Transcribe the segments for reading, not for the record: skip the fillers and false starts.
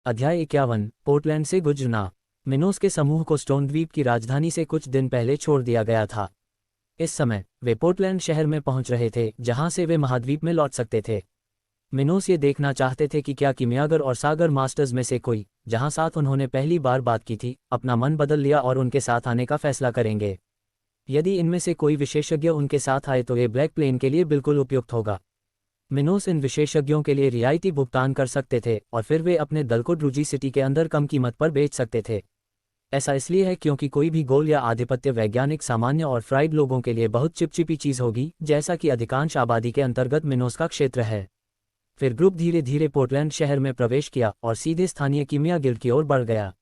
अध्याय 51 पोर्टलैंड से गुजरना। मिनोस के समूह को स्टोन द्वीप की राजधानी से कुछ दिन पहले छोड़ दिया गया था। इस समय वे पोर्टलैंड शहर में पहुंच रहे थे, जहां से वे महाद्वीप में लौट सकते थे। मिनोस ये देखना चाहते थे कि क्या किमियागर और सागर मास्टर्स में से कोई, जहां साथ उन्होंने पहली बार बात की थी, अपना मन बदल लिया और उनके साथ आने का फैसला करेंगे। यदि इनमें से कोई विशेषज्ञ उनके साथ आए तो ये ब्लैक प्लेन के लिए बिल्कुल उपयुक्त होगा। मिनोस इन विशेषज्ञों के लिए रियायती भुगतान कर सकते थे और फिर वे अपने दल को ड्रूजी सिटी के अंदर कम कीमत पर बेच सकते थे। ऐसा इसलिए है क्योंकि कोई भी गोल या आधिपत्य वैज्ञानिक सामान्य और फ्राइड लोगों के लिए बहुत चिपचिपी चीज़ होगी, जैसा कि अधिकांश आबादी के अंतर्गत मिनोस का क्षेत्र है। फिर ग्रुप धीरे धीरे पोर्टलैंड शहर में प्रवेश किया और सीधे स्थानीय कीमिया गिल्ड की ओर बढ़ गया।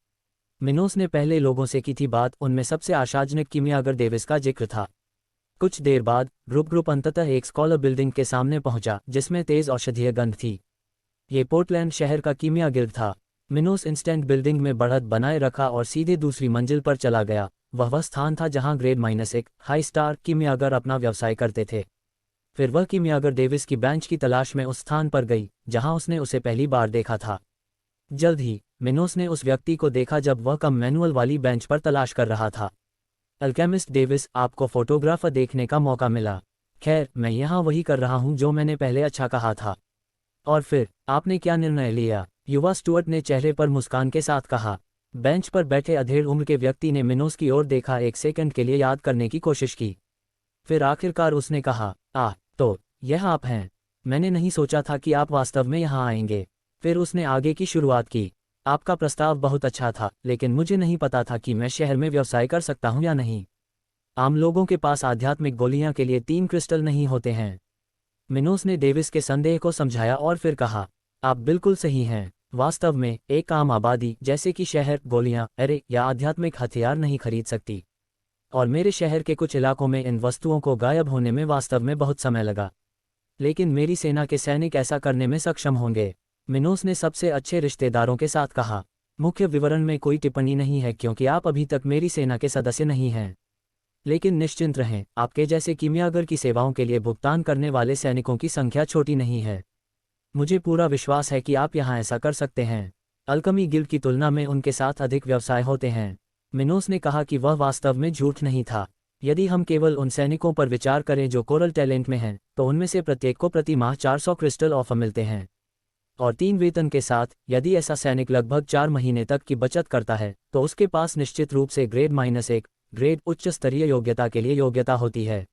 मिनोस ने पहले लोगों से की थी बात, उनमें सबसे आशाजनक कीमियागर डेविस का जिक्र था। कुछ देर बाद ग्रुप अंततः एक स्कॉलर बिल्डिंग के सामने पहुंचा, जिसमें तेज औषधीय गंध थी। ये पोर्टलैंड शहर का कीमिया गिल्ड था। मिनोस इंस्टेंट बिल्डिंग में बढ़त बनाए रखा और सीधे दूसरी मंजिल पर चला गया। वह स्थान था जहां ग्रेड -1 हाई स्टार कीमियागर अपना व्यवसाय करते थे। फिर वह कीमियागर डेविस की बेंच की तलाश में उस स्थान पर गई जहां उसने उसे पहली बार देखा था। जल्द ही मिनोस ने उस व्यक्ति को देखा जब वह कम मैनुअल वाली बेंच पर तलाश कर रहा था। अल्केमिस्ट डेविस, आपको फोटोग्राफर देखने का मौका मिला। खैर, मैं यहाँ वही कर रहा हूँ जो मैंने पहले अच्छा कहा था। और फिर आपने क्या निर्णय लिया? युवा स्टुअर्ट ने चेहरे पर मुस्कान के साथ कहा। बेंच पर बैठे अधेड़ उम्र के व्यक्ति ने मिनोस की ओर देखा, एक सेकंड के लिए याद करने की कोशिश की। फिर आखिरकार उसने कहा, तो यह आप हैं। मैंने नहीं सोचा था कि आप वास्तव में यहाँ आएंगे। फिर उसने आगे की शुरुआत की। आपका प्रस्ताव बहुत अच्छा था, लेकिन मुझे नहीं पता था कि मैं शहर में व्यवसाय कर सकता हूँ या नहीं। आम लोगों के पास आध्यात्मिक गोलियां के लिए 3 क्रिस्टल नहीं होते हैं। मिनोस ने डेविस के संदेह को समझाया और फिर कहा, आप बिल्कुल सही हैं। वास्तव में एक आम आबादी जैसे कि शहर गोलियां, एरे या आध्यात्मिक हथियार नहीं खरीद सकती। और मेरे शहर के कुछ इलाकों में इन वस्तुओं को गायब होने में वास्तव में बहुत समय लगा। लेकिन मेरी सेना के सैनिक ऐसा करने में सक्षम होंगे। मिनोस ने सबसे अच्छे रिश्तेदारों के साथ कहा। मुख्य विवरण में कोई टिप्पणी नहीं है क्योंकि आप अभी तक मेरी सेना के सदस्य नहीं हैं। लेकिन निश्चिंत रहें, आपके जैसे कीमियागर की सेवाओं के लिए भुगतान करने वाले सैनिकों की संख्या छोटी नहीं है। मुझे पूरा विश्वास है कि आप यहाँ ऐसा कर सकते हैं। अल्कमी गिल्ड की तुलना में उनके साथ अधिक व्यवसाय होते हैं। मिनोस ने कहा कि वह वास्तव में झूठ नहीं था। यदि हम केवल उन सैनिकों पर विचार करें जो कोरल टैलेंट में हैं, तो उनमें से प्रत्येक को प्रति माह 400 क्रिस्टल ऑफर मिलते हैं। और 3 वेतन के साथ, यदि ऐसा सैनिक लगभग 4 महीने तक की बचत करता है, तो उसके पास निश्चित रूप से ग्रेड -1 ग्रेड उच्च स्तरीय योग्यता के लिए योग्यता होती है।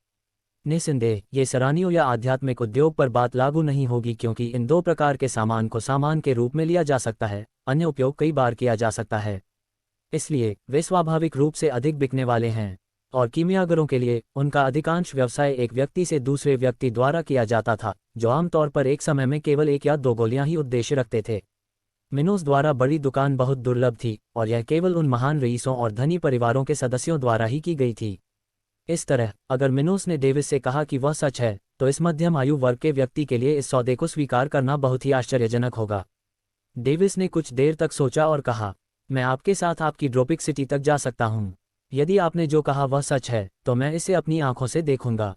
निस्संदेह ये सराहनीय या आध्यात्मिक उद्योग पर बात लागू नहीं होगी क्योंकि इन 2 प्रकार के सामान को सामान के रूप में लिया जा सकता है, अन्य उपयोग कई बार किया जा सकता है। इसलिए वे स्वाभाविक रूप से अधिक बिकने वाले हैं। और कीमियागरों के लिए उनका अधिकांश व्यवसाय एक व्यक्ति से दूसरे व्यक्ति द्वारा किया जाता था, जो आमतौर पर एक समय में केवल 1 या 2 गोलियां ही उद्देश्य रखते थे। मिनोस द्वारा बड़ी दुकान बहुत दुर्लभ थी और यह केवल उन महान रईसों और धनी परिवारों के सदस्यों द्वारा ही की गई थी। इस तरह अगर मिनोस ने डेविस से कहा कि वह सच है, तो इस मध्यम आयु वर्ग के व्यक्ति के लिए इस सौदे को स्वीकार करना बहुत ही आश्चर्यजनक होगा। डेविस ने कुछ देर तक सोचा और कहा, मैं आपके साथ आपकी ड्रोपिक सिटी तक जा सकता हूँ। यदि आपने जो कहा वह सच है, तो मैं इसे अपनी आंखों से देखूंगा।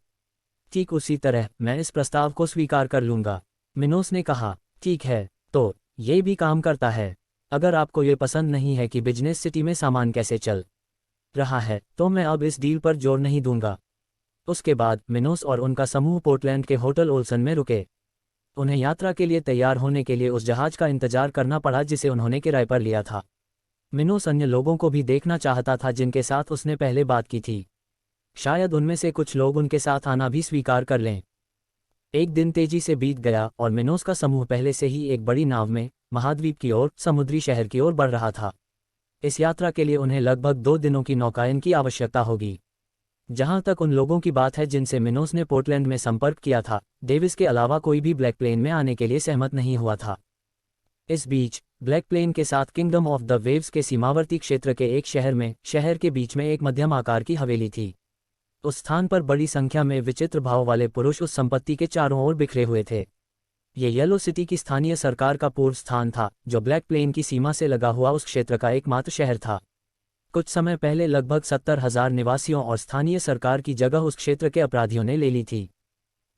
ठीक उसी तरह मैं इस प्रस्ताव को स्वीकार कर लूंगा। मिनोस ने कहा, ठीक है, तो ये भी काम करता है। अगर आपको ये पसंद नहीं है कि बिजनेस सिटी में सामान कैसे चल रहा है, तो मैं अब इस डील पर जोर नहीं दूंगा। उसके बाद मिनोस और उनका समूह पोर्टलैंड के होटल ओल्सन में रुके। उन्हें यात्रा के लिए तैयार होने के लिए उस जहाज का इंतजार करना पड़ा जिसे उन्होंने किराए पर लिया था। मिनोस अन्य लोगों को भी देखना चाहता था जिनके साथ उसने पहले बात की थी। शायद उनमें से कुछ लोग उनके साथ आना भी स्वीकार कर लें। एक दिन तेजी से बीत गया और मिनोस का समूह पहले से ही एक बड़ी नाव में महाद्वीप की ओर, समुद्री शहर की ओर बढ़ रहा था। इस यात्रा के लिए उन्हें लगभग 2 दिनों की नौकायन की आवश्यकता होगी। जहां तक उन लोगों की बात है जिनसे मिनोस ने पोर्टलैंड में संपर्क किया था, डेविस के अलावा कोई भी ब्लैक प्लेन में आने के लिए सहमत नहीं हुआ था। इस बीच ब्लैक प्लेन के साथ किंगडम ऑफ द वेव्स के सीमावर्ती क्षेत्र के एक शहर के बीच में एक मध्यम आकार की हवेली थी। उस स्थान पर बड़ी संख्या में विचित्र भाव वाले पुरुष उस संपत्ति के चारों ओर बिखरे हुए थे। ये येलो सिटी की स्थानीय सरकार का पूर्व स्थान था, जो ब्लैक प्लेन की सीमा से लगा हुआ उस क्षेत्र का एकमात्र शहर था। कुछ समय पहले लगभग 70,000 निवासियों और स्थानीय सरकार की जगह उस क्षेत्र के अपराधियों ने ले ली थी।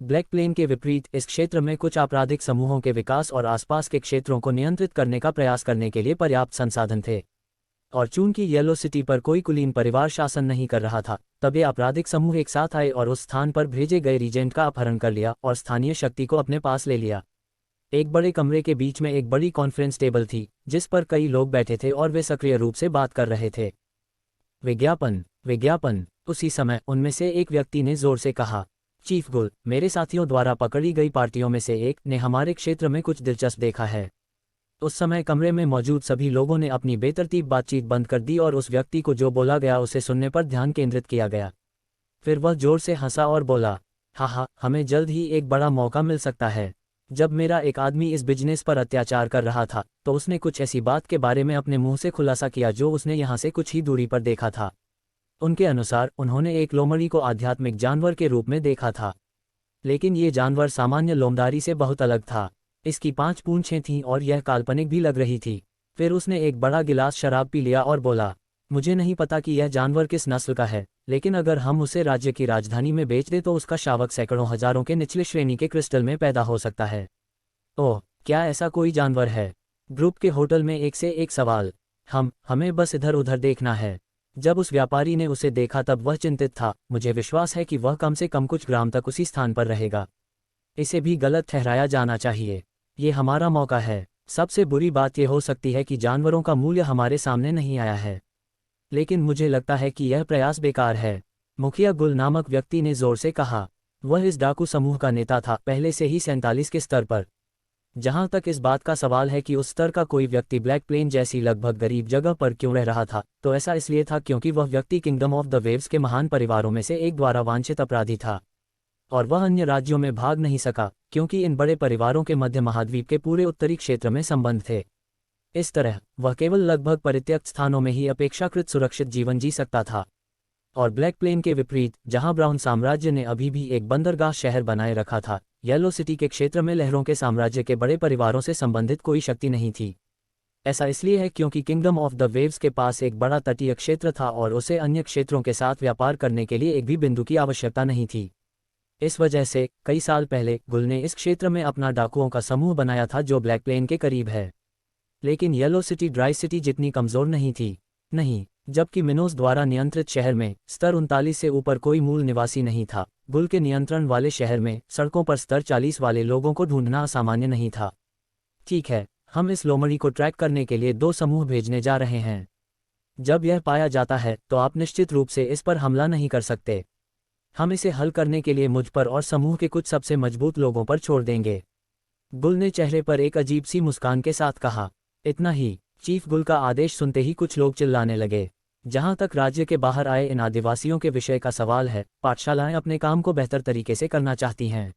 ब्लैक प्लेन के विपरीत इस क्षेत्र में कुछ आपराधिक समूहों के विकास और आसपास के क्षेत्रों को नियंत्रित करने का प्रयास करने के लिए पर्याप्त संसाधन थे। और चूंकि येलो सिटी पर कोई कुलीन परिवार शासन नहीं कर रहा था, तब ये आपराधिक समूह एक साथ आए और उस स्थान पर भेजे गए रीजेंट का अपहरण कर लिया और स्थानीय शक्ति को अपने पास ले लिया। एक बड़े कमरे के बीच में एक बड़ी कॉन्फ्रेंस टेबल थी, जिस पर कई लोग बैठे थे और वे सक्रिय रूप से बात कर रहे थे। विज्ञापन, विज्ञापन। उसी समय उनमें से एक व्यक्ति ने जोर से कहा, चीफ गुल, मेरे साथियों द्वारा पकड़ी गई पार्टियों में से एक ने हमारे क्षेत्र में कुछ दिलचस्प देखा है। उस समय कमरे में मौजूद सभी लोगों ने अपनी बेतरतीब बातचीत बंद कर दी और उस व्यक्ति को जो बोला गया उसे सुनने पर ध्यान केंद्रित किया गया। फिर वह जोर से हंसा और बोला, हाँ, हमें जल्द ही एक बड़ा मौका मिल सकता है। जब मेरा एक आदमी इस बिजनेस पर अत्याचार कर रहा था, तो उसने कुछ ऐसी बात के बारे में अपने मुंह से खुलासा किया जो उसने यहाँ से कुछ ही दूरी पर देखा था। उनके अनुसार उन्होंने एक लोमड़ी को आध्यात्मिक जानवर के रूप में देखा था, लेकिन ये जानवर सामान्य लोमदारी से बहुत अलग था। इसकी 5 पूंछें थीं और यह काल्पनिक भी लग रही थी। फिर उसने एक बड़ा गिलास शराब पी लिया और बोला, मुझे नहीं पता कि यह जानवर किस नस्ल का है, लेकिन अगर हम उसे राज्य की राजधानी में बेच दें तो उसका शावक सैकड़ों हजारों के निचले श्रेणी के क्रिस्टल में पैदा हो सकता है। ओह, क्या ऐसा कोई जानवर है? ग्रुप के होटल में एक से एक सवाल। हमें बस इधर उधर देखना है। जब उस व्यापारी ने उसे देखा तब वह चिंतित था। मुझे विश्वास है कि वह कम से कम कुछ ग्राम तक उसी स्थान पर रहेगा। इसे भी गलत ठहराया जाना चाहिए। ये हमारा मौका है। सबसे बुरी बात यह हो सकती है कि जानवरों का मूल्य हमारे सामने नहीं आया है, लेकिन मुझे लगता है कि यह प्रयास बेकार है। मुखिया गुल नामक व्यक्ति ने जोर से कहा। वह इस डाकू समूह का नेता था, पहले से ही 47 के स्तर पर। जहां तक इस बात का सवाल है कि उस स्तर का कोई व्यक्ति ब्लैक प्लेन जैसी लगभग गरीब जगह पर क्यों रह रहा था, तो ऐसा इसलिए था क्योंकि वह व्यक्ति किंगडम ऑफ द वेव्स के महान परिवारों में से एक द्वारा वांछित अपराधी था, और वह अन्य राज्यों में भाग नहीं सका क्योंकि इन बड़े परिवारों के मध्य महाद्वीप के पूरे उत्तरी क्षेत्र में संबंध थे। इस तरह वह केवल लगभग परित्यक्त स्थानों में ही अपेक्षाकृत सुरक्षित जीवन जी सकता था। और ब्लैक प्लेन के विपरीत, जहां ब्राउन साम्राज्य ने अभी भी एक बंदरगाह शहर बनाए रखा था, येलो सिटी के क्षेत्र में लहरों के साम्राज्य के बड़े परिवारों से संबंधित कोई शक्ति नहीं थी। ऐसा इसलिए है क्योंकि किंगडम ऑफ द वेव्स के पास एक बड़ा तटीय क्षेत्र था और उसे अन्य क्षेत्रों के साथ व्यापार करने के लिए एक भी बिंदु की आवश्यकता नहीं थी। इस वजह से कई साल पहले गुल ने इस क्षेत्र में अपना डाकुओं का समूह बनाया था जो ब्लैक प्लेन के करीब है। लेकिन येलो सिटी ड्राई सिटी जितनी कमजोर नहीं थी। नहीं, जबकि मिनोस द्वारा नियंत्रित शहर में स्तर 39 से ऊपर कोई मूल निवासी नहीं था, गुल के नियंत्रण वाले शहर में सड़कों पर स्तर 40 वाले लोगों को ढूंढना असामान्य नहीं था। ठीक है, हम इस लोमड़ी को ट्रैक करने के लिए 2 समूह भेजने जा रहे हैं। जब यह पाया जाता है तो आप निश्चित रूप से इस पर हमला नहीं कर सकते। हम इसे हल करने के लिए मुझ पर और समूह के कुछ सबसे मजबूत लोगों पर छोड़ देंगे। गुल ने चेहरे पर एक अजीब सी मुस्कान के साथ कहा। इतना ही? चीफ गुल का आदेश सुनते ही कुछ लोग चिल्लाने लगे। जहां तक राज्य के बाहर आए इन आदिवासियों के विषय का सवाल है, पाठशालाएं अपने काम को बेहतर तरीके से करना चाहती हैं।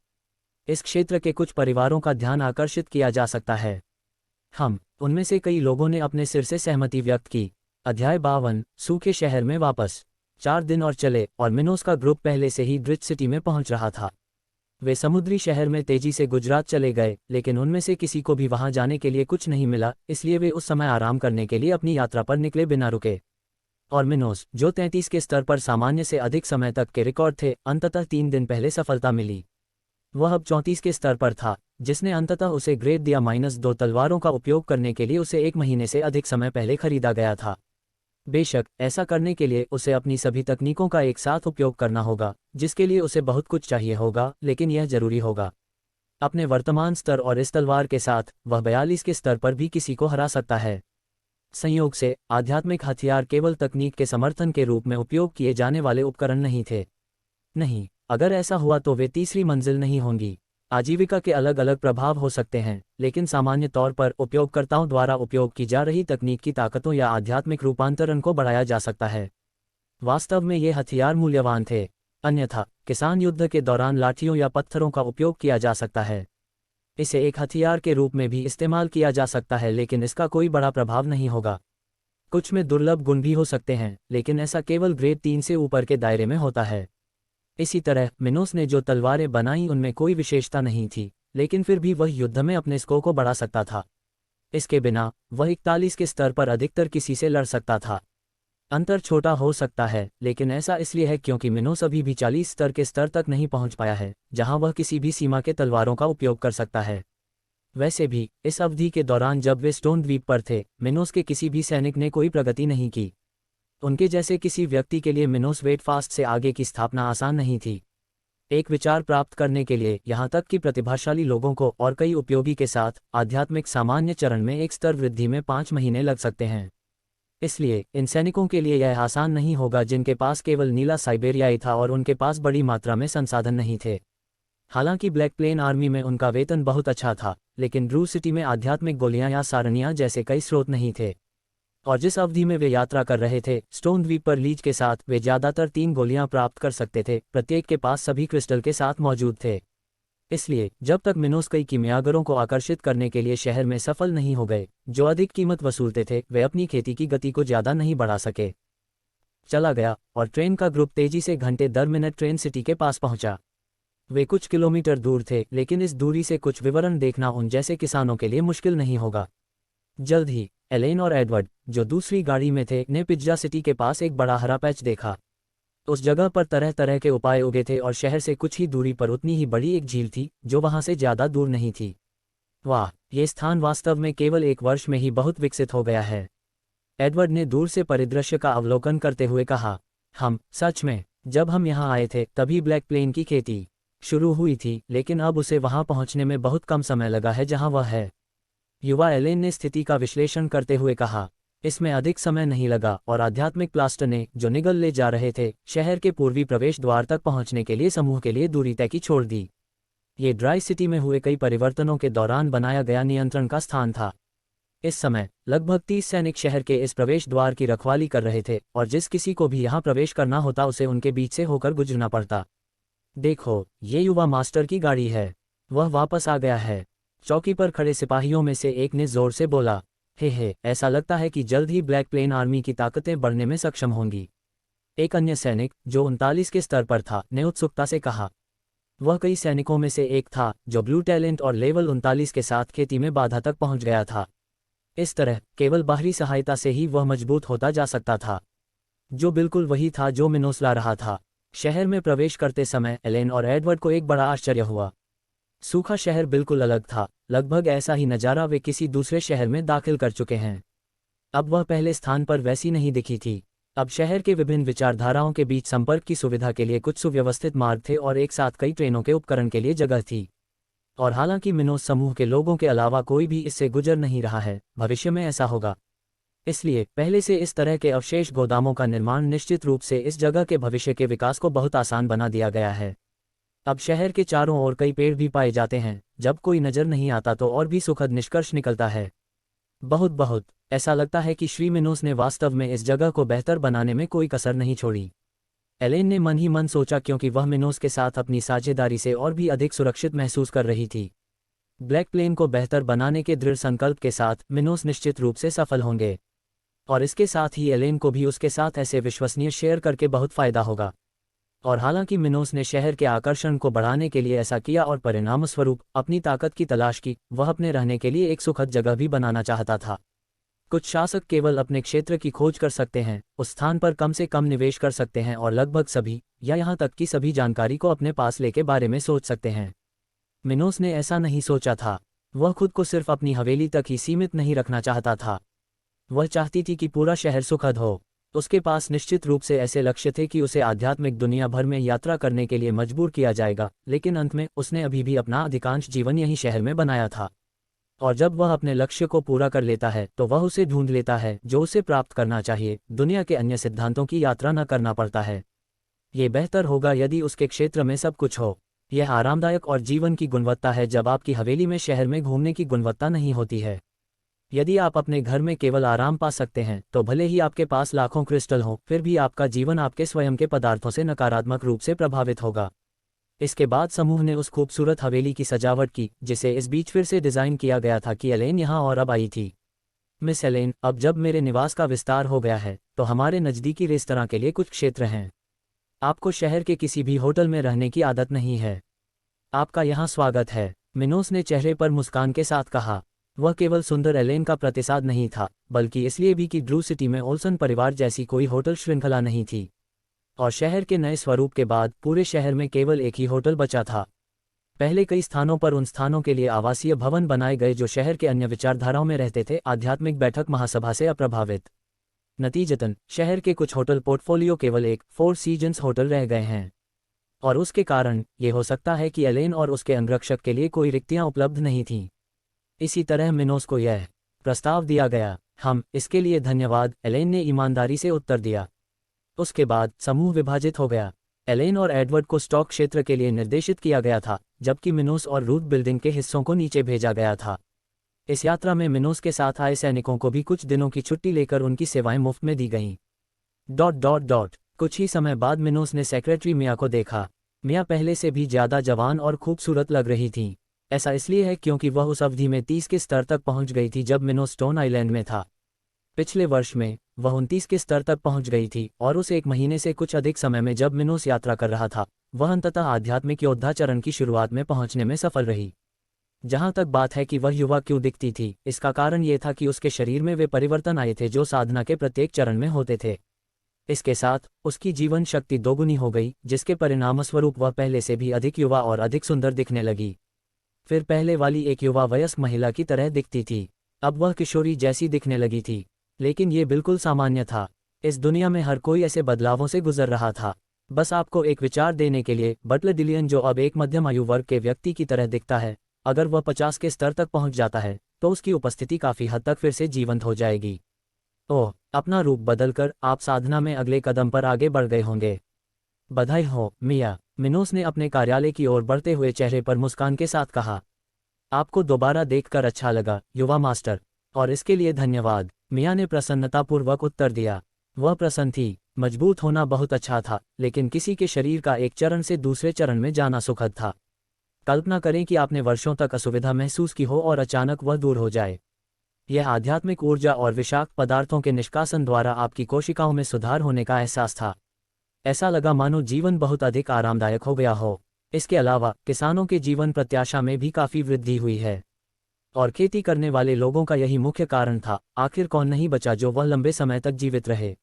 इस क्षेत्र के कुछ परिवारों का ध्यान आकर्षित किया जा सकता है। उनमें से कई लोगों ने अपने सिर से सहमति व्यक्त की। अध्याय 52, सूखे शहर में वापस। 4 दिन और चले और मिनोस का ग्रुप पहले से ही ड्रिच सिटी में पहुंच रहा था। वे समुद्री शहर में तेजी से गुजरात चले गए, लेकिन उनमें से किसी को भी वहां जाने के लिए कुछ नहीं मिला, इसलिए वे उस समय आराम करने के लिए अपनी यात्रा पर निकले बिना रुके। और मिनोस, जो 33 के स्तर पर सामान्य से अधिक समय तक के रिकॉर्ड थे, अंततः 3 दिन पहले सफलता मिली। वह अब 34 के स्तर पर था, जिसने अंततः उसे ग्रेड दिया -2 तलवारों का उपयोग करने के लिए उसे 1 महीने से अधिक समय पहले खरीदा गया था। बेशक ऐसा करने के लिए उसे अपनी सभी तकनीकों का एक साथ उपयोग करना होगा, जिसके लिए उसे बहुत कुछ चाहिए होगा, लेकिन यह जरूरी होगा। अपने वर्तमान स्तर और इस तलवार के साथ वह 42 के स्तर पर भी किसी को हरा सकता है। संयोग से आध्यात्मिक हथियार केवल तकनीक के समर्थन के रूप में उपयोग किए जाने वाले उपकरण नहीं थे। नहीं, अगर ऐसा हुआ तो वे तीसरी मंजिल नहीं होंगी। आजीविका के अलग अलग प्रभाव हो सकते हैं, लेकिन सामान्य तौर पर उपयोगकर्ताओं द्वारा उपयोग की जा रही तकनीक की ताकतों या आध्यात्मिक रूपांतरण को बढ़ाया जा सकता है। वास्तव में ये हथियार मूल्यवान थे। अन्यथा किसान युद्ध के दौरान लाठियों या पत्थरों का उपयोग किया जा सकता है। इसे एक हथियार के रूप में भी इस्तेमाल किया जा सकता है, लेकिन इसका कोई बड़ा प्रभाव नहीं होगा। कुछ में दुर्लभ गुण भी हो सकते हैं, लेकिन ऐसा केवल ग्रेड 3 से ऊपर के दायरे में होता है। इसी तरह मिनोस ने जो तलवारें बनाई उनमें कोई विशेषता नहीं थी, लेकिन फिर भी वह युद्ध में अपने स्कोर को बढ़ा सकता था। इसके बिना वह 41 के स्तर पर अधिकतर किसी से लड़ सकता था। अंतर छोटा हो सकता है, लेकिन ऐसा इसलिए है क्योंकि मिनोस अभी भी 40 स्तर के स्तर तक नहीं पहुंच पाया है, जहां वह किसी भी सीमा के तलवारों का उपयोग कर सकता है। वैसे भी इस अवधि के दौरान जब वे स्टोन द्वीप पर थे, मिनोस के किसी भी सैनिक ने कोई प्रगति नहीं की। उनके जैसे किसी व्यक्ति के लिए मिनोस वेट फास्ट से आगे की स्थापना आसान नहीं थी। एक विचार प्राप्त करने के लिए यहाँ तक कि प्रतिभाशाली लोगों को और कई उपयोगी के साथ आध्यात्मिक सामान्य चरण में एक स्तर वृद्धि में 5 महीने लग सकते हैं। इसलिए इन सैनिकों के लिए यह आसान नहीं होगा जिनके पास केवल नीला साइबेरियाई था और उनके पास बड़ी मात्रा में संसाधन नहीं थे। हालांकि ब्लैक प्लेन आर्मी में उनका वेतन बहुत अच्छा था, लेकिन ड्रू सिटी में आध्यात्मिक गोलियां या सारणियां जैसे कई स्रोत नहीं थे। और जिस अवधि में वे यात्रा कर रहे थे, स्टोन द्वीप पर लीज के साथ वे ज्यादातर 3 गोलियां प्राप्त कर सकते थे, प्रत्येक के पास सभी क्रिस्टल के साथ मौजूद थे। इसलिए जब तक मिनोस कई कीमियागरों को आकर्षित करने के लिए शहर में सफल नहीं हो गए, जो अधिक कीमत वसूलते थे, वे अपनी खेती की गति को ज्यादा नहीं बढ़ा सके। चला गया और ट्रेन का ग्रुप तेजी से घंटे दर मिनट ट्रेन सिटी के पास पहुंचा। वे कुछ किलोमीटर दूर थे, लेकिन इस दूरी से कुछ विवरण देखना उन जैसे किसानों के लिए मुश्किल नहीं होगा। जल्द ही एलेन और एडवर्ड, जो दूसरी गाड़ी में थे, ने पिज्जा सिटी के पास एक बड़ा हरा पैच देखा। उस जगह पर तरह तरह के उपाय उगे थे और शहर से कुछ ही दूरी पर उतनी ही बड़ी एक झील थी, जो वहां से ज्यादा दूर नहीं थी। वाह, ये स्थान वास्तव में केवल 1 वर्ष में ही बहुत विकसित हो गया है, एडवर्ड ने दूर से परिदृश्य का अवलोकन करते हुए कहा। सच में, जब हम यहाँ आए थे तभी ब्लैक प्लेन की खेती शुरू हुई थी, लेकिन अब उसे वहां पहुंचने में बहुत कम समय लगा है जहां वह है। युवा एलेन ने स्थिति का विश्लेषण करते हुए कहा। इसमें अधिक समय नहीं लगा और आध्यात्मिक प्लास्टर ने, जो निगल ले जा रहे थे, शहर के पूर्वी प्रवेश द्वार तक पहुंचने के लिए समूह के लिए दूरी तय की छोड़ दी। ये ड्राई सिटी में हुए कई परिवर्तनों के दौरान बनाया गया नियंत्रण का स्थान था। इस समय लगभग 30 सैनिक शहर के इस प्रवेश द्वार की रखवाली कर रहे थे और जिस किसी को भी यहाँ प्रवेश करना होता उसे उनके बीच से होकर गुजरना पड़ता। देखो, ये युवा मास्टर की गाड़ी है। वह वापस आ गया है, चौकी पर खड़े सिपाहियों में से एक ने जोर से बोला। हे, ऐसा लगता है कि जल्द ही ब्लैक प्लेन आर्मी की ताकतें बढ़ने में सक्षम होंगी। एक अन्य सैनिक, जो 39 के स्तर पर था, ने उत्सुकता से कहा। वह कई सैनिकों में से एक था जो ब्लू टैलेंट और लेवल 39 के साथ खेती में बाधा तक पहुंच गया था। इस तरह केवल बाहरी सहायता से ही वह मजबूत होता जा सकता था, जो बिल्कुल वही था जो मिनोस ला रहा था। शहर में प्रवेश करते समय एलेन और एडवर्ड को एक बड़ा आश्चर्य हुआ। सूखा शहर बिल्कुल अलग था, लगभग ऐसा ही नज़ारा वे किसी दूसरे शहर में दाखिल कर चुके हैं। अब वह पहले स्थान पर वैसी नहीं दिखी थी। अब शहर के विभिन्न विचारधाराओं के बीच संपर्क की सुविधा के लिए कुछ सुव्यवस्थित मार्ग थे और एक साथ कई ट्रेनों के उपकरण के लिए जगह थी। और हालांकि मिनोस समूह के लोगों के अलावा कोई भी इससे गुजर नहीं रहा है, भविष्य में ऐसा होगा। इसलिए पहले से इस तरह के अवशेष गोदामों का निर्माण निश्चित रूप से इस जगह के भविष्य के विकास को बहुत आसान बना दिया गया है। अब शहर के चारों ओर कई पेड़ भी पाए जाते हैं। जब कोई नजर नहीं आता तो और भी सुखद निष्कर्ष निकलता है। बहुत ऐसा लगता है कि श्री मिनोस ने वास्तव में इस जगह को बेहतर बनाने में कोई कसर नहीं छोड़ी। एलेन ने मन ही मन सोचा, क्योंकि वह मिनोस के साथ अपनी साझेदारी से और भी अधिक सुरक्षित महसूस कर रही थी। ब्लैक प्लेन को बेहतर बनाने के दृढ़ संकल्प के साथ मिनोस निश्चित रूप से सफल होंगे, और इसके साथ ही एलेन को भी उसके साथ ऐसे विश्वसनीय शेयर करके बहुत फायदा होगा। और हालांकि मिनोस ने शहर के आकर्षण को बढ़ाने के लिए ऐसा किया और परिणामस्वरूप अपनी ताकत की तलाश की, वह अपने रहने के लिए एक सुखद जगह भी बनाना चाहता था। कुछ शासक केवल अपने क्षेत्र की खोज कर सकते हैं, उस स्थान पर कम से कम निवेश कर सकते हैं और लगभग सभी या यहाँ तक कि सभी जानकारी को अपने पास लेके बारे में सोच सकते हैं। मिनोस ने ऐसा नहीं सोचा था। वह खुद को सिर्फ अपनी हवेली तक ही सीमित नहीं रखना चाहता था। वह चाहती थी कि पूरा शहर सुखद हो। उसके पास निश्चित रूप से ऐसे लक्ष्य थे कि उसे आध्यात्मिक दुनिया भर में यात्रा करने के लिए मजबूर किया जाएगा, लेकिन अंत में उसने अभी भी अपना अधिकांश जीवन यही शहर में बनाया था। और जब वह अपने लक्ष्य को पूरा कर लेता है तो वह उसे ढूंढ लेता है जो उसे प्राप्त करना चाहिए। दुनिया के अन्य सिद्धांतों की यात्रा न करना पड़ता है। ये बेहतर होगा यदि उसके क्षेत्र में सब कुछ हो। यह आरामदायक और जीवन की गुणवत्ता है जब आपकी हवेली में शहर में घूमने की गुणवत्ता नहीं होती है। यदि आप अपने घर में केवल आराम पा सकते हैं तो भले ही आपके पास लाखों क्रिस्टल हों, फिर भी आपका जीवन आपके स्वयं के पदार्थों से नकारात्मक रूप से प्रभावित होगा। इसके बाद समूह ने उस खूबसूरत हवेली की सजावट की, जिसे इस बीच फिर से डिज़ाइन किया गया था कि एलेन यहाँ और अब आई थी। मिस एलेन, अब जब मेरे निवास का विस्तार हो गया है तो हमारे नज़दीकी रेस्तरां के लिए कुछ क्षेत्र हैं। आपको शहर के किसी भी होटल में रहने की आदत नहीं है। आपका यहाँ स्वागत है। मिनोस ने चेहरे पर मुस्कान के साथ कहा। वह केवल सुंदर एलेन का प्रतिसाद नहीं था, बल्कि इसलिए भी कि ड्रू सिटी में ओल्सन परिवार जैसी कोई होटल श्रृंखला नहीं थी, और शहर के नए स्वरूप के बाद पूरे शहर में केवल एक ही होटल बचा था। पहले कई स्थानों पर उन स्थानों के लिए आवासीय भवन बनाए गए जो शहर के अन्य विचारधाराओं में रहते थे, आध्यात्मिक बैठक महासभा से अप्रभावित। नतीजतन शहर के कुछ होटल पोर्टफोलियो केवल एक फोर सीजन्स होटल रह गए हैं, और उसके कारण ये हो सकता है कि एलेन और उसके अंगरक्षक के लिए कोई रिक्तियां उपलब्ध नहीं थीं। इसी तरह मिनोस को यह प्रस्ताव दिया गया। हम इसके लिए धन्यवाद, एलेन ने ईमानदारी से उत्तर दिया। उसके बाद समूह विभाजित हो गया। एलेन और एडवर्ड को स्टॉक क्षेत्र के लिए निर्देशित किया गया था, जबकि मिनोस और रूथ बिल्डिंग के हिस्सों को नीचे भेजा गया था। इस यात्रा में मिनोस के साथ आए सैनिकों को भी कुछ दिनों की छुट्टी लेकर उनकी सेवाएं मुफ्त में दी गईं। कुछ ही समय बाद मिनोस ने सेक्रेटरी मिया को देखा। मिया पहले से भी ज़्यादा जवान और खूबसूरत लग रही थीं। ऐसा इसलिए है क्योंकि वह उस अवधि में 30 के स्तर तक पहुंच गई थी जब मिनोस स्टोन आइलैंड में था। पिछले वर्ष में वह 29 के स्तर तक पहुंच गई थी, और उस एक महीने से कुछ अधिक समय में जब मिनोस यात्रा कर रहा था, वह अंततः आध्यात्मिक योद्धा चरण की शुरुआत में पहुंचने में सफल रही। जहां तक बात है कि वह युवा क्यों दिखती थी, इसका कारण ये था कि उसके शरीर में वे परिवर्तन आए थे जो साधना के प्रत्येक चरण में होते थे। इसके साथ उसकी जीवन शक्ति दोगुनी हो गई, जिसके परिणामस्वरूप वह पहले से भी अधिक युवा और अधिक सुंदर दिखने लगी। फिर पहले वाली एक युवा वयस्क महिला की तरह दिखती थी, अब वह किशोरी जैसी दिखने लगी थी। लेकिन ये बिल्कुल सामान्य था। इस दुनिया में हर कोई ऐसे बदलावों से गुजर रहा था। बस आपको एक विचार देने के लिए, बटलर डिलियन जो अब एक मध्यम आयु वर्ग के व्यक्ति की तरह दिखता है, अगर वह 50 के स्तर तक पहुंच जाता है तो उसकी उपस्थिति काफ़ी हद तक फिर से जीवंत हो जाएगी। ओह, अपना रूप बदलकर आप साधना में अगले कदम पर आगे बढ़ गए होंगे। बधाई हो मिया, मिनोस ने अपने कार्यालय की ओर बढ़ते हुए चेहरे पर मुस्कान के साथ कहा। आपको दोबारा देखकर अच्छा लगा युवा मास्टर, और इसके लिए धन्यवाद, मिया ने प्रसन्नतापूर्वक उत्तर दिया। वह प्रसन्न थी। मजबूत होना बहुत अच्छा था, लेकिन किसी के शरीर का एक चरण से दूसरे चरण में जाना सुखद था। कल्पना करें कि आपने वर्षों तक असुविधा महसूस की हो और अचानक वह दूर हो जाए। यह आध्यात्मिक ऊर्जा और विषाक्त पदार्थों के निष्कासन द्वारा आपकी कोशिकाओं में सुधार होने का एहसास था। ऐसा लगा मानो जीवन बहुत अधिक आरामदायक हो गया हो। इसके अलावा किसानों के जीवन प्रत्याशा में भी काफ़ी वृद्धि हुई है, और खेती करने वाले लोगों का यही मुख्य कारण था। आखिर कौन नहीं बचा जो वह लंबे समय तक जीवित रहे।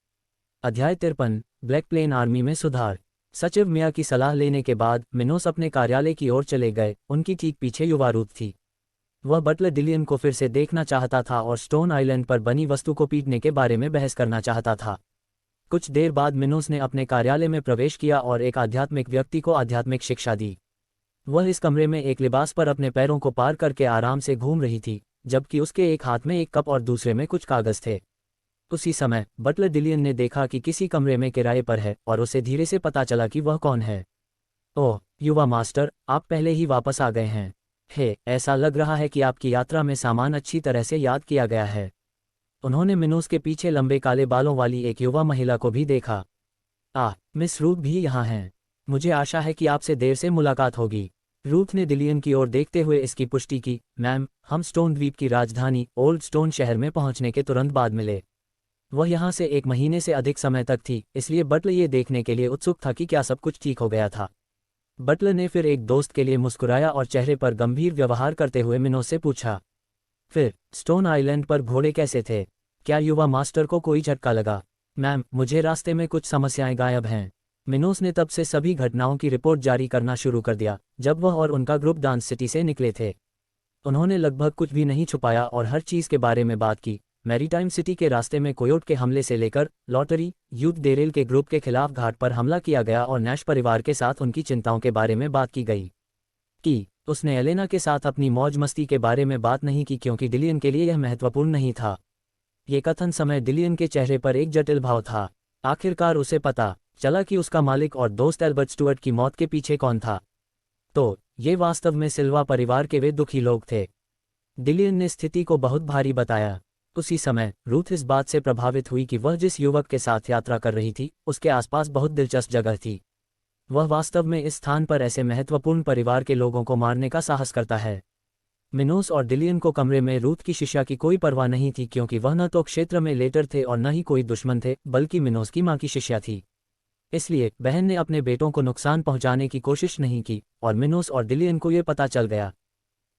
अध्याय 53, ब्लैक प्लेन आर्मी में सुधार। सचिव मिया की सलाह लेने के बाद मिनोस अपने कार्यालय की ओर चले गए। उनकी ठीक पीछे युवा रूथ थी। वह बटलर डिलियन को फिर से देखना चाहता था और स्टोन आइलैंड पर बनी वस्तु को पीटने के बारे में बहस करना चाहता था। कुछ देर बाद मिनोस ने अपने कार्यालय में प्रवेश किया और एक आध्यात्मिक व्यक्ति को आध्यात्मिक शिक्षा दी। वह इस कमरे में एक लिबास पर अपने पैरों को पार करके आराम से घूम रही थी, जबकि उसके एक हाथ में एक कप और दूसरे में कुछ कागज थे। उसी समय बटलर डिलियन ने देखा कि किसी कमरे में किराए पर है, और उसे धीरे से पता चला कि वह कौन है। ओह युवा मास्टर, आप पहले ही वापस आ गए हैं। हे, ऐसा लग रहा है कि आपकी यात्रा में सामान अच्छी तरह से याद किया गया है। उन्होंने मिनोस के पीछे लंबे काले बालों वाली एक युवा महिला को भी देखा। मिस रूथ भी यहाँ हैं। मुझे आशा है कि आपसे देर से मुलाकात होगी। रूथ ने डिलियन की ओर देखते हुए इसकी पुष्टि की। मैम, हम स्टोन द्वीप की राजधानी ओल्ड स्टोन शहर में पहुंचने के तुरंत बाद मिले। वह यहाँ से 1 महीने से अधिक समय तक थी, इसलिए बटलर ये देखने के लिए उत्सुक था कि क्या सब कुछ ठीक हो गया था। बटलर ने फिर एक दोस्त के लिए मुस्कुराया और चेहरे पर गंभीर व्यवहार करते हुए मिनोस से पूछा, फिर स्टोन आइलैंड पर घोड़े कैसे थे? क्या युवा मास्टर को कोई झटका लगा? मैम, मुझे रास्ते में कुछ समस्याएं गायब हैं। मिनोस ने तब से सभी घटनाओं की रिपोर्ट जारी करना शुरू कर दिया जब वह और उनका ग्रुप डांस सिटी से निकले थे। उन्होंने लगभग कुछ भी नहीं छुपाया और हर चीज़ के बारे में बात की। मैरीटाइम सिटी के रास्ते में कोयोट के हमले से लेकर लॉटरी यूथ डेरेल के ग्रुप के खिलाफ घाट पर हमला किया गया और नैश परिवार के साथ उनकी चिंताओं के बारे में बात की गई। उसने एलेना के साथ अपनी मौज मस्ती के बारे में बात नहीं की क्योंकि डिलियन के लिए यह महत्वपूर्ण नहीं था। ये कथन समय डिलियन के चेहरे पर एक जटिल भाव था। आखिरकार उसे पता चला कि उसका मालिक और दोस्त एल्बर्ट स्टुअर्ट की मौत के पीछे कौन था। तो ये वास्तव में सिल्वा परिवार के वे दुखी लोग थे। डिलियन ने स्थिति को बहुत भारी बताया। उसी समय रूथ इस बात से प्रभावित हुई कि वह जिस युवक के साथ यात्रा कर रही थी उसके आसपास बहुत दिलचस्प जगह थी। वह वास्तव में इस स्थान पर ऐसे महत्वपूर्ण परिवार के लोगों को मारने का साहस करता है। मिनोस और डिलियन को कमरे में रूथ की शिष्या की कोई परवाह नहीं थी क्योंकि वह न तो क्षेत्र में लेटर थे और न ही कोई दुश्मन थे, बल्कि मिनोस की मां की शिष्या थी। इसलिए बहन ने अपने बेटों को नुकसान पहुंचाने की कोशिश नहीं की और मिनोस और डिलियन को यह पता चल गया।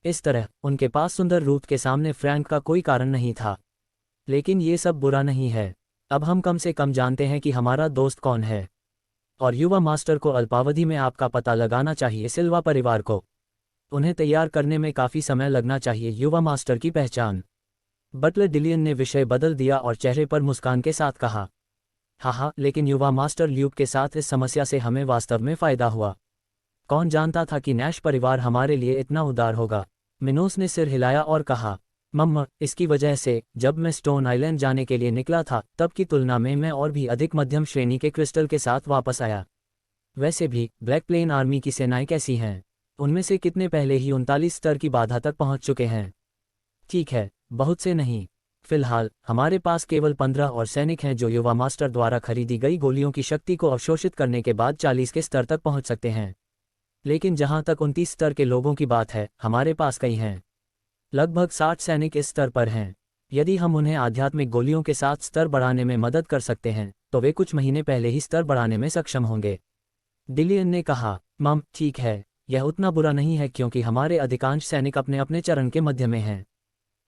इस तरह उनके पास सुंदर रूथ के सामने फ्रैंक का कोई कारण नहीं था। लेकिन ये सब बुरा नहीं है। अब हम कम से कम जानते हैं कि हमारा दोस्त कौन है। और युवा मास्टर को अल्पावधि में आपका पता लगाना चाहिए सिल्वा परिवार को। उन्हें तैयार करने में काफ़ी समय लगना चाहिए युवा मास्टर की पहचान। बटलर डिलियन ने विषय बदल दिया और चेहरे पर मुस्कान के साथ कहा, हाँ, लेकिन युवा मास्टर ल्यूक के साथ इस समस्या से हमें वास्तव में फ़ायदा हुआ। कौन जानता था कि नैश परिवार हमारे लिए इतना उदार होगा। मिनोस ने सिर हिलाया और कहा, मम्मा, इसकी वजह से जब मैं स्टोन आइलैंड जाने के लिए निकला था तब की तुलना में मैं और भी अधिक मध्यम श्रेणी के क्रिस्टल के साथ वापस आया। वैसे भी ब्लैक प्लेन आर्मी की सेनाएं कैसी हैं? उनमें से कितने पहले ही 39 स्तर की बाधा तक पहुंच चुके हैं? ठीक है, बहुत से नहीं। फिलहाल हमारे पास केवल 15 और सैनिक हैं जो युवा मास्टर द्वारा खरीदी गई गोलियों की शक्ति को अवशोषित करने के बाद 40 के स्तर तक पहुंच सकते हैं। लेकिन जहां तक 29 स्तर के लोगों की बात है, हमारे पास कई हैं। लगभग 60 सैनिक इस स्तर पर हैं। यदि हम उन्हें आध्यात्मिक गोलियों के साथ स्तर बढ़ाने में मदद कर सकते हैं तो वे कुछ महीने पहले ही स्तर बढ़ाने में सक्षम होंगे। डिलियन ने कहा, मम, ठीक है, यह उतना बुरा नहीं है क्योंकि हमारे अधिकांश सैनिक अपने अपने चरण के मध्य में हैं।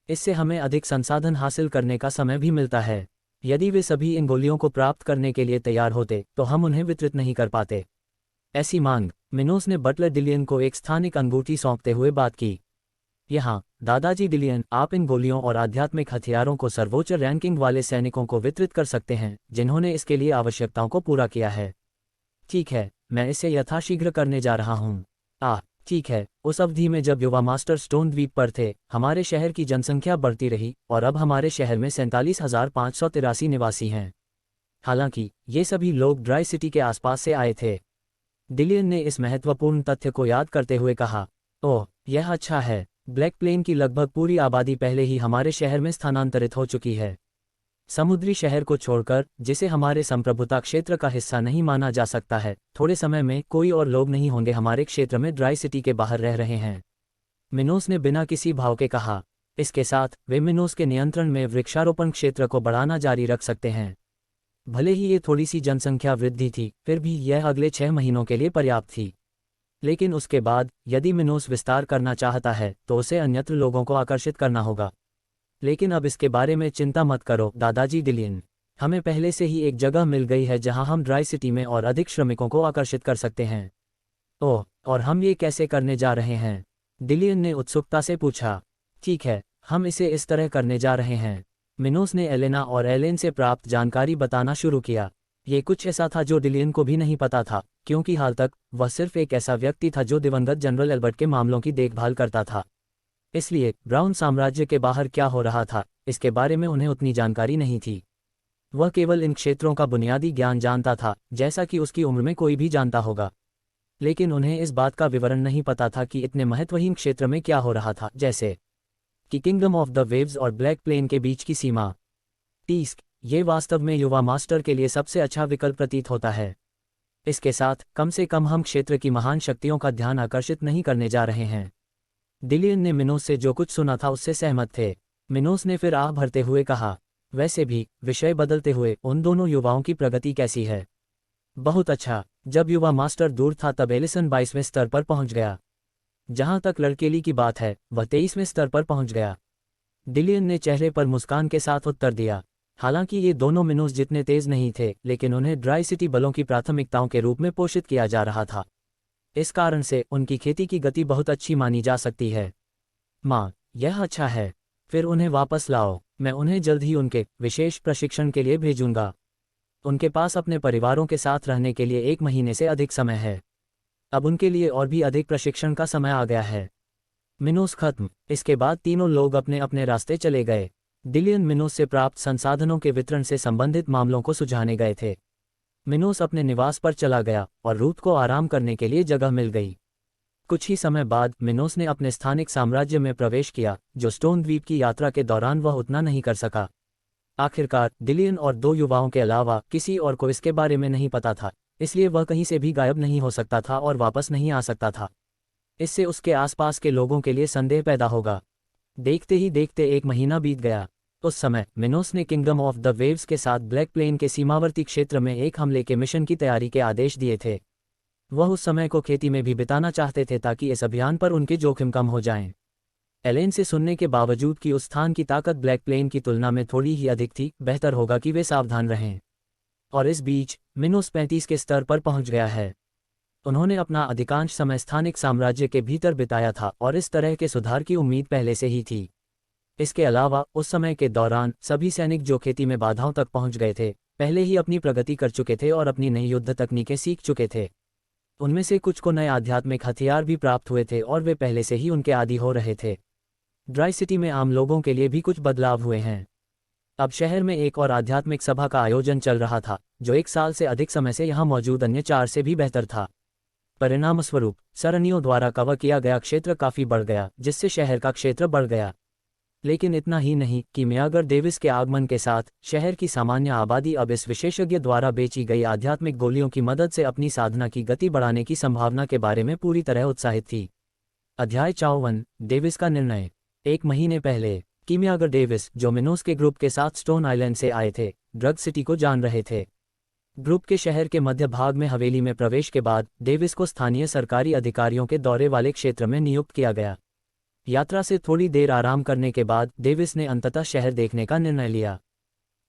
इससे हमें अधिक संसाधन हासिल करने का समय भी मिलता है। यदि वे सभी इन गोलियों को प्राप्त करने के लिए तैयार होते तो हम उन्हें वितरित नहीं कर पाते। ऐसी मांग। मिनोस ने बटलर डिलियन को एक स्थानिक अंगूठी सौंपते हुए बात की। यहाँ, दादाजी डिलियन, आप इन गोलियों और आध्यात्मिक हथियारों को सर्वोच्च रैंकिंग वाले सैनिकों को वितरित कर सकते हैं जिन्होंने इसके लिए आवश्यकताओं को पूरा किया है। ठीक है, मैं इसे यथाशीघ्र करने जा रहा हूँ। ठीक है। उस अवधि में जब युवा मास्टर स्टोन द्वीप पर थे, हमारे शहर की जनसंख्या बढ़ती रही और अब हमारे शहर में 47,583 निवासी हैं। हालांकि ये सभी लोग ड्राई सिटी के आसपास से आए थे। डिलियन ने इस महत्वपूर्ण तथ्य को याद करते हुए कहा, ओह, यह अच्छा है। ब्लैक प्लेन की लगभग पूरी आबादी पहले ही हमारे शहर में स्थानांतरित हो चुकी है। समुद्री शहर को छोड़कर, जिसे हमारे संप्रभुता क्षेत्र का हिस्सा नहीं माना जा सकता है, थोड़े समय में कोई और लोग नहीं होंगे हमारे क्षेत्र में ड्राई सिटी के बाहर रह रहे हैं। मिनोस ने बिना किसी भाव के कहा। इसके साथ वे मिनोस के नियंत्रण में वृक्षारोपण क्षेत्र को बढ़ाना जारी रख सकते हैं। भले ही ये थोड़ी सी जनसंख्या वृद्धि थी, फिर भी यह अगले 6 महीनों के लिए पर्याप्त थी। लेकिन उसके बाद यदि मिनोस विस्तार करना चाहता है तो उसे अन्यत्र लोगों को आकर्षित करना होगा। लेकिन अब इसके बारे में चिंता मत करो दादाजी डिलियन। हमें पहले से ही एक जगह मिल गई है जहां हम ड्राई सिटी में और अधिक श्रमिकों को आकर्षित कर सकते हैं। ओह, और हम ये कैसे करने जा रहे हैं? डिलियन ने उत्सुकता से पूछा। ठीक है, हम इसे इस तरह करने जा रहे हैं। मिनोस ने एलेना और एलेन से प्राप्त जानकारी बताना शुरू किया। ये कुछ ऐसा था जो डिलियन को भी नहीं पता था, क्योंकि हाल तक वह सिर्फ एक ऐसा व्यक्ति था जो दिवंगत जनरल एल्बर्ट के मामलों की देखभाल करता था। इसलिए ब्राउन साम्राज्य के बाहर क्या हो रहा था, इसके बारे में उन्हें उतनी जानकारी नहीं थी। वह केवल इन क्षेत्रों का बुनियादी ज्ञान जानता था, जैसा कि उसकी उम्र में कोई भी जानता होगा। लेकिन उन्हें इस बात का विवरण नहीं पता था कि इतने महत्वहीन क्षेत्र में क्या हो रहा था, जैसे कि किंगडम ऑफ द वेव्स और ब्लैक प्लेन के बीच की सीमा। टीस्क, ये वास्तव में युवा मास्टर के लिए सबसे अच्छा विकल्प प्रतीत होता है। इसके साथ कम से कम हम क्षेत्र की महान शक्तियों का ध्यान आकर्षित नहीं करने जा रहे हैं। डिलियन ने मिनोस से जो कुछ सुना था उससे सहमत थे। मिनोस ने फिर आह भरते हुए कहा, वैसे भी, विषय बदलते हुए, उन दोनों युवाओं की प्रगति कैसी है? बहुत अच्छा। जब युवा मास्टर दूर था तब एलिसन 22वें स्तर पर पहुंच गया। जहां तक लड़केली की बात है, वह 23वें स्तर पर पहुंच गया। डिलियन ने चेहरे पर मुस्कान के साथ उत्तर दिया। हालांकि ये दोनों मिनोस जितने तेज नहीं थे, लेकिन उन्हें ड्राई सिटी बलों की प्राथमिकताओं के रूप में पोषित किया जा रहा था। इस कारण से उनकी खेती की गति बहुत अच्छी मानी जा सकती है। माँ, यह अच्छा है। फिर उन्हें वापस लाओ। मैं उन्हें जल्द ही उनके विशेष प्रशिक्षण के लिए भेजूंगा। उनके पास अपने परिवारों के साथ रहने के लिए 1 महीने से अधिक समय है। अब उनके लिए और भी अधिक प्रशिक्षण का समय आ गया है। मिनोस खत्म। इसके बाद तीनों लोग अपने अपने रास्ते चले गए। डिलियन मिनोस से प्राप्त संसाधनों के वितरण से संबंधित मामलों को सुलझाने गए थे। मिनोस अपने निवास पर चला गया और रूथ को आराम करने के लिए जगह मिल गई। कुछ ही समय बाद मिनोस ने अपने स्थानिक साम्राज्य में प्रवेश किया, जो स्टोन द्वीप की यात्रा के दौरान वह उतना नहीं कर सका। आखिरकार डिलियन और 2 युवाओं के अलावा किसी और को इसके बारे में नहीं पता था, इसलिए वह कहीं से भी गायब नहीं हो सकता था और वापस नहीं आ सकता था। इससे उसके आसपास के लोगों के लिए संदेह पैदा होगा। देखते ही देखते 1 महीना बीत गया। उस समय मिनोस ने किंगडम ऑफ द वेव्स के साथ ब्लैक प्लेन के सीमावर्ती क्षेत्र में एक हमले के मिशन की तैयारी के आदेश दिए थे। वह उस समय को खेती में भी बिताना चाहते थे ताकि इस अभियान पर उनके जोखिम कम हो जाएं। एलेन से सुनने के बावजूद कि उस स्थान की ताकत ब्लैक प्लेन की तुलना में थोड़ी ही अधिक थी, बेहतर होगा कि वे सावधान रहें। और इस बीच मिनोस 35 के स्तर पर पहुंच गया है। उन्होंने अपना अधिकांश समय स्थानिक साम्राज्य के भीतर बिताया था और इस तरह के सुधार की उम्मीद पहले से ही थी। इसके अलावा उस समय के दौरान सभी सैनिक जो खेती में बाधाओं तक पहुंच गए थे, पहले ही अपनी प्रगति कर चुके थे और अपनी नई युद्ध तकनीकें सीख चुके थे। उनमें से कुछ को नए आध्यात्मिक हथियार भी प्राप्त हुए थे और वे पहले से ही उनके आदी हो रहे थे। ड्राई सिटी में आम लोगों के लिए भी कुछ बदलाव हुए हैं। अब शहर में एक और आध्यात्मिक सभा का आयोजन चल रहा था, जो 1 साल से अधिक समय से यहाँ मौजूद अन्य 4 से भी बेहतर था। परिणामस्वरूप सरणियों द्वारा कवर किया गया क्षेत्र काफी बढ़ गया, जिससे शहर का क्षेत्र बढ़ गया। लेकिन इतना ही नहीं कि मेयागर डेविस के आगमन के साथ शहर की सामान्य आबादी अब इस विशेषज्ञ द्वारा बेची गई आध्यात्मिक गोलियों की मदद से अपनी साधना की गति बढ़ाने की संभावना के बारे में पूरी तरह उत्साहित थी। अध्याय 54 डेविस का निर्णय। 1 महीने पहले मेयागर डेविस, जो मिनोस के ग्रुप के साथ स्टोन आइलैंड से आए थे, ड्रग सिटी को जान रहे थे। ग्रुप के शहर के मध्य भाग में हवेली में प्रवेश के बाद डेविस को स्थानीय सरकारी अधिकारियों के दौरे वाले क्षेत्र में नियुक्त किया गया। यात्रा से थोड़ी देर आराम करने के बाद डेविस ने अंततः शहर देखने का निर्णय लिया।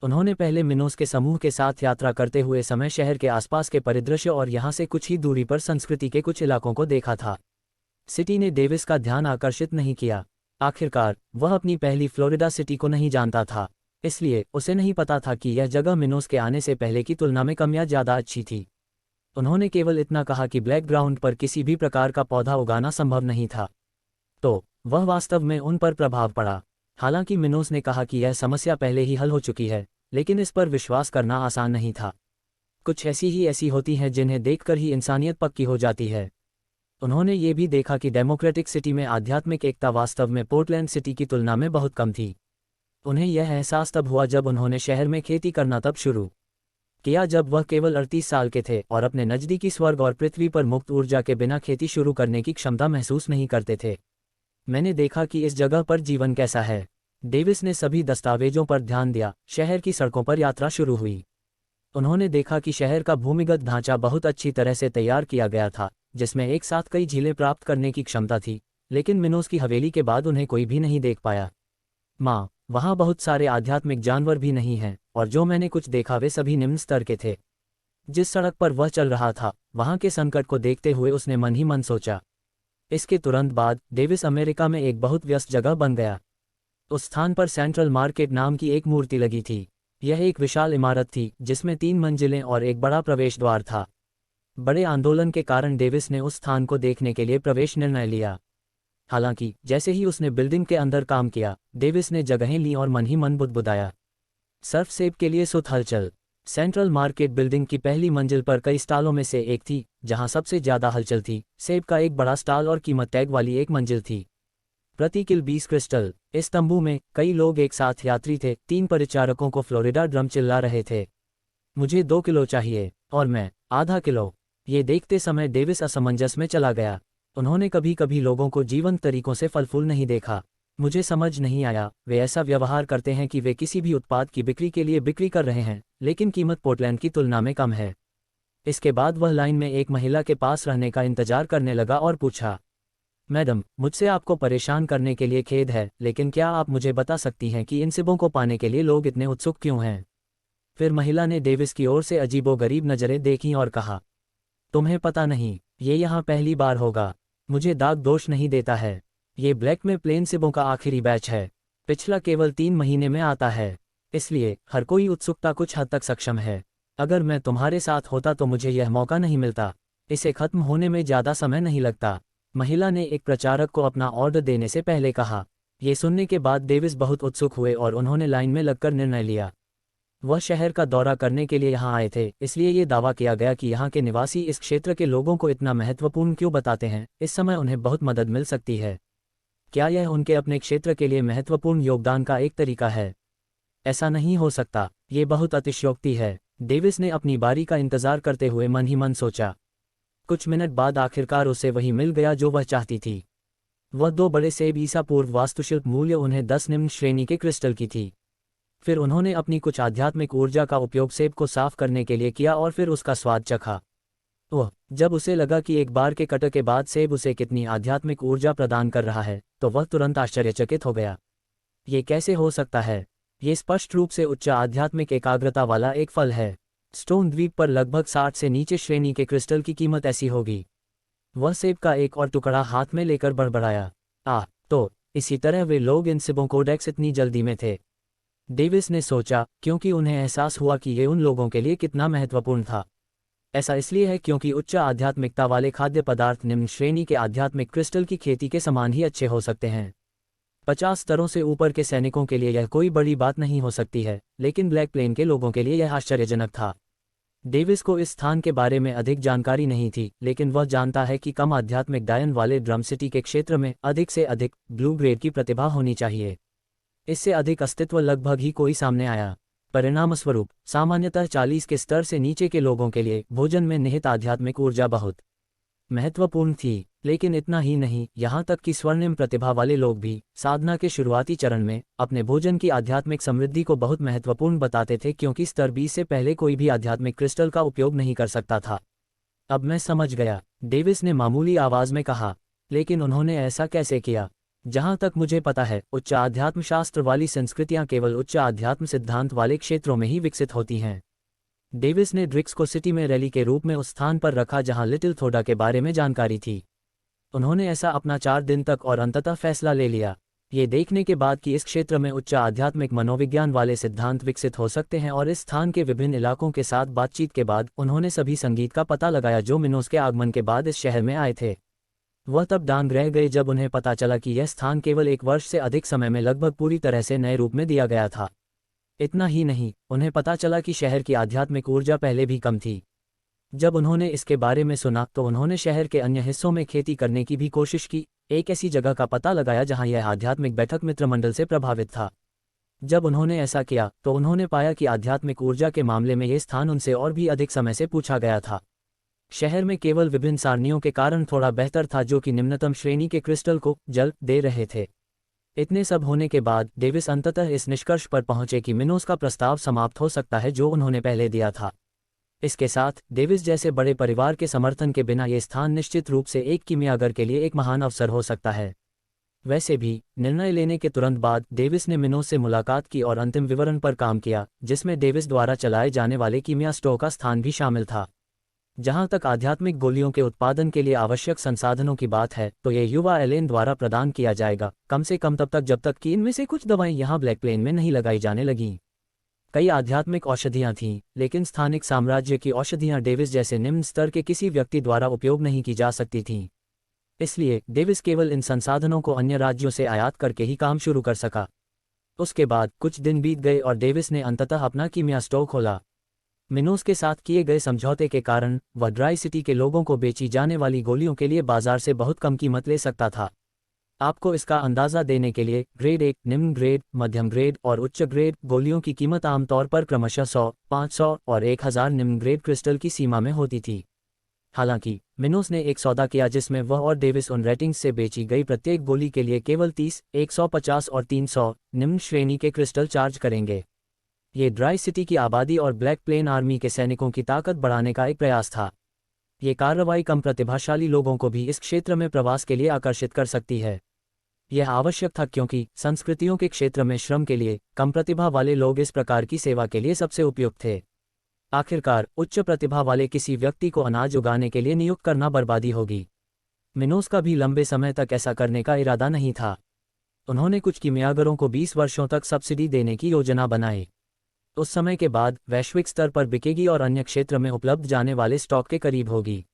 उन्होंने पहले मिनोस के समूह के साथ यात्रा करते हुए समय शहर के आसपास के परिदृश्य और यहाँ से कुछ ही दूरी पर संस्कृति के कुछ इलाकों को देखा था। सिटी ने डेविस का ध्यान आकर्षित नहीं किया। आखिरकार वह अपनी पहली फ्लोरिडा सिटी को नहीं जानता था, इसलिए उसे नहीं पता था कि यह जगह मिनोस के आने से पहले की तुलना में कम या ज़्यादा अच्छी थी। उन्होंने केवल इतना कहा कि ब्लैक ग्राउंड पर किसी भी प्रकार का पौधा उगाना संभव नहीं था, तो वह वास्तव में उन पर प्रभाव पड़ा। हालांकि मिनोस ने कहा कि यह समस्या पहले ही हल हो चुकी है, लेकिन इस पर विश्वास करना आसान नहीं था। कुछ ऐसी होती हैं जिन्हें देखकर ही इंसानियत पक्की हो जाती है। उन्होंने ये भी देखा कि डेमोक्रेटिक सिटी में आध्यात्मिक एकता वास्तव में पोर्टलैंड सिटी की तुलना में बहुत कम थी। उन्हें यह एहसास तब हुआ जब उन्होंने शहर में खेती करना तब शुरू किया जब वह केवल 38 साल के थे और अपने नज़दीकी स्वर्ग और पृथ्वी पर मुक्त ऊर्जा के बिना खेती शुरू करने की क्षमता महसूस नहीं करते थे। मैंने देखा कि इस जगह पर जीवन कैसा है। डेविस ने सभी दस्तावेजों पर ध्यान दिया। शहर की सड़कों पर यात्रा शुरू हुई। उन्होंने देखा कि शहर का भूमिगत ढांचा बहुत अच्छी तरह से तैयार किया गया था, जिसमें एक साथ कई झीलें प्राप्त करने की क्षमता थी, लेकिन मिनोस की हवेली के बाद उन्हें कोई भी नहीं देख पाया। वहाँ बहुत सारे आध्यात्मिक जानवर भी नहीं हैं, और जो मैंने कुछ देखा वे सभी निम्न स्तर के थे। जिस सड़क पर वह चल रहा था, वहाँ के संकट को देखते हुए उसने मन ही मन सोचा। इसके तुरंत बाद डेविस अमेरिका में एक बहुत व्यस्त जगह बन गया। उस स्थान पर सेंट्रल मार्केट नाम की एक मूर्ति लगी थी। यह एक विशाल इमारत थी जिसमें 3 मंजिलें और एक बड़ा प्रवेश द्वार था। बड़े आंदोलन के कारण डेविस ने उस स्थान को देखने के लिए प्रवेश निर्णय लिया। हालांकि जैसे ही उसने बिल्डिंग के अंदर काम किया, डेविस ने जगहें ली और मन ही मन बुदबुदाया। सर्फ सेब के लिए सुत हलचल। सेंट्रल मार्केट बिल्डिंग की पहली मंजिल पर कई स्टॉलों में से एक थी, जहां सबसे ज्यादा हलचल थी। सेब का एक बड़ा स्टॉल और कीमत टैग वाली एक मंजिल थी। प्रति किल 20 क्रिस्टल। इस तंबू में कई लोग एक साथ यात्री थे। 3 परिचारकों को फ्लोरिडा ड्रम चिल्ला रहे थे, मुझे 2 किलो चाहिए और मैं आधा किलो। ये देखते समय डेविस असमंजस में चला गया। उन्होंने कभी कभी लोगों को जीवंत तरीकों से फल फूल नहीं देखा। मुझे समझ नहीं आया, वे ऐसा व्यवहार करते हैं कि वे किसी भी उत्पाद की बिक्री के लिए बिक्री कर रहे हैं, लेकिन कीमत पोर्टलैंड की तुलना में कम है। इसके बाद वह लाइन में एक महिला के पास रहने का इंतजार करने लगा और पूछा, मैडम, मुझसे आपको परेशान करने के लिए खेद है, लेकिन क्या आप मुझे बता सकती हैं कि इन सिबों को पाने के लिए लोग इतने उत्सुक क्यों हैं? फिर महिला ने डेविस की ओर से अजीबोगरीब नज़रें देखीं और कहा, तुम्हें पता नहीं, ये यहाँ पहली बार होगा। मुझे दाग दोष नहीं देता है। ये ब्लैक में प्लेन सिबों का आखिरी बैच है। पिछला केवल 3 महीने में आता है, इसलिए हर कोई उत्सुकता कुछ हद तक सक्षम है। अगर मैं तुम्हारे साथ होता तो मुझे यह मौका नहीं मिलता। इसे खत्म होने में ज़्यादा समय नहीं लगता, महिला ने एक प्रचारक को अपना ऑर्डर देने से पहले कहा। ये सुनने के बाद डेविस बहुत उत्सुक हुए और उन्होंने लाइन में लगकर निर्णय लिया। वह शहर का दौरा करने के लिए यहाँ आए थे, इसलिए ये दावा किया गया कि यहाँ के निवासी इस क्षेत्र के लोगों को इतना महत्वपूर्ण क्यों बताते हैं। इस समय उन्हें बहुत मदद मिल सकती है। क्या यह उनके अपने क्षेत्र के लिए महत्वपूर्ण योगदान का एक तरीका है? ऐसा नहीं हो सकता, ये बहुत अतिशयोक्ति है। डेविस ने अपनी बारी का इंतजार करते हुए मन ही मन सोचा। कुछ मिनट बाद आखिरकार उसे वही मिल गया जो वह चाहती थी। वह 2 बड़े सेब ईसा पूर्व वास्तुशिल्प मूल्य उन्हें 10 निम्न श्रेणी के क्रिस्टल की थी। फिर उन्होंने अपनी कुछ आध्यात्मिक ऊर्जा का उपयोग सेब को साफ करने के लिए किया और फिर उसका स्वाद चखा। वह जब उसे लगा कि एक बार के कट के बाद सेब उसे कितनी आध्यात्मिक ऊर्जा प्रदान कर रहा है, तो वह तुरंत आश्चर्यचकित हो गया। ये कैसे हो सकता है? ये स्पष्ट रूप से उच्च आध्यात्मिक एकाग्रता वाला एक फल है। स्टोन द्वीप पर लगभग 60 से नीचे श्रेणी के क्रिस्टल की कीमत ऐसी होगी। वह सेब का एक और टुकड़ा हाथ में लेकर बड़बड़ाया, तो इसी तरह वे लोग इन सिबों कोडेक्स इतनी जल्दी में थे। डेविस ने सोचा, क्योंकि उन्हें एहसास हुआ कि ये उन लोगों के लिए कितना महत्वपूर्ण था। ऐसा इसलिए है क्योंकि उच्च आध्यात्मिकता वाले खाद्य पदार्थ निम्न श्रेणी के आध्यात्मिक क्रिस्टल की खेती के समान ही अच्छे हो सकते हैं। 50 स्तरों से ऊपर के सैनिकों के लिए यह कोई बड़ी बात नहीं हो सकती है, लेकिन ब्लैक प्लेन के लोगों के लिए यह आश्चर्यजनक था। डेविस को इस स्थान के बारे में अधिक जानकारी नहीं थी, लेकिन वह जानता है कि कम आध्यात्मिक डायन वाले ड्रम सिटी के क्षेत्र में अधिक से अधिक ब्लू ग्रेड की प्रतिभा होनी चाहिए। इससे अधिक अस्तित्व लगभग ही कोई सामने आया। परिणामस्वरूप सामान्यतः 40 के स्तर से नीचे के लोगों के लिए भोजन में निहित आध्यात्मिक ऊर्जा बहुत महत्वपूर्ण थी। लेकिन इतना ही नहीं, यहाँ तक कि स्वर्णिम प्रतिभा वाले लोग भी साधना के शुरुआती चरण में अपने भोजन की आध्यात्मिक समृद्धि को बहुत महत्वपूर्ण बताते थे, क्योंकि स्तर 20 से पहले कोई भी आध्यात्मिक क्रिस्टल का उपयोग नहीं कर सकता था। अब मैं समझ गया, डेविस ने मामूली आवाज में कहा। लेकिन उन्होंने ऐसा कैसे किया? जहां तक मुझे पता है, उच्च आध्यात्म शास्त्र वाली संस्कृतियां केवल उच्च आध्यात्म सिद्धांत वाले क्षेत्रों में ही विकसित होती हैं। डेविस ने ड्रिक्स को सिटी में रैली के रूप में उस स्थान पर रखा जहां लिटिल थोडा के बारे में जानकारी थी। उन्होंने ऐसा अपना 4 दिन तक और अंततः फैसला ले लिया, ये देखने के बाद कि इस क्षेत्र में उच्च आध्यात्मिक मनोविज्ञान वाले सिद्धांत विकसित हो सकते हैं। और इस स्थान के विभिन्न इलाकों के साथ बातचीत के बाद उन्होंने सभी संगीत का पता लगाया जो मिनोस के आगमन के बाद इस शहर में आए थे। वह तब दंग रह गए जब उन्हें पता चला कि यह स्थान केवल 1 वर्ष से अधिक समय में लगभग पूरी तरह से नए रूप में दिया गया था। इतना ही नहीं, उन्हें पता चला कि शहर की आध्यात्मिक ऊर्जा पहले भी कम थी। जब उन्होंने इसके बारे में सुना तो उन्होंने शहर के अन्य हिस्सों में खेती करने की भी कोशिश की, एक ऐसी जगह का पता लगाया जहां यह आध्यात्मिक बैठक मित्रमंडल से प्रभावित था। जब उन्होंने ऐसा किया तो उन्होंने पाया कि आध्यात्मिक ऊर्जा के मामले में यह स्थान उनसे और भी अधिक समय से पूछा गया था। शहर में केवल विभिन्न सारणियों के कारण थोड़ा बेहतर था जो कि निम्नतम श्रेणी के क्रिस्टल को जल दे रहे थे। इतने सब होने के बाद डेविस अंततः इस निष्कर्ष पर पहुंचे कि मिनोस का प्रस्ताव समाप्त हो सकता है जो उन्होंने पहले दिया था। इसके साथ डेविस जैसे बड़े परिवार के समर्थन के बिना ये स्थान निश्चित रूप से एक कीमियागर के लिए एक महान अवसर हो सकता है। वैसे भी निर्णय लेने के तुरंत बाद डेविस ने मिनोस से मुलाकात की और अंतिम विवरण पर काम किया, जिसमें डेविस द्वारा चलाए जाने वाले कीमिया स्टोर का स्थान भी शामिल था। जहां तक आध्यात्मिक गोलियों के उत्पादन के लिए आवश्यक संसाधनों की बात है तो ये युवा एलेन द्वारा प्रदान किया जाएगा, कम से कम तब तक जब तक कि इनमें से कुछ दवाएं यहां ब्लैक प्लेन में नहीं लगाई जाने लगीं। कई आध्यात्मिक औषधियां थीं, लेकिन स्थानिक साम्राज्य की औषधियां डेविस जैसे निम्न स्तर के किसी व्यक्ति द्वारा उपयोग नहीं की जा सकती थीं। इसलिए डेविस केवल इन संसाधनों को अन्य राज्यों से आयात करके ही काम शुरू कर सका। उसके बाद कुछ दिन बीत गए और डेविस ने अंततः अपना कीमिया स्टोर खोला। मिनोस के साथ किए गए समझौते के कारण वह ड्राई सिटी के लोगों को बेची जाने वाली गोलियों के लिए बाजार से बहुत कम कीमत ले सकता था। आपको इसका अंदाज़ा देने के लिए ग्रेड 1, निम्न ग्रेड, मध्यम ग्रेड और उच्च ग्रेड गोलियों की कीमत आमतौर पर क्रमशः 100, 500 और 1000 निम्न ग्रेड क्रिस्टल की सीमा में होती थी। हालांकि मिनोस ने एक सौदा किया जिसमें वह और डेविस उन रेटिंग्स से बेची गई प्रत्येक गोली के लिए केवल 30, 150 और 300 निम्न श्रेणी के क्रिस्टल चार्ज करेंगे। ये ड्राई सिटी की आबादी और ब्लैक प्लेन आर्मी के सैनिकों की ताकत बढ़ाने का एक प्रयास था। ये कार्रवाई कम प्रतिभाशाली लोगों को भी इस क्षेत्र में प्रवास के लिए आकर्षित कर सकती है। यह आवश्यक था क्योंकि संस्कृतियों के क्षेत्र में श्रम के लिए कम प्रतिभा वाले लोग इस प्रकार की सेवा के लिए सबसे उपयुक्त थे। आखिरकार उच्च प्रतिभा वाले किसी व्यक्ति को अनाज उगाने के लिए नियुक्त करना बर्बादी होगी। मिनोस का भी लंबे समय तक ऐसा करने का इरादा नहीं था। उन्होंने कुछ कीमियागरों को 20 वर्षों तक सब्सिडी देने की योजना बनाई। उस समय के बाद वैश्विक स्तर पर बिकेगी और अन्य क्षेत्र में उपलब्ध जाने वाले स्टॉक के करीब होगी।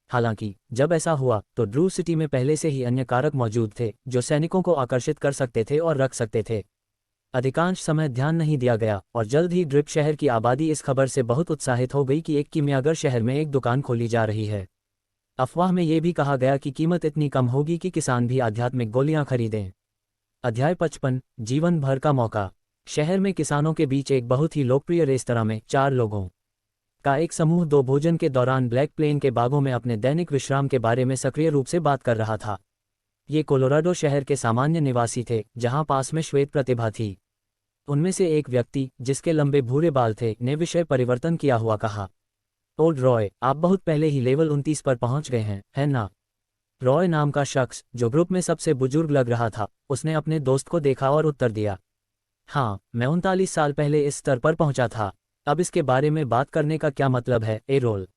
हालांकि जब ऐसा हुआ तो ड्रू सिटी में पहले से ही अन्य कारक मौजूद थे जो सैनिकों को आकर्षित कर सकते थे और रख सकते थे। अधिकांश समय ध्यान नहीं दिया गया और जल्द ही ड्रिप शहर की आबादी इस खबर से बहुत उत्साहित हो गई कि एक कीमियागर शहर में एक दुकान खोली जा रही है। अफवाह में यह भी कहा गया कि कीमत इतनी कम होगी कि किसान भी आध्यात्मिक गोलियां खरीदें। अध्याय 55, जीवन भर का मौका। शहर में किसानों के बीच एक बहुत ही लोकप्रिय रेस्तरां में 4 लोगों का एक समूह 2 भोजन के दौरान ब्लैक प्लेन के बागों में अपने दैनिक विश्राम के बारे में सक्रिय रूप से बात कर रहा था। ये कोलोराडो शहर के सामान्य निवासी थे जहां पास में श्वेत प्रतिभा थी। उनमें से एक व्यक्ति जिसके लंबे भूरे बाल थे ने विषय परिवर्तन किया हुआ कहा, ओल्ड रॉय, आप बहुत पहले ही लेवल 29 पर पहुंच गए हैं, है ना? रॉय नाम का शख्स, जो ग्रुप में सबसे बुजुर्ग लग रहा था, उसने अपने दोस्त को देखा और उत्तर दिया, हाँ, मैं 39 साल पहले इस स्तर पर पहुंचा था। अब इसके बारे में बात करने का क्या मतलब है, एरोल?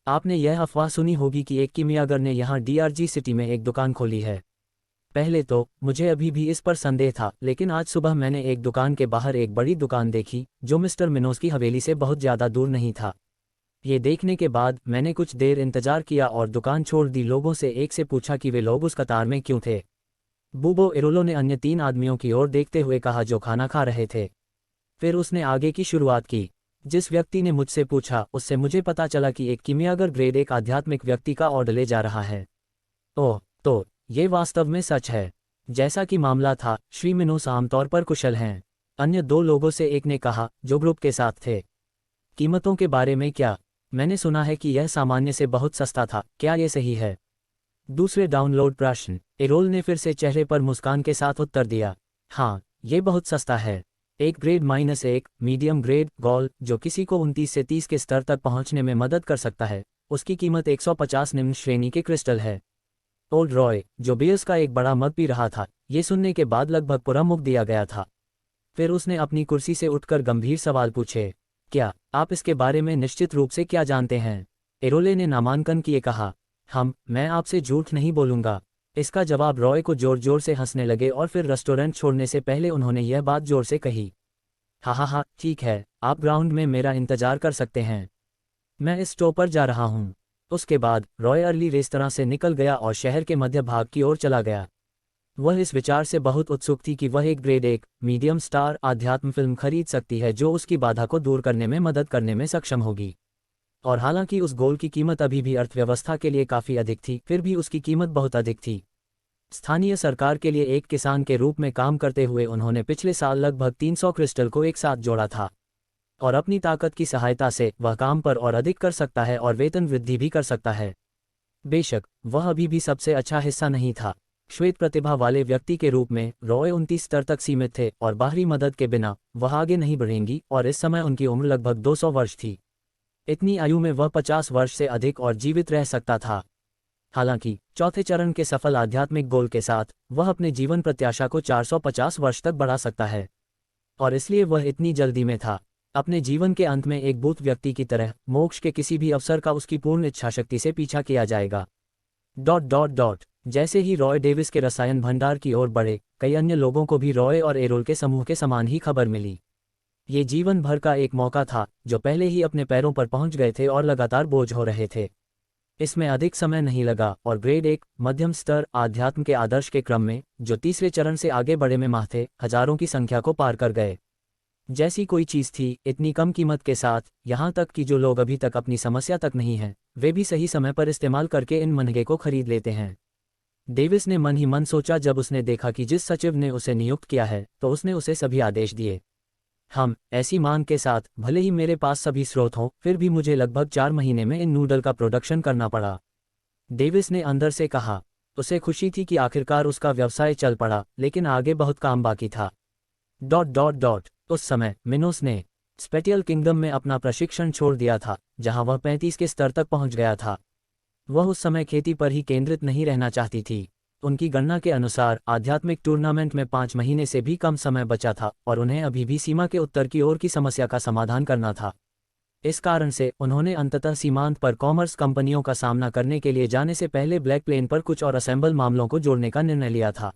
आपने यह अफवाह सुनी होगी कि एक कीमियागर ने यहाँ डीआरजी सिटी में एक दुकान खोली है। पहले तो मुझे अभी भी इस पर संदेह था, लेकिन आज सुबह मैंने एक दुकान के बाहर एक बड़ी दुकान देखी जो मिस्टर मिनोज की हवेली से बहुत ज़्यादा दूर नहीं था। ये देखने के बाद मैंने कुछ देर इंतजार किया और दुकान छोड़ दी। लोगों से एक से पूछा कि वे लोग उस कतार में क्यों थे। बूबो एरोलो ने अन्य 3 आदमियों की ओर देखते हुए कहा जो खाना खा रहे थे। फिर उसने आगे की शुरुआत की। जिस व्यक्ति ने मुझसे पूछा उससे मुझे पता चला कि एक कीमियागर ग्रेड 1 आध्यात्मिक व्यक्ति का ऑर्डर ले जा रहा है। ओह, तो ये वास्तव में सच है। जैसा कि मामला था, श्री मिनोस आमतौर पर कुशल हैं। अन्य 2 लोगों से एक ने कहा, जो ग्रुप के साथ थे। कीमतों के बारे में क्या? मैंने सुना है कि यह सामान्य से बहुत सस्ता था, क्या ये सही है? दूसरे डाउनलोड प्रश्न। एरोल ने फिर से चेहरे पर मुस्कान के साथ उत्तर दिया, हाँ, ये बहुत सस्ता है। एक ग्रेड -1 मीडियम ग्रेड गोल्ड जो किसी को 29 से 30 के स्तर तक पहुंचने में मदद कर सकता है, उसकी कीमत 150 निम्न श्रेणी के क्रिस्टल है। ओल्ड रॉय, जो बियर्स का एक बड़ा मग पी रहा था, ये सुनने के बाद लगभग पूरा मुक दिया गया था। फिर उसने अपनी कुर्सी से उठकर गंभीर सवाल पूछे, क्या आप इसके बारे में निश्चित रूप से क्या जानते हैं? एरोले ने नामांकन किए कहा, मैं आपसे झूठ नहीं बोलूंगा। इसका जवाब रॉय को जोर जोर से हंसने लगे और फिर रेस्टोरेंट छोड़ने से पहले उन्होंने यह बात जोर से कही, हा, ठीक है, आप ग्राउंड में मेरा इंतजार कर सकते हैं, मैं इस स्टॉप पर जा रहा हूँ। उसके बाद रॉय अर्ली रेस्तरां से निकल गया और शहर के मध्य भाग की ओर चला गया। वह इस विचार से बहुत उत्सुक थी कि वह एक ग्रेड 1 मीडियम स्टार आध्यात्म फिल्म खरीद सकती है जो उसकी बाधा को दूर करने में मदद करने में सक्षम होगी। और हालांकि उस गोल की कीमत अभी भी अर्थव्यवस्था के लिए काफ़ी अधिक थी, फिर भी उसकी कीमत बहुत अधिक थी। स्थानीय सरकार के लिए एक किसान के रूप में काम करते हुए उन्होंने पिछले साल लगभग 300 क्रिस्टल को एक साथ जोड़ा था। और अपनी ताकत की सहायता से वह काम पर और अधिक कर सकता है और वेतन वृद्धि भी कर सकता है। बेशक वह अभी भी सबसे अच्छा हिस्सा नहीं था। श्वेत प्रतिभा वाले व्यक्ति के रूप में रॉय 29 स्तर तक सीमित थे और बाहरी मदद के बिना वह आगे नहीं बढ़ेंगी, और इस समय उनकी उम्र लगभग 200 वर्ष थी। इतनी आयु में वह 50 वर्ष से अधिक और जीवित रह सकता था। हालांकि चौथे चरण के सफल आध्यात्मिक गोल के साथ वह अपने जीवन प्रत्याशा को 450 वर्ष तक बढ़ा सकता है। और इसलिए वह इतनी जल्दी में था। अपने जीवन के अंत में एक बूथ व्यक्ति की तरह मोक्ष के किसी भी अवसर का उसकी पूर्ण इच्छाशक्ति से पीछा किया जाएगा। ... जैसे ही रॉय डेविस के रसायन भंडार की ओर बढ़े, कई अन्य लोगों को भी रॉय और एरोल के समूह के समान ही खबर मिली। ये जीवन भर का एक मौका था, जो पहले ही अपने पैरों पर पहुंच गए थे और लगातार बोझ हो रहे थे। इसमें अधिक समय नहीं लगा और ग्रेड 1 मध्यम स्तर आध्यात्म के आदर्श के क्रम में, जो तीसरे चरण से आगे बढ़े में माह थे, हजारों की संख्या को पार कर गए। जैसी कोई चीज़ थी, इतनी कम कीमत के साथ, यहाँ तक कि जो लोग अभी तक अपनी समस्या तक नहीं हैं, वे भी सही समय पर इस्तेमाल करके इन महंगे को खरीद लेते हैं। डेविस ने मन ही मन सोचा जब उसने देखा कि जिस सचिव ने उसे नियुक्त किया है, तो उसने उसे सभी आदेश दिए। ऐसी मांग के साथ, भले ही मेरे पास सभी स्रोत हों, फिर भी मुझे लगभग 4 महीने में इन नूडल का प्रोडक्शन करना पड़ा। डेविस ने अंदर से कहा। उसे खुशी थी कि आखिरकार उसका व्यवसाय चल पड़ा, लेकिन आगे बहुत काम बाकी था। ... उस समय मिनोस ने स्पेटियल किंगडम में अपना प्रशिक्षण छोड़ दिया था, जहां वह 35 के स्तर तक पहुंच गया था। वह उस समय खेती पर ही केंद्रित नहीं रहना चाहती थी। उनकी गणना के अनुसार आध्यात्मिक टूर्नामेंट में 5 महीने से भी कम समय बचा था और उन्हें अभी भी सीमा के उत्तर की ओर की समस्या का समाधान करना था। इस कारण से उन्होंने अंततः सीमांत पर कॉमर्स कंपनियों का सामना करने के लिए जाने से पहले ब्लैक प्लेन पर कुछ और असेंबल मामलों को जोड़ने का निर्णय लिया था।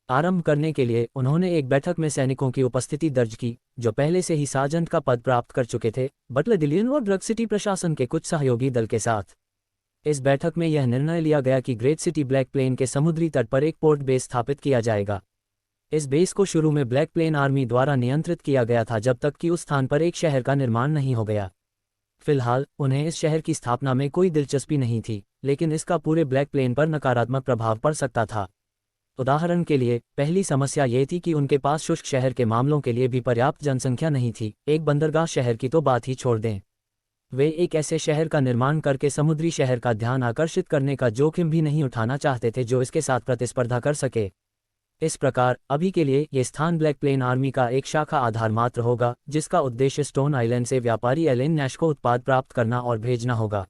आरंभ करने के लिए उन्होंने एक बैठक में सैनिकों की उपस्थिति दर्ज की, जो पहले से ही सार्जेंट का पद प्राप्त कर चुके थे, बटलर डिलियन और ड्रग सिटी प्रशासन के कुछ सहयोगी दल के साथ। इस बैठक में यह निर्णय लिया गया कि ग्रेट सिटी ब्लैक प्लेन के समुद्री तट पर एक पोर्ट बेस स्थापित किया जाएगा। इस बेस को शुरू में ब्लैक प्लेन आर्मी द्वारा नियंत्रित किया गया था, जब तक कि उस स्थान पर एक शहर का निर्माण नहीं हो गया। फिलहाल उन्हें इस शहर की स्थापना में कोई दिलचस्पी नहीं थी, लेकिन इसका पूरे ब्लैक प्लेन पर नकारात्मक प्रभाव पड़ सकता था। उदाहरण के लिए, पहली समस्या ये थी कि उनके पास शुष्क शहर के मामलों के लिए भी पर्याप्त जनसंख्या नहीं थी। एक बंदरगाह शहर की तो बात ही छोड़ दें। वे एक ऐसे शहर का निर्माण करके समुद्री शहर का ध्यान आकर्षित करने का जोखिम भी नहीं उठाना चाहते थे जो इसके साथ प्रतिस्पर्धा कर सके। इस प्रकार अभी के लिए ये स्थान ब्लैक प्लेन आर्मी का एक शाखा आधार मात्र होगा, जिसका उद्देश्य स्टोन आइलैंड से व्यापारी एलेन नैश को उत्पाद प्राप्त करना और भेजना होगा।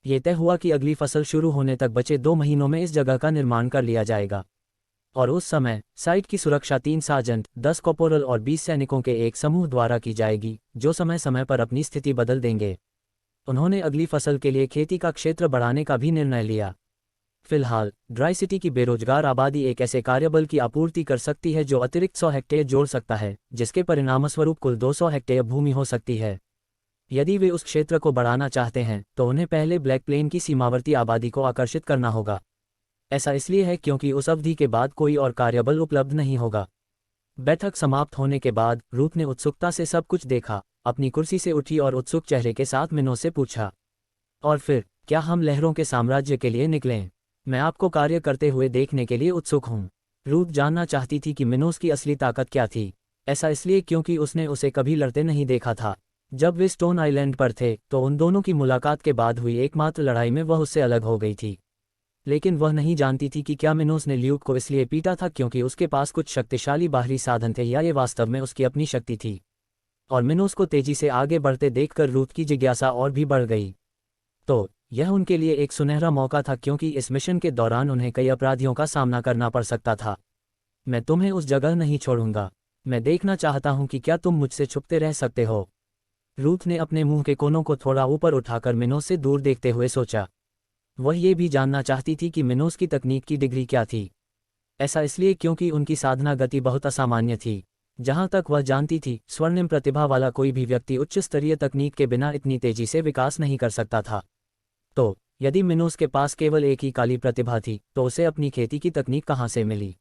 ये तय हुआ कि अगली फसल शुरू होने तक बचे 2 महीनों में इस जगह का निर्माण कर लिया जाएगा, और उस समय साइट की सुरक्षा 3 सार्जेंट, 10 कॉपोरल और 20 सैनिकों के एक समूह द्वारा की जाएगी, जो समय समय पर अपनी स्थिति बदल देंगे। उन्होंने अगली फसल के लिए खेती का क्षेत्र बढ़ाने का भी निर्णय लिया। फिलहाल ड्राई सिटी की बेरोजगार आबादी एक ऐसे कार्यबल की आपूर्ति कर सकती है जो अतिरिक्त 100 हेक्टेयर जोड़ सकता है, जिसके परिणामस्वरूप कुल 200 हेक्टेयर भूमि हो सकती है। यदि वे उस क्षेत्र को बढ़ाना चाहते हैं तो उन्हें पहले ब्लैक प्लेन की सीमावर्ती आबादी को आकर्षित करना होगा। ऐसा इसलिए है क्योंकि उस अवधि के बाद कोई और कार्यबल उपलब्ध नहीं होगा। बैठक समाप्त होने के बाद रूथ ने उत्सुकता से सब कुछ देखा, अपनी कुर्सी से उठी और उत्सुक चेहरे के साथ मिनोस से पूछा, और फिर क्या हम लहरों के साम्राज्य के लिए निकलें? मैं आपको कार्य करते हुए देखने के लिए उत्सुक हूँ। रूथ जानना चाहती थी कि मिनोस की असली ताकत क्या थी। ऐसा इसलिए क्योंकि उसने उसे कभी लड़ते नहीं देखा था। जब वे स्टोन आइलैंड पर थे तो उन दोनों की मुलाकात के बाद हुई एकमात्र लड़ाई में वह उससे अलग हो गई थी, लेकिन वह नहीं जानती थी कि क्या मिनोस ने ल्यूक को इसलिए पीटा था क्योंकि उसके पास कुछ शक्तिशाली बाहरी साधन थे, या ये वास्तव में उसकी अपनी शक्ति थी। और मिनोस को तेजी से आगे बढ़ते देखकर रूथ की जिज्ञासा और भी बढ़ गई। तो यह उनके लिए एक सुनहरा मौका था, क्योंकि इस मिशन के दौरान उन्हें कई अपराधियों का सामना करना पड़ सकता था। मैं तुम्हें उस जगह नहीं छोड़ूंगा। मैं देखना चाहता हूं कि क्या तुम मुझसे छुपते रह सकते हो। रूथ ने अपने मुंह के कोनों को थोड़ा ऊपर उठाकर मिनोस से दूर देखते हुए सोचा। वह ये भी जानना चाहती थी कि मिनोस की तकनीक की डिग्री क्या थी। ऐसा इसलिए क्योंकि उनकी साधना गति बहुत असामान्य थी। जहां तक वह जानती थी, स्वर्णिम प्रतिभा वाला कोई भी व्यक्ति उच्च स्तरीय तकनीक के बिना इतनी तेजी से विकास नहीं कर सकता था। तो यदि मिनोस के पास केवल एक ही काली प्रतिभा थी तो उसे अपनी खेती की तकनीक कहाँ से मिली?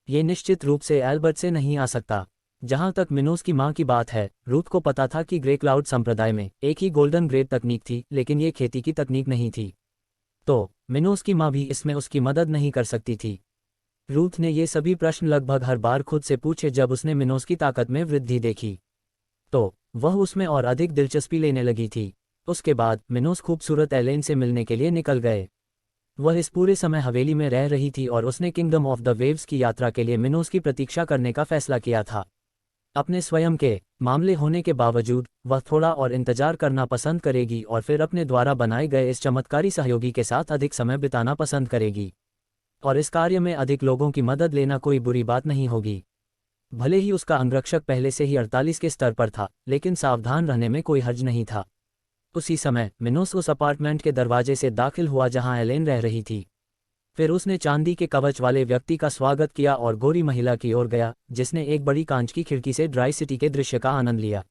ये निश्चित रूप से एल्बर्ट से नहीं आ सकता। जहां तक मिनोस की मां की बात है, रूथ को पता था कि ग्रे क्लाउड संप्रदाय में एक ही गोल्डन ग्रेड तकनीक थी, लेकिन ये खेती की तकनीक नहीं थी। तो मिनोस की मां भी इसमें उसकी मदद नहीं कर सकती थी। रूथ ने ये सभी प्रश्न लगभग हर बार खुद से पूछे जब उसने मिनोस की ताकत में वृद्धि देखी, तो वह उसमें और अधिक दिलचस्पी लेने लगी थी। उसके बाद मिनोस खूबसूरत एलेन से मिलने के लिए निकल गए। वह इस पूरे समय हवेली में रह रही थी और उसने किंगडम ऑफ द वेव्स की यात्रा के लिए मिनोस की प्रतीक्षा करने का फैसला किया था। अपने स्वयं के मामले होने के बावजूद वह थोड़ा और इंतजार करना पसंद करेगी और फिर अपने द्वारा बनाए गए इस चमत्कारी सहयोगी के साथ अधिक समय बिताना पसंद करेगी। और इस कार्य में अधिक लोगों की मदद लेना कोई बुरी बात नहीं होगी। भले ही उसका अंगरक्षक पहले से ही 48 के स्तर पर था, लेकिन सावधान रहने में कोई हर्ज नहीं था। उसी समय मिनोस उस अपार्टमेंट के दरवाजे से दाखिल हुआ जहां एलेन रह रही थी। फिर उसने चांदी के कवच वाले व्यक्ति का स्वागत किया और गोरी महिला की ओर गया, जिसने एक बड़ी कांच की खिड़की से ड्राई सिटी के दृश्य का आनंद लिया।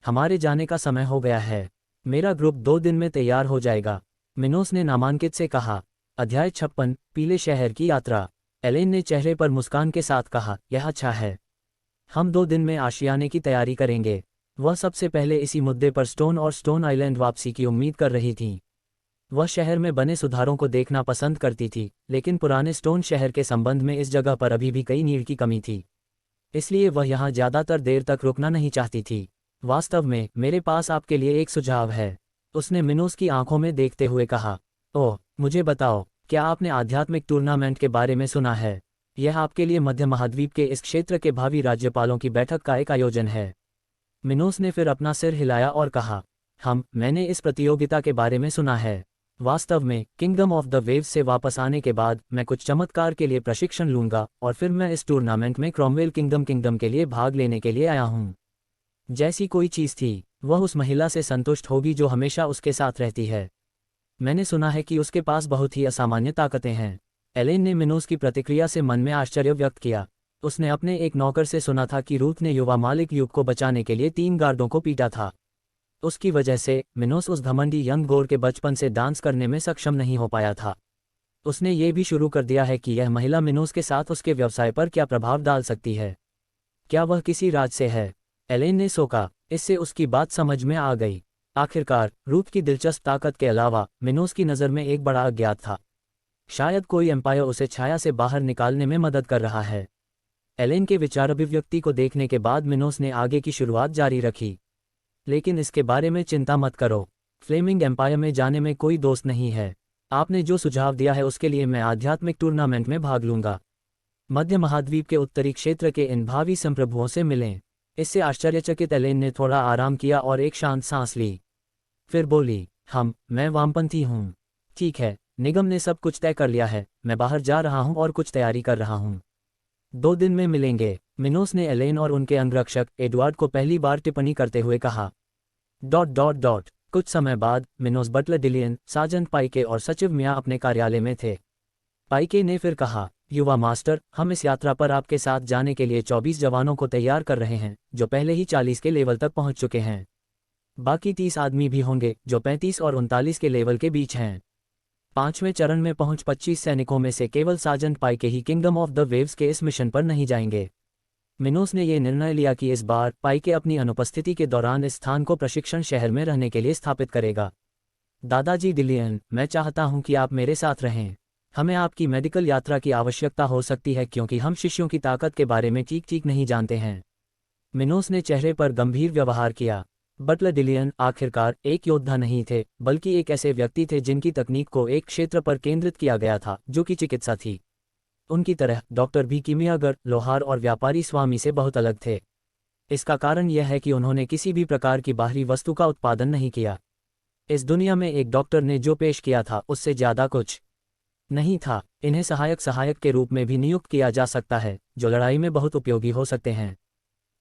हमारे जाने का समय हो गया है। मेरा ग्रुप 2 दिन में तैयार हो जाएगा, मिनोस ने नामांकित से कहा। अध्याय 56, पीले शहर की यात्रा। एलेन ने चेहरे पर मुस्कान के साथ कहा, यह अच्छा है। हम 2 दिन में आशियाने की तैयारी करेंगे। वह सबसे पहले इसी मुद्दे पर स्टोन और स्टोन आइलैंड वापसी की उम्मीद कर रही थी। वह शहर में बने सुधारों को देखना पसंद करती थी, लेकिन पुराने स्टोन शहर के संबंध में इस जगह पर अभी भी कई नीड की कमी थी। इसलिए वह यहाँ ज़्यादातर देर तक रुकना नहीं चाहती थी। वास्तव में मेरे पास आपके लिए एक सुझाव है, उसने मिनोस की आंखों में देखते हुए कहा। ओह, मुझे बताओ, क्या आपने आध्यात्मिक टूर्नामेंट के बारे में सुना है? यह आपके लिए मध्य महाद्वीप के इस क्षेत्र के भावी राज्यपालों की बैठक का एक आयोजन है। मिनोस ने फिर अपना सिर हिलाया और कहा, मैंने इस प्रतियोगिता के बारे में सुना है। वास्तव में किंगडम ऑफ द वेव्स से वापस आने के बाद मैं कुछ चमत्कार के लिए प्रशिक्षण लूंगा और फिर मैं इस टूर्नामेंट में क्रॉमवेल किंगडम के लिए भाग लेने के लिए आया हूँ। जैसी कोई चीज़ थी, वह उस महिला से संतुष्ट होगी जो हमेशा उसके साथ रहती है। मैंने सुना है कि उसके पास बहुत ही असामान्य ताकतें हैं। एलेन ने मिनोस की प्रतिक्रिया से मन में आश्चर्य व्यक्त किया। उसने अपने एक नौकर से सुना था कि रूथ ने युवा मालिक यूक को बचाने के लिए 3 गार्डों को पीटा था। उसकी वजह से मिनोस उस घमंडी यंग गोर के बचपन से डांस करने में सक्षम नहीं हो पाया था। उसने ये भी शुरू कर दिया है कि यह महिला मिनोस के साथ उसके व्यवसाय पर क्या प्रभाव डाल सकती है। क्या वह किसी राज से है? एलेन ने सोचा। इससे उसकी बात समझ में आ गई। आखिरकार रूथ की दिलचस्प ताकत के अलावा मिनोस की नज़र में एक बड़ा अज्ञात था। शायद कोई एम्पायर उसे छाया से बाहर निकालने में मदद कर रहा है। एलेन के विचार अभिव्यक्ति को देखने के बाद मिनोस ने आगे की शुरुआत जारी रखी। लेकिन इसके बारे में चिंता मत करो, फ्लेमिंग एम्पायर में जाने में कोई दोस्त नहीं है। आपने जो सुझाव दिया है उसके लिए मैं आध्यात्मिक टूर्नामेंट में भाग लूंगा। मध्य महाद्वीप के उत्तरी क्षेत्र के इन भावी संप्रभुओं से मिलें। इससे आश्चर्यचकित एलेन ने थोड़ा आराम किया और एक शांत सांस ली। फिर बोली, मैं वामपंथी हूँ। ठीक है, निगम ने सब कुछ तय कर लिया है, मैं बाहर जा रहा हूँ और कुछ तैयारी कर रहा हूँ। 2 दिन में मिलेंगे, मिनोस ने एलेन और उनके अंगरक्षक एडवर्ड को पहली बार टिप्पणी करते हुए कहा। ... कुछ समय बाद मिनोस बटलर डिलियन, सार्जेंट पाइके और सचिव मिया अपने कार्यालय में थे। पाइके ने फिर कहा, युवा मास्टर, हम इस यात्रा पर आपके साथ जाने के लिए 24 जवानों को तैयार कर रहे हैं, जो पहले ही 40 के लेवल तक पहुंच चुके हैं। बाकी 30 आदमी भी होंगे, जो 35 और 39 के लेवल के बीच हैं। 5वें चरण में पहुंच 25 सैनिकों में से केवल सार्जेंट पाइके ही किंगडम ऑफ द वेव्स के इस मिशन पर नहीं जाएंगे। मिनोस ने यह निर्णय लिया कि इस बार पाइके अपनी अनुपस्थिति के दौरान इस स्थान को प्रशिक्षण शहर में रहने के लिए स्थापित करेगा। दादाजी डिलियन, मैं चाहता हूं कि आप मेरे साथ रहें। हमें आपकी मेडिकल यात्रा की आवश्यकता हो सकती है क्योंकि हम शिष्यों की ताकत के बारे में ठीक नहीं जानते हैं। मिनोस ने चेहरे पर गंभीर व्यवहार किया। बटलर डिलियन आखिरकार एक योद्धा नहीं थे, बल्कि एक ऐसे व्यक्ति थे जिनकी तकनीक को एक क्षेत्र पर केंद्रित किया गया था, जो कि चिकित्सा थी। उनकी तरह डॉक्टर भी कीमियागर, लोहार और व्यापारी स्वामी से बहुत अलग थे। इसका कारण यह है कि उन्होंने किसी भी प्रकार की बाहरी वस्तु का उत्पादन नहीं किया। इस दुनिया में एक डॉक्टर ने जो पेश किया था उससे ज्यादा कुछ नहीं था। इन्हें सहायक के रूप में भी नियुक्त किया जा सकता है, जो लड़ाई में बहुत उपयोगी हो सकते हैं।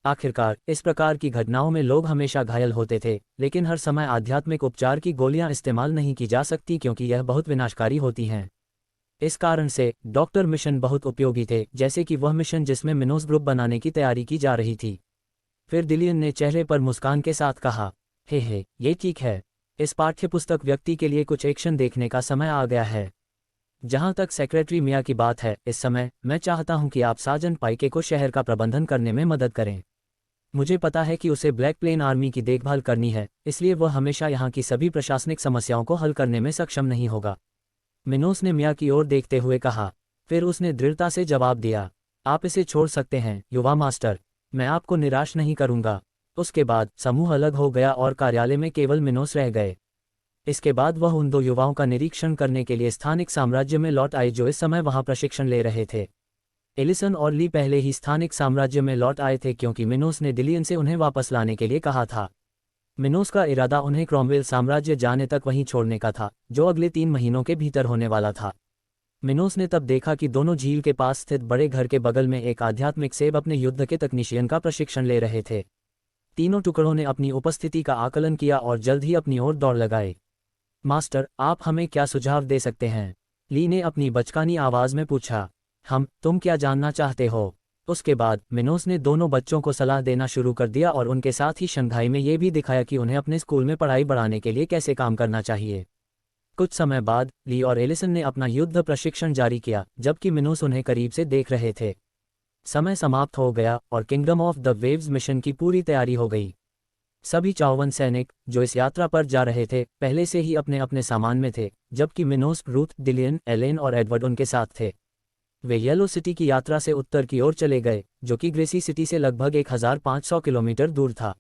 आखिरकार इस प्रकार की घटनाओं में लोग हमेशा घायल होते थे, लेकिन हर समय आध्यात्मिक उपचार की गोलियां इस्तेमाल नहीं की जा सकती क्योंकि यह बहुत विनाशकारी होती हैं। इस कारण से डॉक्टर मिशन बहुत उपयोगी थे, जैसे कि वह मिशन जिसमें मिनोस ग्रुप बनाने की तैयारी की जा रही थी। फिर डिलियन ने चेहरे पर मुस्कान के साथ कहा, हे, ये ठीक है। इस पाठ्यपुस्तक व्यक्ति के लिए कुछ एक्शन देखने का समय आ गया है। जहां तक सेक्रेटरी मिया की बात है, इस समय मैं चाहता हूं कि आप सार्जेंट पाइके को शहर का प्रबंधन करने में मदद करें। मुझे पता है कि उसे ब्लैक प्लेन आर्मी की देखभाल करनी है, इसलिए वह हमेशा यहाँ की सभी प्रशासनिक समस्याओं को हल करने में सक्षम नहीं होगा। मिनोस ने मिया की ओर देखते हुए कहा। फिर उसने दृढ़ता से जवाब दिया, आप इसे छोड़ सकते हैं युवा मास्टर, मैं आपको निराश नहीं करूंगा। उसके बाद समूह अलग हो गया और कार्यालय में केवल मिनोस रह गए। इसके बाद वह उन 2 युवाओं का निरीक्षण करने के लिए स्थानिक साम्राज्य में लौट आए जो इस समय वहां प्रशिक्षण ले रहे थे। एलिसन और ली पहले ही स्थानिक साम्राज्य में लौट आए थे क्योंकि मिनोस ने डिलियन से उन्हें वापस लाने के लिए कहा था। मिनोस का इरादा उन्हें क्रॉमवेल साम्राज्य जाने तक वहीं छोड़ने का था, जो अगले 3 महीनों के भीतर होने वाला था। मिनोस ने तब देखा कि दोनों झील के पास स्थित बड़े घर के बगल में एक आध्यात्मिक सेब अपने युद्ध के तकनीशियन का प्रशिक्षण ले रहे थे। तीनों टुकड़ों ने अपनी उपस्थिति का आकलन किया और जल्द ही अपनी ओर दौड़ लगाए। मास्टर, आप हमें क्या सुझाव दे सकते हैं? ली ने अपनी बचकानी आवाज में पूछा। तुम क्या जानना चाहते हो? उसके बाद मिनोस ने दोनों बच्चों को सलाह देना शुरू कर दिया और उनके साथ ही शंघाई में ये भी दिखाया कि उन्हें अपने स्कूल में पढ़ाई बढ़ाने के लिए कैसे काम करना चाहिए। कुछ समय बाद ली और एलिसन ने अपना युद्ध प्रशिक्षण जारी किया, जबकि मिनोस उन्हें करीब से देख रहे थे। समय समाप्त हो गया और kingdom of the waves mission की पूरी तैयारी हो गई। सभी 54 सैनिक जो इस यात्रा पर जा रहे थे पहले से ही अपने अपने सामान में थे, जबकि मिनोस, रूथ, डिलियन, एलेन और एडवर्ड उनके साथ थे। वे येलो सिटी की यात्रा से उत्तर की ओर चले गए, जो कि ग्रेसी सिटी से लगभग 1500 किलोमीटर दूर था।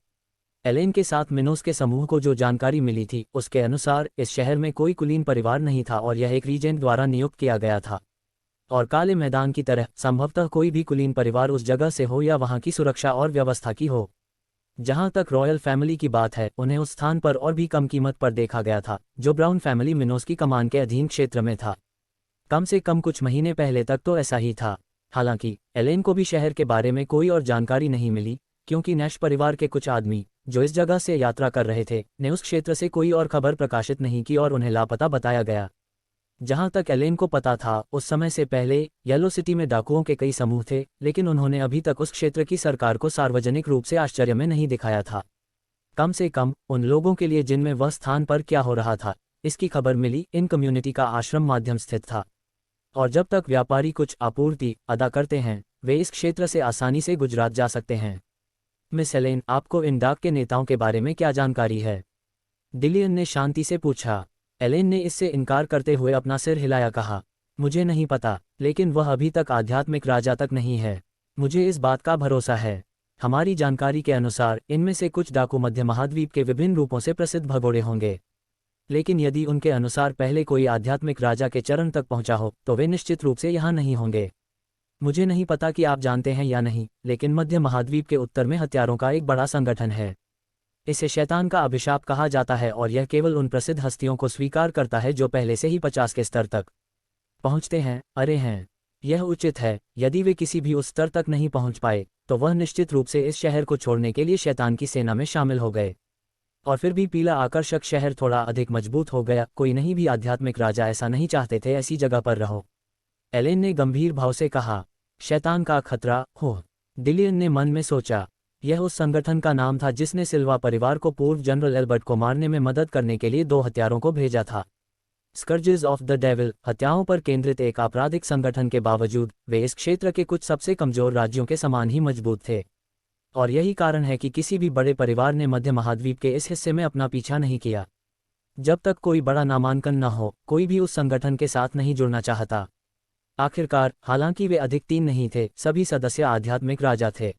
एलेन के साथ मिनोस के समूह को जो जानकारी मिली थी उसके अनुसार इस शहर में कोई कुलीन परिवार नहीं था और यह एक रीजेंट द्वारा नियुक्त किया गया था। और काले मैदान की तरह संभवतः कोई भी कुलीन परिवार उस जगह से हो या वहां की सुरक्षा और व्यवस्था की हो। जहां तक रॉयल फैमिली की बात है, उन्हें उस स्थान पर और भी कम कीमत पर देखा गया था, जो ब्राउन फैमिली मिनोस की कमान के अधीन क्षेत्र में था। कम से कम कुछ महीने पहले तक तो ऐसा ही था। हालांकि एलेन को भी शहर के बारे में कोई और जानकारी नहीं मिली, क्योंकि नैश परिवार के कुछ आदमी जो इस जगह से यात्रा कर रहे थे ने उस क्षेत्र से कोई और खबर प्रकाशित नहीं की और उन्हें लापता बताया गया। जहां तक एलेन को पता था, उस समय से पहले येलो सिटी में डाकुओं के कई समूह थे, लेकिन उन्होंने अभी तक उस क्षेत्र की सरकार को सार्वजनिक रूप से आश्चर्य में नहीं दिखाया था। कम से कम उन लोगों के लिए जिनमें वह स्थान पर क्या हो रहा था, इसकी खबर मिली। इन कम्युनिटी का आश्रम माध्यम स्थित था, और जब तक व्यापारी कुछ आपूर्ति अदा करते हैं, वे इस क्षेत्र से आसानी से गुजरात जा सकते हैं। मिस एलेन, आपको इन डाक के नेताओं के बारे में क्या जानकारी है? डिलियन ने शांति से पूछा। एलेन ने इससे इनकार करते हुए अपना सिर हिलाया, कहा, मुझे नहीं पता, लेकिन वह अभी तक आध्यात्मिक राजा तक नहीं है। मुझे इस बात का भरोसा है। हमारी जानकारी के अनुसार इनमें से कुछ डाकू मध्य महाद्वीप के विभिन्न रूपों से प्रसिद्ध भगोड़े होंगे, लेकिन यदि उनके अनुसार पहले कोई आध्यात्मिक राजा के चरण तक पहुंचा हो तो वे निश्चित रूप से यहाँ नहीं होंगे। मुझे नहीं पता कि आप जानते हैं या नहीं, लेकिन मध्य महाद्वीप के उत्तर में हत्यारों का एक बड़ा संगठन है। इसे शैतान का अभिशाप कहा जाता है और यह केवल उन प्रसिद्ध हस्तियों को स्वीकार करता है जो पहले से ही 50 के स्तर तक पहुंचते हैं। अरे हैं, यह उचित है। यदि वे किसी भी उस स्तर तक नहीं पहुंच पाए तो वह निश्चित रूप से इस शहर को छोड़ने के लिए शैतान की सेना में शामिल हो गए। और फिर भी पीला आकर्षक शहर थोड़ा अधिक मजबूत हो गया। कोई नहीं भी आध्यात्मिक राजा ऐसा नहीं चाहते थे ऐसी जगह पर रहो। एलेन ने गंभीर भाव से कहा। शैतान का खतरा हो, डिलियन ने मन में सोचा। यह उस संगठन का नाम था जिसने सिल्वा परिवार को पूर्व जनरल एल्बर्ट को मारने में मदद करने के लिए 2 हत्यारों को भेजा था। स्कर्जेस ऑफ द डेविल, हत्याओं पर केंद्रित एक आपराधिक संगठन के बावजूद वे इस क्षेत्र के कुछ सबसे कमजोर राज्यों के समान ही मजबूत थे। और यही कारण है कि किसी भी बड़े परिवार ने मध्य महाद्वीप के इस हिस्से में अपना पीछा नहीं किया। जब तक कोई बड़ा नामांकन न हो, कोई भी उस संगठन के साथ नहीं जुड़ना चाहता। आखिरकार, हालांकि वे अधिक 3 नहीं थे, सभी सदस्य आध्यात्मिक राजा थे।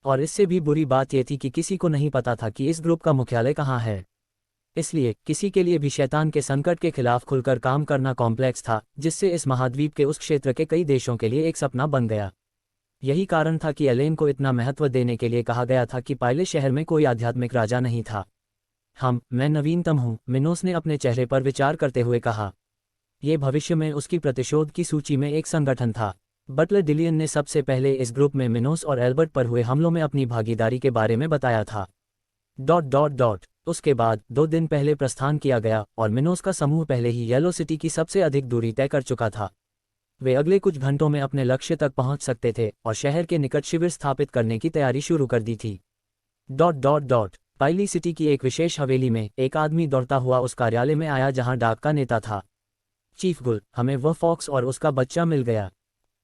और इससे भी बुरी बात यह थी कि किसी को नहीं पता था कि इस ग्रुप का मुख्यालय कहाँ है। इसलिए किसी के लिए भी शैतान के संकट के खिलाफ खुलकर काम करना कॉम्प्लेक्स था, जिससे इस महाद्वीप के उस क्षेत्र के कई देशों के लिए एक सपना बन गया। यही कारण था कि एलेन को इतना महत्व देने के लिए कहा गया था कि पायले शहर में कोई आध्यात्मिक राजा नहीं था। मैं नवीनतम हूँ, मिनोस ने अपने चेहरे पर विचार करते हुए कहा। ये भविष्य में उसकी प्रतिशोध की सूची में एक संगठन था। बटलर डिलियन ने सबसे पहले इस ग्रुप में मिनोस और एल्बर्ट पर हुए हमलों में अपनी भागीदारी के बारे में बताया था। ... उसके बाद 2 दिन पहले प्रस्थान किया गया और मिनोस का समूह पहले ही येलो सिटी की सबसे अधिक दूरी तय कर चुका था। वे अगले कुछ घंटों में अपने लक्ष्य तक पहुंच सकते थे और शहर के निकट शिविर स्थापित करने की तैयारी शुरू कर दी थी। ... पाइली सिटी की एक विशेष हवेली में एक आदमी दौड़ता हुआ उस कार्यालय में आया जहां डाक का नेता था। चीफ गुल, हमें वह फॉक्स और उसका बच्चा मिल गया।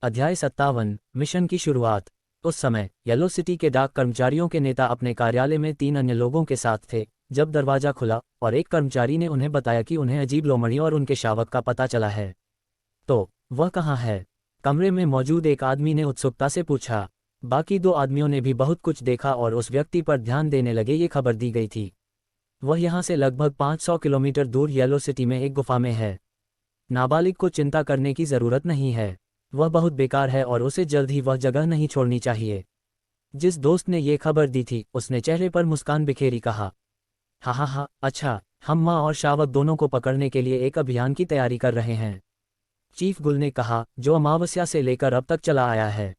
अध्याय 57, मिशन की शुरुआत। उस समय येलो सिटी के डाक कर्मचारियों के नेता अपने कार्यालय में 3 अन्य लोगों के साथ थे जब दरवाजा खुला और एक कर्मचारी ने उन्हें बताया कि उन्हें अजीब लोमड़ी और उनके शावक का पता चला है। तो वह कहाँ है? कमरे में मौजूद एक आदमी ने उत्सुकता से पूछा। बाकी 2 आदमियों ने भी बहुत कुछ देखा और उस व्यक्ति पर ध्यान देने लगे। ये खबर दी गई थी। वह यहाँ से लगभग 500 किलोमीटर दूर येलो सिटी में एक गुफा में है। नाबालिग को चिंता करने की जरूरत नहीं है, वह बहुत बेकार है और उसे जल्द ही वह जगह नहीं छोड़नी चाहिए। जिस दोस्त ने ये खबर दी थी उसने चेहरे पर मुस्कान बिखेरी कहा। हाँ, अच्छा, हम माँ और शावक दोनों को पकड़ने के लिए एक अभियान की तैयारी कर रहे हैं, चीफ गुल ने कहा, जो अमावस्या से लेकर अब तक चला आया है।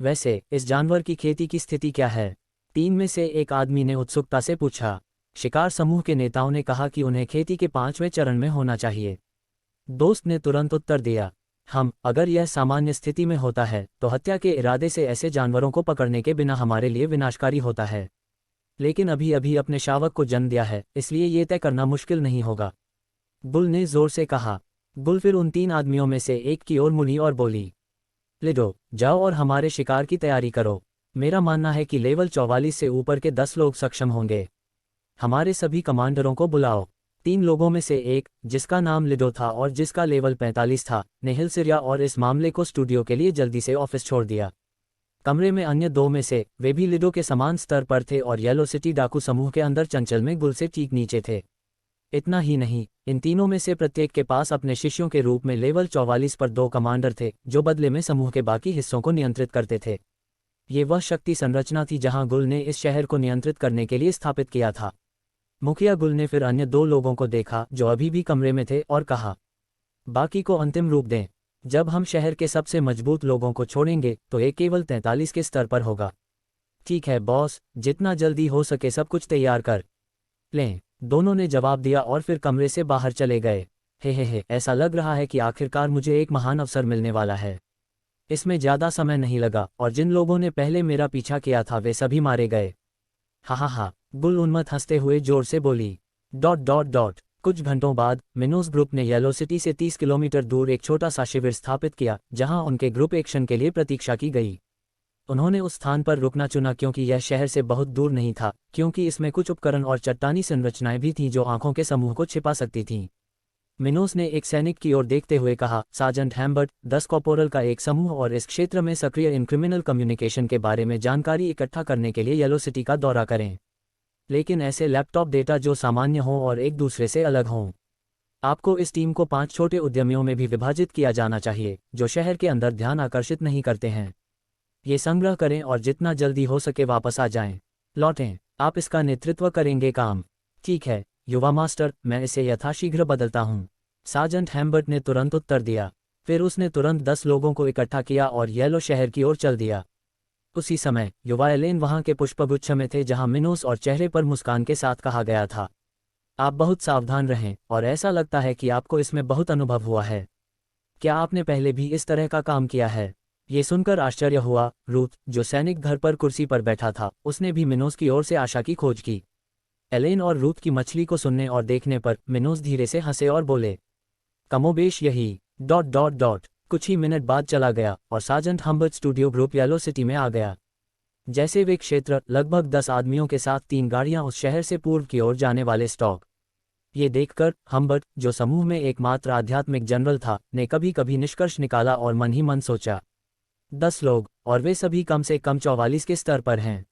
वैसे इस जानवर की खेती की स्थिति क्या है? 3 में से एक आदमी ने उत्सुकता से पूछा। शिकार समूह के नेताओं ने कहा कि उन्हें खेती के 5वें चरण में होना चाहिए। दोस्त ने तुरंत उत्तर दिया, अगर यह सामान्य स्थिति में होता है तो हत्या के इरादे से ऐसे जानवरों को पकड़ने के बिना हमारे लिए विनाशकारी होता है। लेकिन अभी अभी अपने शावक को जन्म दिया है, इसलिए ये तय करना मुश्किल नहीं होगा, गुल ने जोर से कहा। गुल फिर उन 3 आदमियों में से एक की ओर मुड़ी और बोली, लिडो, जाओ और हमारे शिकार की तैयारी करो। मेरा मानना है कि लेवल 44 से ऊपर के 10 लोग सक्षम होंगे। हमारे सभी कमांडरों को बुलाओ। 3 लोगों में से एक, जिसका नाम लिडो था और जिसका लेवल 45 था, ने हिल सिरिया और इस मामले को स्टूडियो के लिए जल्दी से ऑफिस छोड़ दिया। कमरे में अन्य 2 में से वे भी लिडो के समान स्तर पर थे और येलो सिटी डाकू समूह के अंदर चंचल में गुल से ठीक नीचे थे। इतना ही नहीं, इन तीनों में से प्रत्येक के पास अपने शिष्यों के रूप में लेवल 44 पर 2 कमांडर थे जो बदले में समूह के बाकी हिस्सों को नियंत्रित करते थे। ये वह शक्ति संरचना थी जहां गुल ने इस शहर को नियंत्रित करने के लिए स्थापित किया था। मुखिया गुल ने फिर अन्य 2 लोगों को देखा जो अभी भी कमरे में थे और कहा, बाकी को अंतिम रूप दें। जब हम शहर के सबसे मजबूत लोगों को छोड़ेंगे तो ये केवल 43 के स्तर पर होगा। ठीक है बॉस, जितना जल्दी हो सके सब कुछ तैयार कर लें, दोनों ने जवाब दिया और फिर कमरे से बाहर चले गए। हे, ऐसा लग रहा है कि आखिरकार मुझे एक महान अवसर मिलने वाला है। इसमें ज़्यादा समय नहीं लगा और जिन लोगों ने पहले मेरा पीछा किया था वे सभी मारे गए। हाँ, गुल उन्मत्त हंसते हुए जोर से बोली। ... कुछ घंटों बाद मिनोस ग्रुप ने येलो सिटी से 30 किलोमीटर दूर एक छोटा सा शिविर स्थापित किया जहां उनके ग्रुप एक्शन के लिए प्रतीक्षा की गई। उन्होंने उस स्थान पर रुकना चुना क्योंकि यह शहर से बहुत दूर नहीं था, क्योंकि इसमें कुछ उपकरण और चट्टानी संरचनाएं भी थीं जो आंखों के समूह को छिपा सकती थीं। मिनोस ने एक सैनिक की ओर देखते हुए कहा, सार्जेंट हैम्बर्ट, 10 कॉपोरल का एक समूह और इस क्षेत्र में सक्रिय इन क्रिमिनल कम्युनिकेशन के बारे में जानकारी इकट्ठा करने के लिए येलो सिटी का दौरा करें। लेकिन ऐसे लैपटॉप डेटा जो सामान्य हों और एक दूसरे से अलग हों। आपको इस टीम को 5 छोटे उद्यमियों में भी विभाजित किया जाना चाहिए जो शहर के अंदर ध्यान आकर्षित नहीं करते हैं। ये संग्रह करें और जितना जल्दी हो सके वापस आ जाएं। लौटें, आप इसका नेतृत्व करेंगे काम। ठीक है युवा मास्टर, मैं इसे यथाशीघ्र बदलता हूँ, सार्जेंट हैम्बर्ट ने तुरंत उत्तर दिया। फिर उसने तुरंत 10 लोगों को इकट्ठा किया और येलो शहर की ओर चल दिया। उसी समय युवा एलेन वहां के पुष्पगुच्छ में थे जहां मिनोस और चेहरे पर मुस्कान के साथ कहा गया था, आप बहुत सावधान रहें और ऐसा लगता है कि आपको इसमें बहुत अनुभव हुआ है। क्या आपने पहले भी इस तरह का काम किया है? ये सुनकर आश्चर्य हुआ। रूथ, जो सैनिक घर पर कुर्सी पर बैठा था, उसने भी मिनोस की ओर से आशा की खोज की। एलेन और रूथ की मछली को सुनने और देखने पर मिनोस धीरे से हंसे और बोले, कमोबेश यही ... कुछ ही मिनट बाद चला गया और sergeant Humbert studio group yellow city में आ गया। जैसे वे क्षेत्र लगभग 10 आदमियों के साथ 3 गाड़ियां उस शहर से पूर्व की ओर जाने वाले स्टॉक। ये देखकर हम्बर्ट, जो समूह में एकमात्र आध्यात्मिक जनरल था, ने कभी कभी निष्कर्ष निकाला और मन ही मन सोचा, 10 लोग, और वे सभी कम से कम 44 के स्तर पर हैं।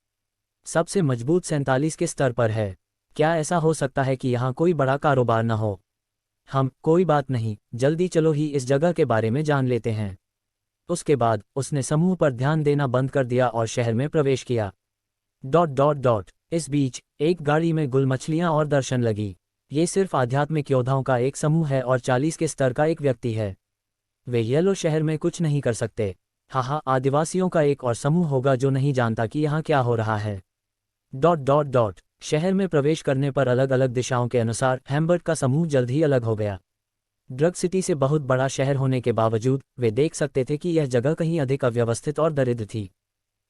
सबसे मजबूत 47 के स्तर पर है। क्या ऐसा हो सकता है कि यहाँ कोई बड़ा कारोबार न हो? कोई बात नहीं, जल्दी चलो ही इस जगह के बारे में जान लेते हैं। उसके बाद उसने समूह पर ध्यान देना बंद कर दिया और शहर में प्रवेश किया। इस बीच एक गाड़ी में गुल मछलियां और दर्शन लगी। ये सिर्फ आध्यात्मिक योद्धाओं का एक समूह है और 40 के स्तर का एक व्यक्ति है। वे येलो शहर में कुछ नहीं कर सकते। आदिवासियों का एक और समूह होगा जो नहीं जानता कि यहाँ क्या हो रहा है। शहर में प्रवेश करने पर अलग अलग दिशाओं के अनुसार हैम्बर्ट का समूह जल्द ही अलग हो गया। ड्रग सिटी से बहुत बड़ा शहर होने के बावजूद वे देख सकते थे कि यह जगह कहीं अधिक अव्यवस्थित और दरिद्र थी।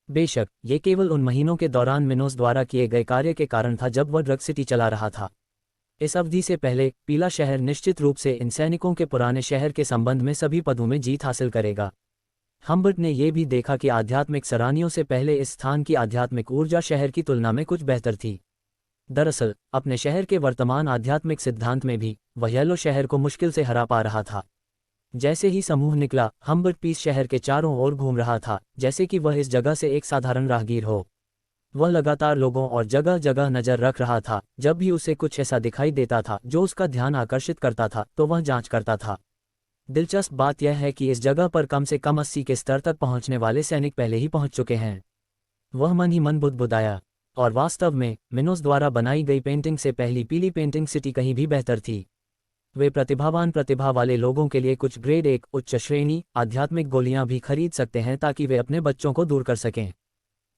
बेशक ये केवल उन महीनों के दौरान मिनोस द्वारा किए गए कार्य के कारण था जब वह ड्रग सिटी चला रहा था। इस अवधि से पहले पीला शहर निश्चित रूप से इन सैनिकों के पुराने शहर के संबंध में सभी पदों में जीत हासिल करेगा। हम्बर्ट ने यह भी देखा कि आध्यात्मिक सराहनियों से पहले इस स्थान की आध्यात्मिक ऊर्जा शहर की तुलना में कुछ बेहतर थी। दरअसल अपने शहर के वर्तमान आध्यात्मिक सिद्धांत में भी वह येलो शहर को मुश्किल से हरा पा रहा था। जैसे ही समूह निकला, हम्बर्ट पीस शहर के चारों ओर घूम रहा था, जैसे कि वह इस जगह से एक साधारण राहगीर हो। वह लगातार लोगों और जगह जगह नजर रख रहा था। जब भी उसे कुछ ऐसा दिखाई देता था जो उसका ध्यान आकर्षित करता था, तो वह जांच करता था। दिलचस्प बात यह है कि इस जगह पर कम से कम 80 के स्तर तक पहुंचने वाले सैनिक पहले ही पहुंच चुके हैं। वह मन ही मन बुदबुदाया। और वास्तव में मिनोस द्वारा बनाई गई पेंटिंग से पहली पीली पेंटिंग सिटी कहीं भी बेहतर थी। वे प्रतिभा वाले लोगों के लिए कुछ ग्रेड 1 उच्च श्रेणी आध्यात्मिक गोलियां भी खरीद सकते हैं ताकि वे अपने बच्चों को दूर कर सकें।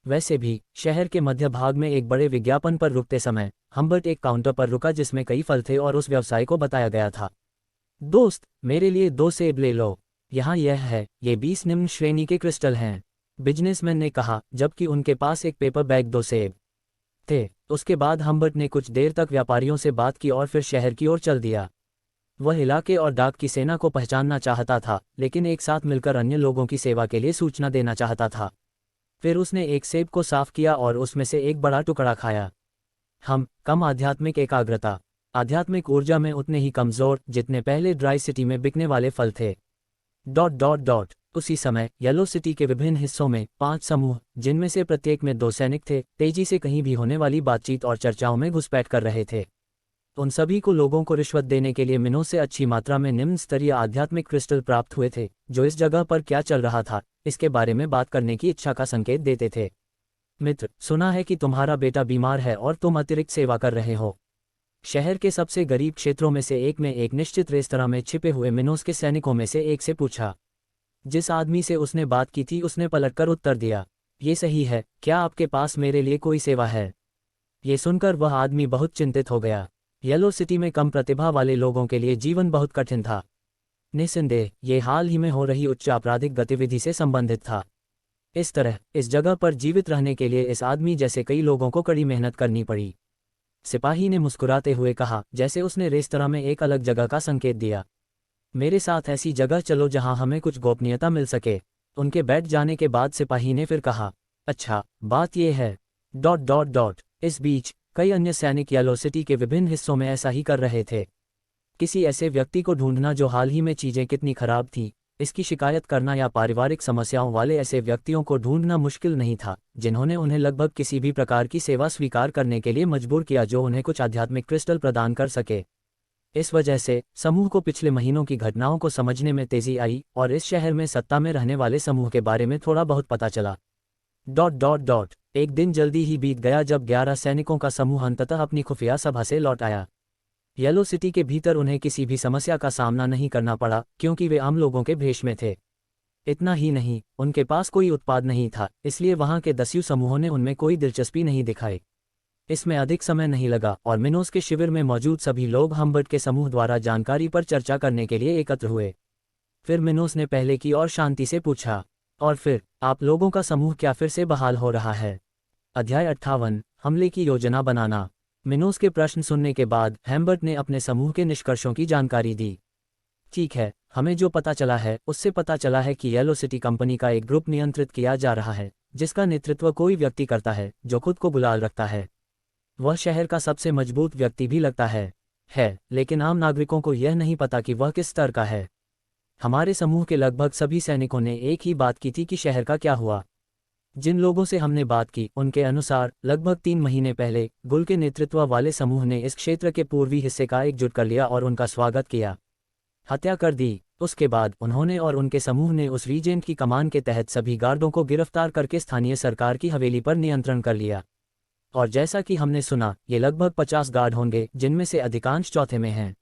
वैसे भी शहर के मध्य भाग में एक बड़े विज्ञापन पर रुकते समय हम्बर्ट एक काउंटर पर रुका जिसमें कई फल थे और उस व्यवसाय को बताया गया था। दोस्त, मेरे लिए 2 सेब ले लो। यहाँ यह है, ये 20 निम्न श्रेणी के क्रिस्टल हैं, बिजनेसमैन ने कहा, जबकि उनके पास एक पेपर बैग 2 सेब थे। उसके बाद हम्बर्ट ने कुछ देर तक व्यापारियों से बात की और फिर शहर की ओर चल दिया। वह इलाके और डाक की सेना को पहचानना चाहता था, लेकिन एक साथ मिलकर अन्य लोगों की सेवा के लिए सूचना देना चाहता था। फिर उसने एक सेब को साफ किया और उसमें से एक बड़ा टुकड़ा खाया। कम आध्यात्मिक एकाग्रता। आध्यात्मिक ऊर्जा में उतने ही कमजोर जितने पहले ड्राई सिटी में बिकने वाले फल थे। उसी समय येलो सिटी के विभिन्न हिस्सों में 5 समूह, जिनमें से प्रत्येक में 2 सैनिक थे, तेजी से कहीं भी होने वाली बातचीत और चर्चाओं में घुसपैठ कर रहे थे। उन सभी को लोगों को रिश्वत देने के लिए मिनोस से अच्छी मात्रा में निम्न स्तरीय आध्यात्मिक क्रिस्टल प्राप्त हुए थे, जो इस जगह पर क्या चल रहा था इसके बारे में बात करने की इच्छा का संकेत देते थे। मित्र, सुना है कि तुम्हारा बेटा बीमार है और तुम अतिरिक्त सेवा कर रहे हो। शहर के सबसे गरीब क्षेत्रों में से एक में एक निश्चित रेस्तरां में छिपे हुए मिनोस के सैनिकों में से एक से पूछा। जिस आदमी से उसने बात की थी उसने पलटकर उत्तर दिया, ये सही है, क्या आपके पास मेरे लिए कोई सेवा है? ये सुनकर वह आदमी बहुत चिंतित हो गया। येलो सिटी में कम प्रतिभा वाले लोगों के लिए जीवन बहुत कठिन था। निस्संदेह ये हाल ही में हो रही उच्च आपराधिक गतिविधि से संबंधित था। इस तरह इस जगह पर जीवित रहने के लिए इस आदमी जैसे कई लोगों को कड़ी मेहनत करनी पड़ी। सिपाही ने मुस्कुराते हुए कहा, जैसे उसने रेस्तरां में एक अलग जगह का संकेत दिया। मेरे साथ ऐसी जगह चलो जहां हमें कुछ गोपनीयता मिल सके। उनके बैठ जाने के बाद सिपाही ने फिर कहा, अच्छा, बात यह है... इस बीच कई अन्य सैनिक येलो सिटी के विभिन्न हिस्सों में ऐसा ही कर रहे थे। किसी ऐसे व्यक्ति को ढूंढना जो हाल ही में चीजें कितनी खराब थीं, इसकी शिकायत करना या पारिवारिक समस्याओं वाले ऐसे व्यक्तियों को ढूंढना मुश्किल नहीं था, जिन्होंने उन्हें लगभग किसी भी प्रकार की सेवा स्वीकार करने के लिए मजबूर किया जो उन्हें कुछ आध्यात्मिक क्रिस्टल प्रदान कर सके। इस वजह से समूह को पिछले महीनों की घटनाओं को समझने में तेजी आई और इस शहर में सत्ता में रहने वाले समूह के बारे में थोड़ा बहुत पता चला। एक दिन जल्दी ही बीत गया जब 11 सैनिकों का समूह अंततः अपनी खुफिया सभा से लौट आया। येलो सिटी के भीतर उन्हें किसी भी समस्या का सामना नहीं करना पड़ा क्योंकि वे आम लोगों के भेष में थे। इतना ही नहीं, उनके पास कोई उत्पाद नहीं था, इसलिए वहां के 10 समूहों ने उनमें कोई दिलचस्पी नहीं दिखाई। इसमें अधिक समय नहीं लगा और मिनोस के शिविर में मौजूद सभी लोग हम्बर्ट के समूह द्वारा जानकारी पर चर्चा करने के लिए एकत्र हुए। फिर मिनोस ने पहले की और शांति से पूछा, और फिर आप लोगों का समूह क्या फिर से बहाल हो रहा है? अध्याय 58 हमले की योजना बनाना। मिनोस के प्रश्न सुनने के बाद हम्बर्ट ने अपने समूह के निष्कर्षों की जानकारी दी। ठीक है, हमें जो पता चला है उससे पता चला है कि येलो सिटी कंपनी का एक ग्रुप नियंत्रित किया जा रहा है, जिसका नेतृत्व कोई व्यक्ति करता है जो खुद को गुलाल रखता है। वह शहर का सबसे मजबूत व्यक्ति भी लगता है, लेकिन आम नागरिकों को यह नहीं पता कि वह किस स्तर का है। हमारे समूह के लगभग सभी सैनिकों ने एक ही बात की थी कि शहर का क्या हुआ। जिन लोगों से हमने बात की उनके अनुसार लगभग 3 महीने पहले गुल के नेतृत्व वाले समूह ने इस क्षेत्र के पूर्वी हिस्से का एकजुट कर लिया और उनका स्वागत किया, हत्या कर दी। उसके बाद उन्होंने और उनके समूह ने उस रीजेंट की कमान के तहत सभी गार्डों को गिरफ्तार करके स्थानीय सरकार की हवेली पर नियंत्रण कर लिया। और जैसा कि हमने सुना, ये लगभग 50 गार्ड होंगे, जिनमें से अधिकांश चौथे में हैं।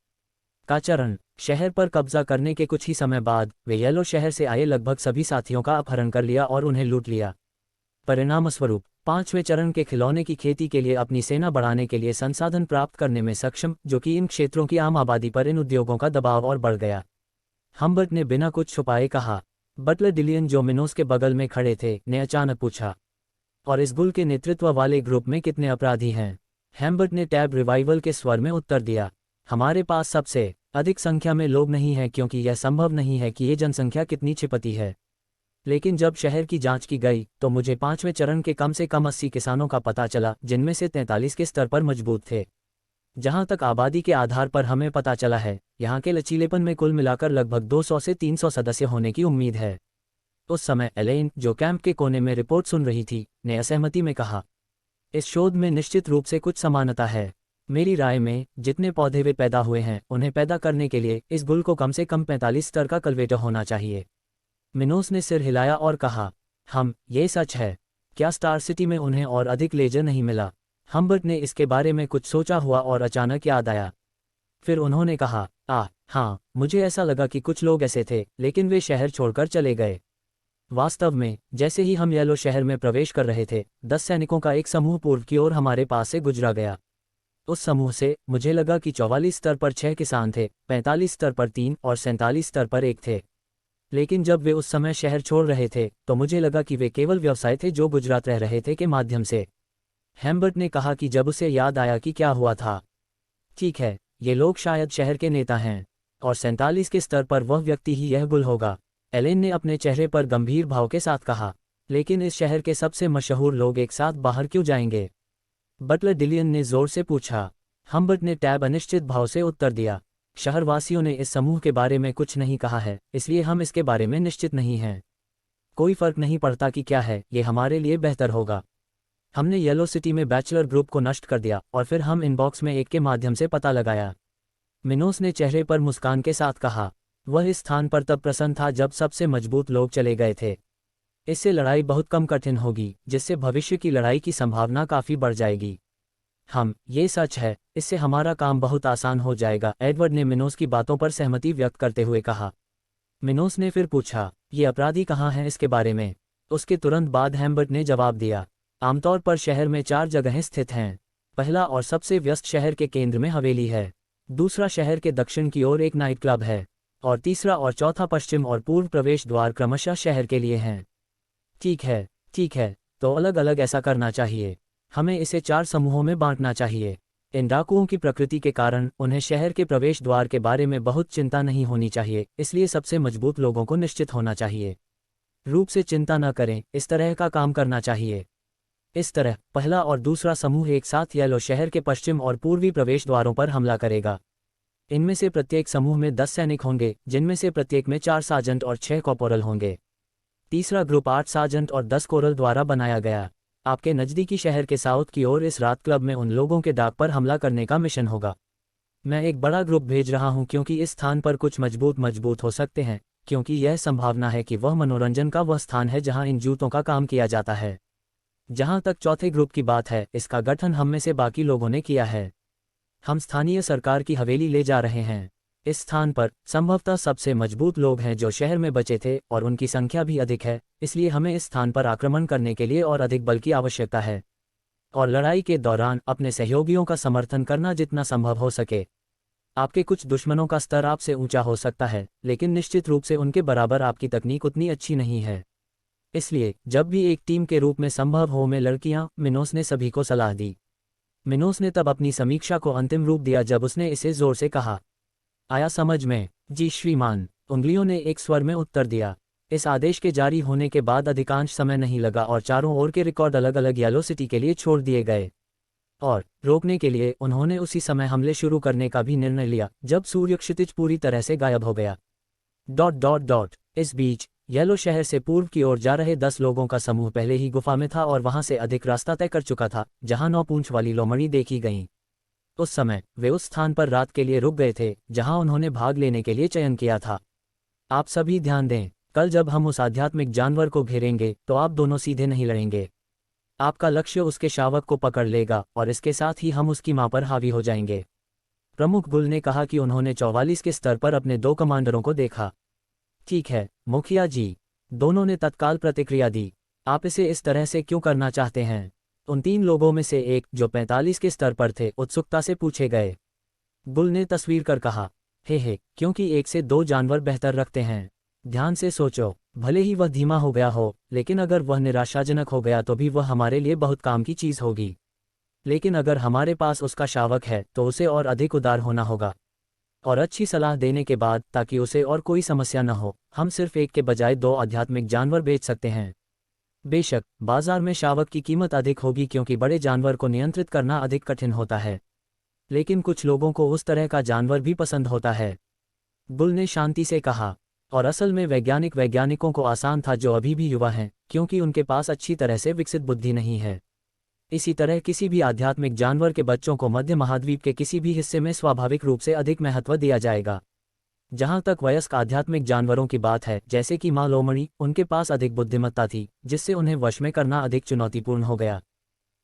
का चरण शहर पर कब्जा करने के कुछ ही समय बाद वे येलो शहर से आए लगभग सभी साथियों का अपहरण कर लिया और उन्हें लूट लिया। परिणामस्वरूप 5वें चरण के खिलौने की खेती के लिए अपनी सेना बढ़ाने के लिए संसाधन प्राप्त करने में सक्षम, जो कि इन क्षेत्रों की आम आबादी पर इन उद्योगों का दबाव और बढ़ गया। हम्बर्ट ने बिना कुछ छुपाए कहा। बटलर डिलियन, जो मिनोस के बगल में खड़े थे, ने अचानक पूछा, और इस गुल के नेतृत्व वाले ग्रुप में कितने अपराधी हैं? हम्बर्ट ने टैब रिवाइवल के स्वर में उत्तर दिया, हमारे पास सबसे अधिक संख्या में लोग नहीं हैं क्योंकि यह संभव नहीं है कि ये जनसंख्या कितनी छिपती है। लेकिन जब शहर की जांच की गई तो मुझे 5वें चरण के कम से कम 80 किसानों का पता चला, जिनमें से 43 के स्तर पर मजबूत थे। जहां तक आबादी के आधार पर हमें पता चला है, यहाँ के लचीलेपन में कुल मिलाकर लगभग 200 से 300 सदस्य होने की उम्मीद है। उस समय एलेन, जो कैंप के कोने में रिपोर्ट सुन रही थी, ने असहमति में कहा, इस शोध में निश्चित रूप से कुछ समानता है। मेरी राय में जितने पौधे वे पैदा हुए हैं उन्हें पैदा करने के लिए इस गुल को कम से कम 45 स्तर का कल्वेटर होना चाहिए। मिनोस ने सिर हिलाया और कहा, ये सच है? क्या स्टार सिटी में उन्हें और अधिक लेजर नहीं मिला? हम्बर्ट ने इसके बारे में कुछ सोचा हुआ और अचानक याद आया। फिर उन्होंने कहा, हाँ, मुझे ऐसा लगा कि कुछ लोग ऐसे थे, लेकिन वे शहर छोड़कर चले गए। वास्तव में जैसे ही हम येलो शहर में प्रवेश कर रहे थे, 10 सैनिकों का एक समूह पूर्व की ओर हमारे पास से गुजरा गया। उस समूह से मुझे लगा कि 44 स्तर पर 6 किसान थे, 45 स्तर पर 3 और 47 स्तर पर 1 थे। लेकिन जब वे उस समय शहर छोड़ रहे थे तो मुझे लगा कि वे केवल व्यवसाय थे जो गुजरात रह रहे थे के माध्यम से। हम्बर्ट ने कहा कि जब उसे याद आया कि क्या हुआ था। ठीक है, ये लोग शायद शहर के नेता हैं, और 47 के स्तर पर वह व्यक्ति ही यह गुल होगा। एलेन ने अपने चेहरे पर गंभीर भाव के साथ कहा, लेकिन इस शहर के सबसे मशहूर लोग एक साथ बाहर क्यों जाएंगे? बटलर डिलियन ने जोर से पूछा। हम्बर्ट ने टैब अनिश्चित भाव से उत्तर दिया, शहरवासियों ने इस समूह के बारे में कुछ नहीं कहा है, इसलिए हम इसके बारे में निश्चित नहीं हैं। कोई फर्क नहीं पड़ता कि क्या है, ये हमारे लिए बेहतर होगा। हमने येलो सिटी में बैचलर ग्रुप को नष्ट कर दिया और फिर हम इनबॉक्स में एक के माध्यम से पता लगाया। मिनोस ने चेहरे पर मुस्कान के साथ कहा, वह इस स्थान पर तब प्रसन्न था जब सबसे मजबूत लोग चले गए थे। इससे लड़ाई बहुत कम कठिन होगी, जिससे भविष्य की लड़ाई की संभावना काफ़ी बढ़ जाएगी। ये सच है, इससे हमारा काम बहुत आसान हो जाएगा, एडवर्ड ने मिनोस की बातों पर सहमति व्यक्त करते हुए कहा। मिनोस ने फिर पूछा, ये अपराधी कहाँ हैं इसके बारे में? उसके तुरंत बाद हम्बर्ट ने जवाब दिया, आमतौर पर शहर में 4 जगहें स्थित हैं। पहला और सबसे व्यस्त शहर के केंद्र में हवेली है, दूसरा शहर के दक्षिण की ओर एक नाइट क्लब है, और तीसरा और चौथा पश्चिम और पूर्व प्रवेश द्वार क्रमशः शहर के लिए हैं। ठीक है, तो अलग अलग ऐसा करना चाहिए। हमें इसे 4 समूहों में बांटना चाहिए। इन डाकुओं की प्रकृति के कारण उन्हें शहर के प्रवेश द्वार के बारे में बहुत चिंता नहीं होनी चाहिए, इसलिए सबसे मजबूत लोगों को निश्चित होना चाहिए। रूप से चिंता न करें, इस तरह का काम करना चाहिए। इस तरह पहला और दूसरा समूह एक साथ येलो शहर के पश्चिम और पूर्वी प्रवेश द्वारों पर हमला करेगा। इनमें से प्रत्येक समूह में 10 सैनिक होंगे, जिनमें से प्रत्येक में 4 सार्जेंट और 6 कॉर्पोरल होंगे। तीसरा ग्रुप 8 सार्जेंट और 10 कोरल द्वारा बनाया गया। आपके नज़दीकी शहर के साउथ की ओर इस रात क्लब में उन लोगों के डाक पर हमला करने का मिशन होगा। मैं एक बड़ा ग्रुप भेज रहा हूं क्योंकि इस स्थान पर कुछ मजबूत हो सकते हैं, क्योंकि यह संभावना है कि वह मनोरंजन का वह स्थान है जहां इन जूतों का काम किया जाता है। जहां तक चौथे ग्रुप की बात है, इसका गठन हम में से बाकी लोगों ने किया है। हम स्थानीय सरकार की हवेली ले जा रहे हैं। इस स्थान पर संभवतः सबसे मजबूत लोग हैं जो शहर में बचे थे और उनकी संख्या भी अधिक है, इसलिए हमें इस स्थान पर आक्रमण करने के लिए और अधिक बल की आवश्यकता है और लड़ाई के दौरान अपने सहयोगियों का समर्थन करना जितना संभव हो सके। आपके कुछ दुश्मनों का स्तर आपसे ऊंचा हो सकता है, लेकिन निश्चित रूप से उनके बराबर आपकी तकनीक उतनी अच्छी नहीं है। इसलिए जब भी एक टीम के रूप में संभव हो में लड़कियां, मिनोस ने सभी को सलाह दी। मिनोस ने तब अपनी समीक्षा को अंतिम रूप दिया जब उसने इसे जोर से कहा, आया समझ में? जी श्रीमान, उंगलियों ने एक स्वर में उत्तर दिया। इस आदेश के जारी होने के बाद अधिकांश समय नहीं लगा और चारों ओर के रिकॉर्ड अलग अलग येलो सिटी के लिए छोड़ दिए गए और रोकने के लिए उन्होंने उसी समय हमले शुरू करने का भी निर्णय लिया जब सूर्य क्षितिज पूरी तरह से गायब हो गया। इस बीच येलो शहर से पूर्व की ओर जा रहे 10 लोगों का समूह पहले ही गुफा में था और वहां से अधिक रास्ता तय कर चुका था जहां 9 पूंछ वाली लोमड़ी देखी गईं। उस समय वे उस स्थान पर रात के लिए रुक गए थे जहां उन्होंने भाग लेने के लिए चयन किया था। आप सभी ध्यान दें, कल जब हम उस आध्यात्मिक जानवर को घेरेंगे तो आप दोनों सीधे नहीं लड़ेंगे। आपका लक्ष्य उसके शावक को पकड़ लेगा और इसके साथ ही हम उसकी मां पर हावी हो जाएंगे। प्रमुख बुल ने कहा कि उन्होंने 44 के स्तर पर अपने 2 कमांडरों को देखा। ठीक है मुखिया जी, दोनों ने तत्काल प्रतिक्रिया दी। आप इसे इस तरह से क्यों करना चाहते हैं? उन 3 लोगों में से एक, जो 45 के स्तर पर थे, उत्सुकता से पूछे गए। बुल ने तस्वीर कर कहा, हे क्योंकि 1 से 2 जानवर बेहतर रखते हैं। ध्यान से सोचो, भले ही वह धीमा हो गया हो, लेकिन अगर वह निराशाजनक हो गया तो भी वह हमारे लिए बहुत काम की चीज होगी। लेकिन अगर हमारे पास उसका शावक है तो उसे और अधिक उदार होना होगा और अच्छी सलाह देने के बाद, ताकि उसे और कोई समस्या न हो, हम सिर्फ 1 के बजाय 2 आध्यात्मिक जानवर बेच सकते हैं। बेशक बाजार में शावक की कीमत अधिक होगी क्योंकि बड़े जानवर को नियंत्रित करना अधिक कठिन होता है, लेकिन कुछ लोगों को उस तरह का जानवर भी पसंद होता है। बुल ने शांति से कहा, और असल में वैज्ञानिकों को आसान था जो अभी भी युवा हैं, क्योंकि उनके पास अच्छी तरह से विकसित बुद्धि नहीं है। इसी तरह किसी भी आध्यात्मिक जानवर के बच्चों को मध्य महाद्वीप के किसी भी हिस्से में स्वाभाविक रूप से अधिक महत्व दिया जाएगा। जहां तक वयस्क आध्यात्मिक जानवरों की बात है, जैसे कि माँ लोमड़ी, उनके पास अधिक बुद्धिमत्ता थी, जिससे उन्हें वश में करना अधिक चुनौतीपूर्ण हो गया।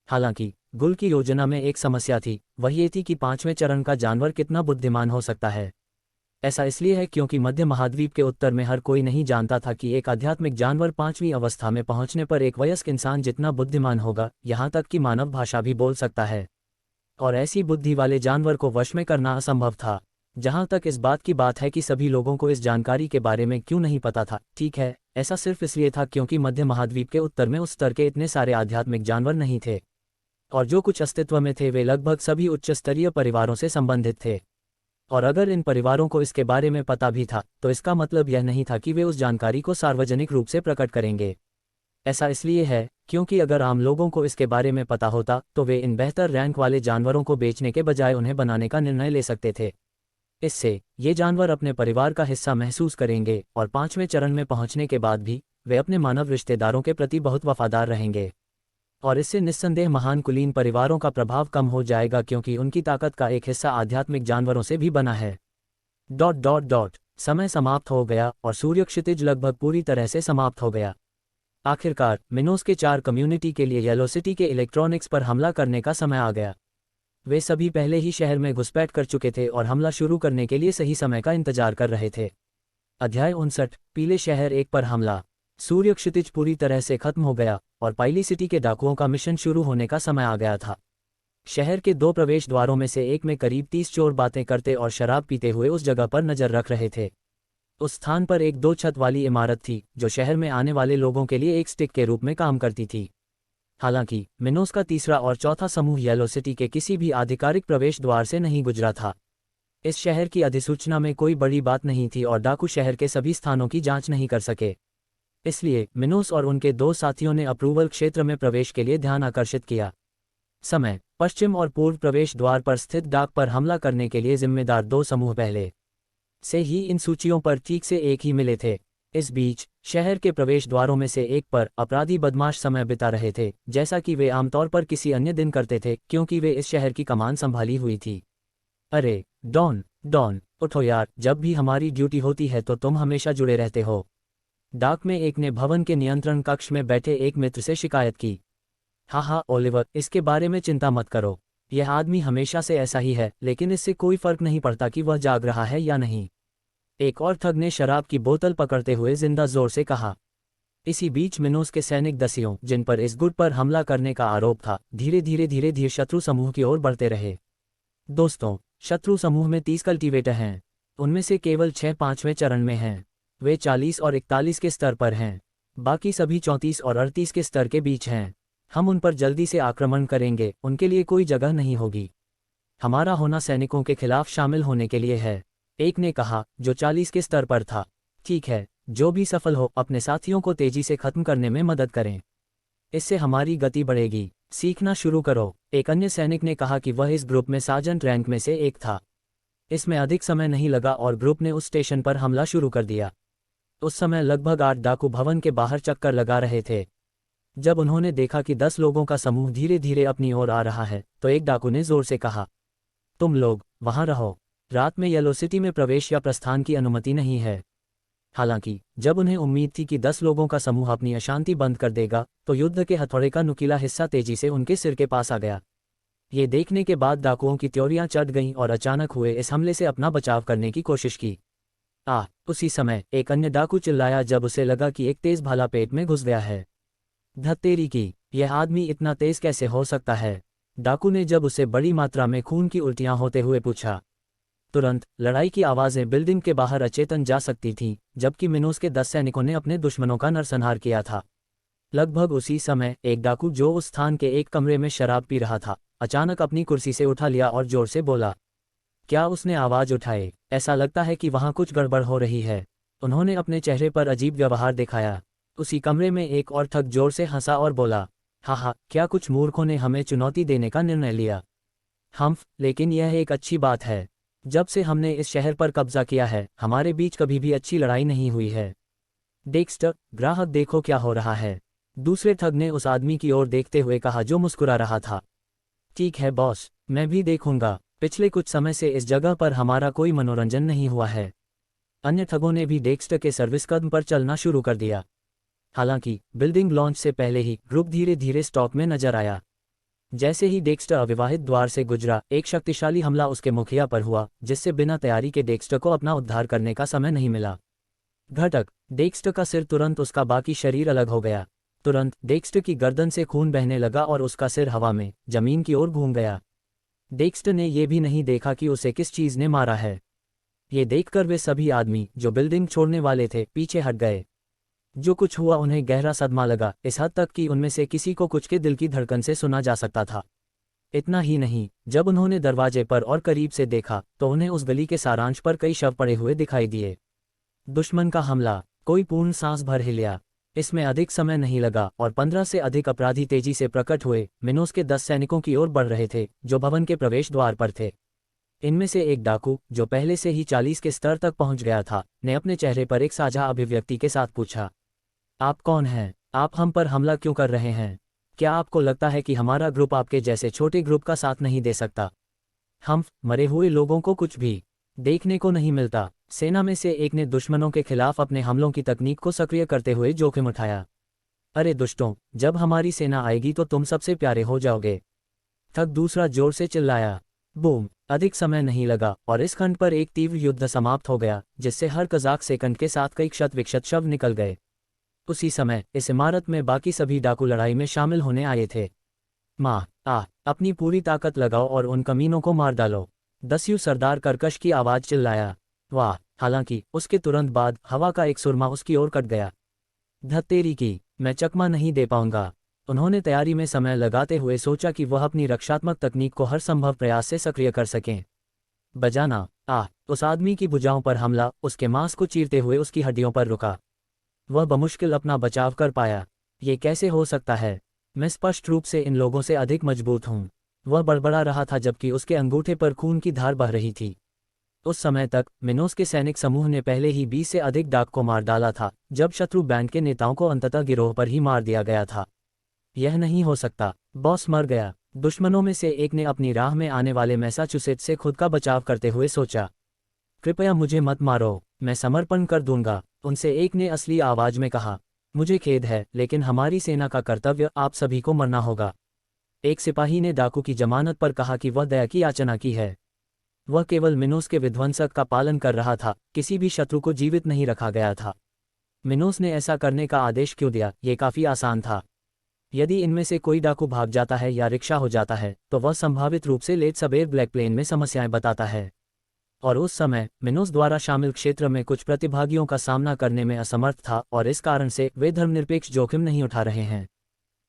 हालांकि गुल की योजना में एक समस्या थी, वह ये थी कि 5वें चरण का जानवर कितना बुद्धिमान हो सकता है। ऐसा इसलिए है क्योंकि मध्य महाद्वीप के उत्तर में हर कोई नहीं जानता था कि एक आध्यात्मिक जानवर 5वीं अवस्था में पहुंचने पर एक वयस्क इंसान जितना बुद्धिमान होगा, यहाँ तक कि मानव भाषा भी बोल सकता है। और ऐसी बुद्धि वाले जानवर को वश में करना असंभव था। जहाँ तक इस बात की बात है कि सभी लोगों को इस जानकारी के बारे में क्यों नहीं पता था, ठीक है, ऐसा सिर्फ इसलिए था क्योंकि मध्य महाद्वीप के उत्तर में उस स्तर के इतने सारे आध्यात्मिक जानवर नहीं थे, और जो कुछ अस्तित्व में थे वे लगभग सभी उच्च स्तरीय परिवारों से संबंधित थे। और अगर इन परिवारों को इसके बारे में पता भी था, तो इसका मतलब यह नहीं था कि वे उस जानकारी को सार्वजनिक रूप से प्रकट करेंगे। ऐसा इसलिए है क्योंकि अगर आम लोगों को इसके बारे में पता होता तो वे इन बेहतर रैंक वाले जानवरों को बेचने के बजाय उन्हें बनाने का निर्णय ले सकते थे। इससे ये जानवर अपने परिवार का हिस्सा महसूस करेंगे और 5वें चरण में पहुंचने के बाद भी वे अपने मानव रिश्तेदारों के प्रति बहुत वफादार रहेंगे। और इससे निस्संदेह महान कुलीन परिवारों का प्रभाव कम हो जाएगा क्योंकि उनकी ताकत का एक हिस्सा आध्यात्मिक जानवरों से भी बना है। समय समाप्त हो गया और सूर्य क्षितिज लगभग पूरी तरह से समाप्त हो गया। आखिरकार मिनोस के 4 कम्युनिटी के लिए येलो सिटी के इलेक्ट्रॉनिक्स पर हमला करने का समय आ गया। वे सभी पहले ही शहर में घुसपैठ कर चुके थे और हमला शुरू करने के लिए सही समय का इंतजार कर रहे थे। अध्याय 59, पीले शहर 1 पर हमला। सूर्य क्षितिज पूरी तरह से खत्म हो गया और पाइली सिटी के डाकुओं का मिशन शुरू होने का समय आ गया था। शहर के 2 प्रवेश द्वारों में से एक में करीब 30 चोर बातें करते और शराब पीते हुए उस जगह पर नजर रख रहे थे। उस स्थान पर एक 2 छत वाली इमारत थी जो शहर में आने वाले लोगों के लिए एक स्टिक के रूप में काम करती थी। हालांकि मिनोस का तीसरा और चौथा समूह येलो सिटी के किसी भी आधिकारिक प्रवेश द्वार से नहीं गुजरा था। इस शहर की अधिसूचना में कोई बड़ी बात नहीं थी और डाकू शहर के सभी स्थानों की जांच नहीं कर सके। इसलिए मिनोस और उनके 2 साथियों ने अप्रूवल क्षेत्र में प्रवेश के लिए ध्यान आकर्षित किया। समय, पश्चिम और पूर्व प्रवेश द्वार पर स्थित डाक पर हमला करने के लिए जिम्मेदार 2 समूह पहले से ही इन सूचियों पर ठीक से एक ही मिले थे। इस बीच शहर के प्रवेश द्वारों में से एक पर अपराधी बदमाश समय बिता रहे थे, जैसा कि वे आमतौर पर किसी अन्य दिन करते थे, क्योंकि वे इस शहर की कमान संभाली हुई थी। अरे डॉन, डॉन उठो यार, जब भी हमारी ड्यूटी होती है तो तुम हमेशा जुड़े रहते हो। डाक में एक ने भवन के नियंत्रण कक्ष में बैठे एक मित्र से शिकायत की। हाँ हाँ ओलिवर, इसके बारे में चिंता मत करो। यह आदमी हमेशा से ऐसा ही है, लेकिन इससे कोई फर्क नहीं पड़ता कि वह जाग रहा है या नहीं। एक और ठग ने शराब की बोतल पकड़ते हुए जिंदा जोर से कहा। इसी बीच मिनोस के सैनिक दसियों, जिन पर इस गुट पर हमला करने का आरोप था, धीरे धीरे शत्रु समूह की ओर बढ़ते रहे। दोस्तों, शत्रु समूह में 30 कल्टीवेटर हैं। उनमें से केवल 6 5वें चरण में हैं। वे 40 और 41 के स्तर पर हैं। बाकी सभी 34 और 38 के स्तर के बीच हैं। हम उन पर जल्दी से आक्रमण करेंगे, उनके लिए कोई जगह नहीं होगी। हमारा होना सैनिकों के खिलाफ शामिल होने के लिए है, एक ने कहा, जो 40 के स्तर पर था। ठीक है, जो भी सफल हो अपने साथियों को तेजी से खत्म करने में मदद करें। इससे हमारी गति बढ़ेगी। सीखना शुरू करो, एक अन्य सैनिक ने कहा कि वह इस ग्रुप में सार्जेंट रैंक में से एक था। इसमें अधिक समय नहीं लगा और ग्रुप ने उस स्टेशन पर हमला शुरू कर दिया। उस समय लगभग 8 डाकू भवन के बाहर चक्कर लगा रहे थे। जब उन्होंने देखा कि 10 लोगों का समूह धीरे धीरे अपनी ओर आ रहा है, तो एक डाकू ने जोर से कहा, तुम लोग वहां रहो। रात में येलो सिटी में प्रवेश या प्रस्थान की अनुमति नहीं है। हालांकि जब उन्हें उम्मीद थी कि 10 लोगों का समूह अपनी अशांति बंद कर देगा, तो युद्ध के हथौड़े का नुकीला हिस्सा तेजी से उनके सिर के पास आ गया। ये देखने के बाद डाकुओं की त्योरियां चढ़ गईं और अचानक हुए इस हमले से अपना बचाव करने की कोशिश की। उसी समय एक अन्य डाकू चिल्लाया जब उसे लगा कि एक तेज भाला पेट में घुस गया है। धत्तेरी की, यह आदमी इतना तेज कैसे हो सकता है? डाकू ने जब उसे बड़ी मात्रा में खून की उल्टियां होते हुए पूछा। तुरंत लड़ाई की आवाजें बिल्डिंग के बाहर अचेतन जा सकती थीं, जबकि मिनोस के 10 सैनिकों ने अपने दुश्मनों का नरसंहार किया था। लगभग उसी समय एक डाकू जो उस स्थान के एक कमरे में शराब पी रहा था, अचानक अपनी कुर्सी से उठा लिया और जोर से बोला। क्या उसने आवाज उठाई? ऐसा लगता है कि वहां कुछ गड़बड़ हो रही है। उन्होंने अपने चेहरे पर अजीब व्यवहार दिखाया। उसी कमरे में एक और ठग जोर से हंसा और बोला, हाँ, क्या कुछ मूर्खों ने हमें चुनौती देने का निर्णय लिया? लेकिन यह एक अच्छी बात है। जब से हमने इस शहर पर कब्जा किया है, हमारे बीच कभी भी अच्छी लड़ाई नहीं हुई है। डेक्स्टर, ग्राहक देखो क्या हो रहा है। दूसरे ठग ने उस आदमी की ओर देखते हुए कहा जो मुस्कुरा रहा था। ठीक है बॉस, मैं भी देखूंगा। पिछले कुछ समय से इस जगह पर हमारा कोई मनोरंजन नहीं हुआ है। अन्य ठगों ने भी डेक्स्टर के सर्विस कदम पर चलना शुरू कर दिया। हालांकि बिल्डिंग लॉन्च से पहले ही ग्रुप धीरे धीरे स्टॉक में नजर आया। जैसे ही डेक्स्टर अविवाहित द्वार से गुजरा, एक शक्तिशाली हमला उसके मुखिया पर हुआ, जिससे बिना तैयारी के डेक्स्टर को अपना उद्धार करने का समय नहीं मिला। घटक, डेक्स्टर का सिर तुरंत उसका बाकी शरीर अलग हो गया। तुरंत डेक्स्टर की गर्दन से खून बहने लगा और उसका सिर हवा में जमीन की ओर घूम गया। डेक्स्टर ने यह भी नहीं देखा कि उसे किस चीज ने मारा है। ये देखकर वे सभी आदमी जो बिल्डिंग छोड़ने वाले थे पीछे हट गए। जो कुछ हुआ उन्हें गहरा सदमा लगा, इस हद तक कि उनमें से किसी को कुछ के दिल की धड़कन से सुना जा सकता था। इतना ही नहीं, जब उन्होंने दरवाजे पर और करीब से देखा तो उन्हें उस गली के सारांश पर कई शव पड़े हुए दिखाई दिए। दुश्मन का हमला, कोई पूर्ण सांस भर हिलिया। इसमें अधिक समय नहीं लगा और 15 से अधिक अपराधी तेजी से प्रकट हुए, मिनोस के 10 सैनिकों की ओर बढ़ रहे थे जो भवन के प्रवेश द्वार पर थे। इनमें से एक डाकू, जो पहले से ही 40 के स्तर तक पहुंच गया था, ने अपने चेहरे पर एक साझा अभिव्यक्ति के साथ पूछा, आप कौन हैं? आप हम पर हमला क्यों कर रहे हैं? क्या आपको लगता है कि हमारा ग्रुप आपके जैसे छोटे ग्रुप का साथ नहीं दे सकता? मरे हुए लोगों को कुछ भी देखने को नहीं मिलता। सेना में से एक ने दुश्मनों के खिलाफ अपने हमलों की तकनीक को सक्रिय करते हुए जोखिम उठाया। अरे दुष्टों, जब हमारी सेना आएगी तो तुम सबसे प्यारे हो जाओगे। ठग दूसरा जोर से चिल्लाया। बूम! अधिक समय नहीं लगा और इस खंड पर एक तीव्र युद्ध समाप्त हो गया, जिससे हर कज़ाक सेकंड के साथ कई क्षत विक्षत शव निकल गए। उसी समय इस इमारत में बाकी सभी डाकू लड़ाई में शामिल होने आए थे। अपनी पूरी ताकत लगाओ और उन कमीनों को मार डालो। दस्यु सरदार कर्कश की आवाज चिल्लाया। वाह! हालांकि उसके तुरंत बाद हवा का एक सुरमा उसकी ओर कट गया। धत्तेरी की, मैं चकमा नहीं दे पाऊंगा। उन्होंने तैयारी में समय लगाते हुए सोचा कि वह अपनी रक्षात्मक तकनीक को हर संभव प्रयास से सक्रिय कर सकें। बजाना। उस आदमी की भुजाओं पर हमला उसके मांस को चीरते हुए उसकी हड्डियों पर रुका। वह बमुश्किल अपना बचाव कर पाया। ये कैसे हो सकता है? मैं स्पष्ट रूप से इन लोगों से अधिक मजबूत हूँ। वह बड़बड़ा रहा था जबकि उसके अंगूठे पर खून की धार बह रही थी। उस समय तक मिनोस के सैनिक समूह ने पहले ही 20 से अधिक डाक को मार डाला था, जब शत्रु बैंड के नेताओं को अंततः गिरोह पर ही मार दिया गया था। यह नहीं हो सकता। बॉस मर गया। दुश्मनों में से एक ने अपनी राह में आने वाले मैसाचुसेट्स से खुद का बचाव करते हुए सोचा, कृपया मुझे मत मारो, मैं समर्पण कर दूंगा। उनसे एक ने असली आवाज में कहा, मुझे खेद है, लेकिन हमारी सेना का कर्तव्य, आप सभी को मरना होगा। एक सिपाही ने डाकू की जमानत पर कहा कि वह दया की याचना की है। वह केवल मिनोस के विध्वंसक का पालन कर रहा था, किसी भी शत्रु को जीवित नहीं रखा गया था। मिनोस ने ऐसा करने का आदेश क्यों दिया, ये काफी आसान था। यदि इनमें से कोई डाकू भाग जाता है या रिक्शा हो जाता है, तो वह संभावित रूप से लेट सबेर ब्लैक प्लेन में समस्याएं बताता है। और उस समय मिनोस द्वारा शामिल क्षेत्र में कुछ प्रतिभागियों का सामना करने में असमर्थ था, और इस कारण से वे धर्मनिरपेक्ष जोखिम नहीं उठा रहे हैं।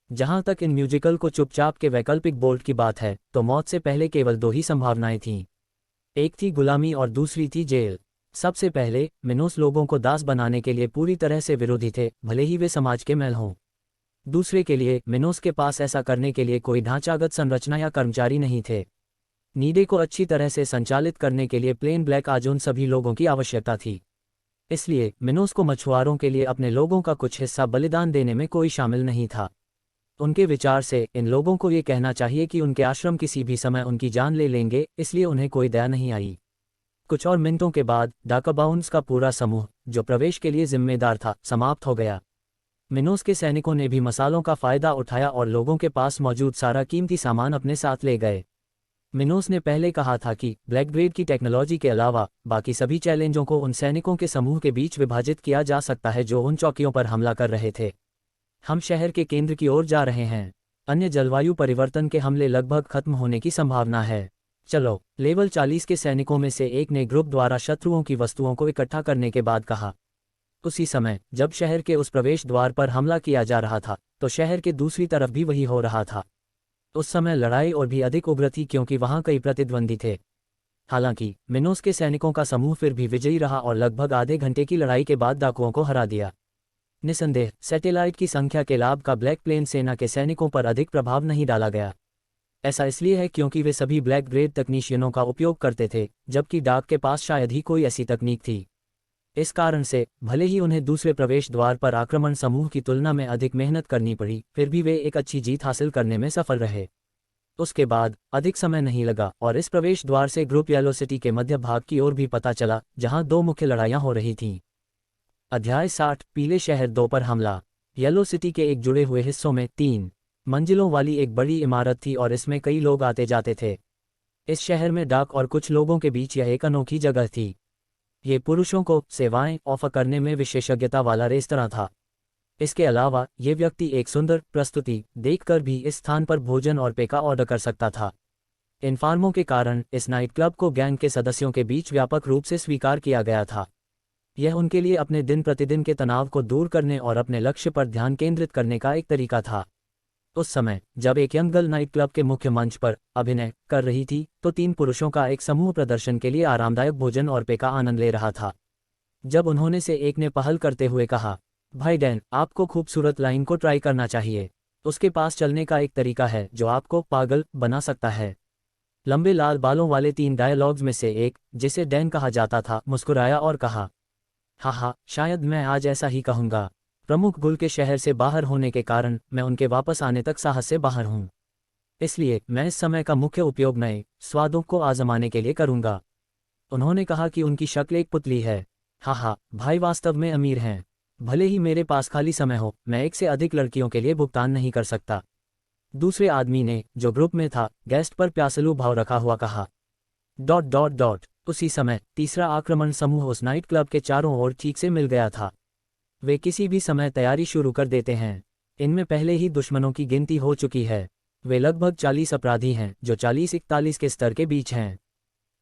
जहां तक इन म्यूजिकल को चुपचाप के वैकल्पिक बोल्ट की बात है, तो मौत से पहले केवल दो ही संभावनाएं थीं। एक थी गुलामी और दूसरी थी जेल। सबसे पहले मिनोस लोगों को दास बनाने के लिए पूरी तरह से विरोधी थे, भले ही वे समाज के मैल हों। दूसरे के लिए मिनोस के पास ऐसा करने के लिए कोई ढांचागत संरचना या कर्मचारी नहीं थे। नीडे को अच्छी तरह से संचालित करने के लिए प्लेन ब्लैक आज उन सभी लोगों की आवश्यकता थी। इसलिए मिनोस को मछुआरों के लिए अपने लोगों का कुछ हिस्सा बलिदान देने में कोई शामिल नहीं था। उनके विचार से इन लोगों को ये कहना चाहिए कि उनके आश्रम किसी भी समय उनकी जान ले लेंगे, इसलिए उन्हें कोई दया नहीं आई। कुछ और मिनटों के बाद डाकाबाउंस का पूरा समूह, जो प्रवेश के लिए जिम्मेदार था, समाप्त हो गया। मिनोस के सैनिकों ने भी मसालों का फायदा उठाया और लोगों के पास मौजूद सारा कीमती सामान अपने साथ ले गए। मिनोस ने पहले कहा था कि ब्लैक ग्रेड की टेक्नोलॉजी के अलावा बाकी सभी चैलेंजों को उन सैनिकों के समूह के बीच विभाजित किया जा सकता है जो उन चौकियों पर हमला कर रहे थे। हम शहर के केंद्र की ओर जा रहे हैं। अन्य जलवायु परिवर्तन के हमले लगभग खत्म होने की संभावना है। चलो, लेवल 40 के सैनिकों में से एक ने ग्रुप द्वारा शत्रुओं की वस्तुओं को इकट्ठा करने के बाद कहा। उसी समय जब शहर के उस प्रवेश द्वार पर हमला किया जा रहा था, तो शहर के दूसरी तरफ भी वही हो रहा था। उस समय लड़ाई और भी अधिक उग्र थी क्योंकि वहां कई प्रतिद्वंदी थे। हालांकि मिनोस के सैनिकों का समूह फिर भी विजयी रहा और लगभग आधे घंटे की लड़ाई के बाद डाकुओं को हरा दिया। निसंदेह सैटेलाइट की संख्या के लाभ का ब्लैक प्लेन सेना के सैनिकों पर अधिक प्रभाव नहीं डाला गया। ऐसा इसलिए है क्योंकि वे सभी ब्लैक ग्रेड तकनीशियनों का उपयोग करते थे, जबकि डाक के पास शायद ही कोई ऐसी तकनीक थी। इस कारण से भले ही उन्हें दूसरे प्रवेश द्वार पर आक्रमण समूह की तुलना में अधिक मेहनत करनी पड़ी, फिर भी वे एक अच्छी जीत हासिल करने में सफल रहे। उसके बाद अधिक समय नहीं लगा और इस प्रवेश द्वार से ग्रुप येलो सिटी के मध्य भाग की ओर भी पता चला, जहां दो मुख्य लड़ाइयां हो रही थीं। अध्याय 60 पीले शहर 2 पर हमला। येलो सिटी के एक जुड़े हुए हिस्सों में 3 मंजिलों वाली एक बड़ी इमारत थी और इसमें कई लोग आते जाते थे। इस शहर में डाक और कुछ लोगों के बीच यह एक अनोखी जगह थी। ये पुरुषों को सेवाएं ऑफर करने में विशेषज्ञता वाला रेस्तरां था। इसके अलावा ये व्यक्ति एक सुंदर प्रस्तुति देखकर भी इस स्थान पर भोजन और पेय का ऑर्डर कर सकता था। इन फार्मों के कारण इस नाइट क्लब को गैंग के सदस्यों के बीच व्यापक रूप से स्वीकार किया गया था। यह उनके लिए अपने दिन प्रतिदिन के तनाव को दूर करने और अपने लक्ष्य पर ध्यान केंद्रित करने का एक तरीका था। उस समय जब एक यंग गर्ल नाइट क्लब के मुख्य मंच पर अभिनय कर रही थी, तो 3 पुरुषों का एक समूह प्रदर्शन के लिए आरामदायक भोजन और पेय का आनंद ले रहा था। जब उन्होंने से एक ने पहल करते हुए कहा, भाई डैन, आपको खूबसूरत लाइन को ट्राई करना चाहिए। उसके पास चलने का एक तरीका है जो आपको पागल बना सकता है। लंबे लाल बालों वाले 3 डायलॉग्स में से एक, जिसे डैन कहा जाता था, मुस्कुराया और कहा, हाँ, शायद मैं आज ऐसा ही कहूँगा। प्रमुख गुल के शहर से बाहर होने के कारण मैं उनके वापस आने तक साहस से बाहर हूँ। इसलिए मैं इस समय का मुख्य उपयोग नए स्वादों को आजमाने के लिए करूँगा। उन्होंने कहा कि उनकी शक्ल एक पुतली है। हाँ, भाई वास्तव में अमीर हैं। भले ही मेरे पास खाली समय हो, मैं एक से अधिक लड़कियों के लिए भुगतान नहीं कर सकता। दूसरे आदमी ने, जो ग्रुप में था, गेस्ट पर प्यासलू भाव रखा हुआ कहा। ... उसी समय तीसरा आक्रमण समूह उस नाइट क्लब के चारों ओर ठीक से मिल गया था। वे किसी भी समय तैयारी शुरू कर देते हैं। इनमें पहले ही दुश्मनों की गिनती हो चुकी है। वे लगभग 40 अपराधी हैं जो 40-41 के स्तर के बीच हैं।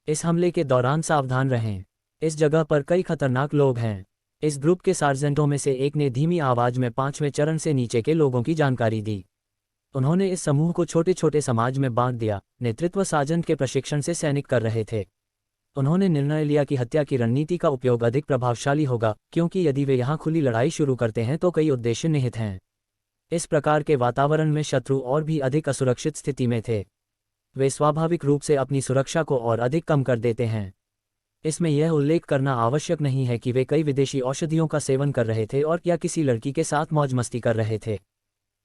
इस हमले के दौरान सावधान रहें। इस जगह पर कई खतरनाक लोग हैं। इस ग्रुप के सार्जेंटों में से एक ने धीमी आवाज में 5वें चरण से नीचे के लोगों की जानकारी दी। उन्होंने इस समूह को छोटे छोटे समाज में बांट दिया। नेतृत्व सार्जेंट के प्रशिक्षण से सैनिक कर रहे थे। उन्होंने निर्णय लिया कि हत्या की रणनीति का उपयोग अधिक प्रभावशाली होगा, क्योंकि यदि वे यहाँ खुली लड़ाई शुरू करते हैं तो कई उद्देश्य निहित हैं। इस प्रकार के वातावरण में शत्रु और भी अधिक असुरक्षित स्थिति में थे। वे स्वाभाविक रूप से अपनी सुरक्षा को और अधिक कम कर देते हैं। इसमें यह उल्लेख करना आवश्यक नहीं है कि वे कई विदेशी औषधियों का सेवन कर रहे थे और या किसी लड़की के साथ मौज मस्ती कर रहे थे।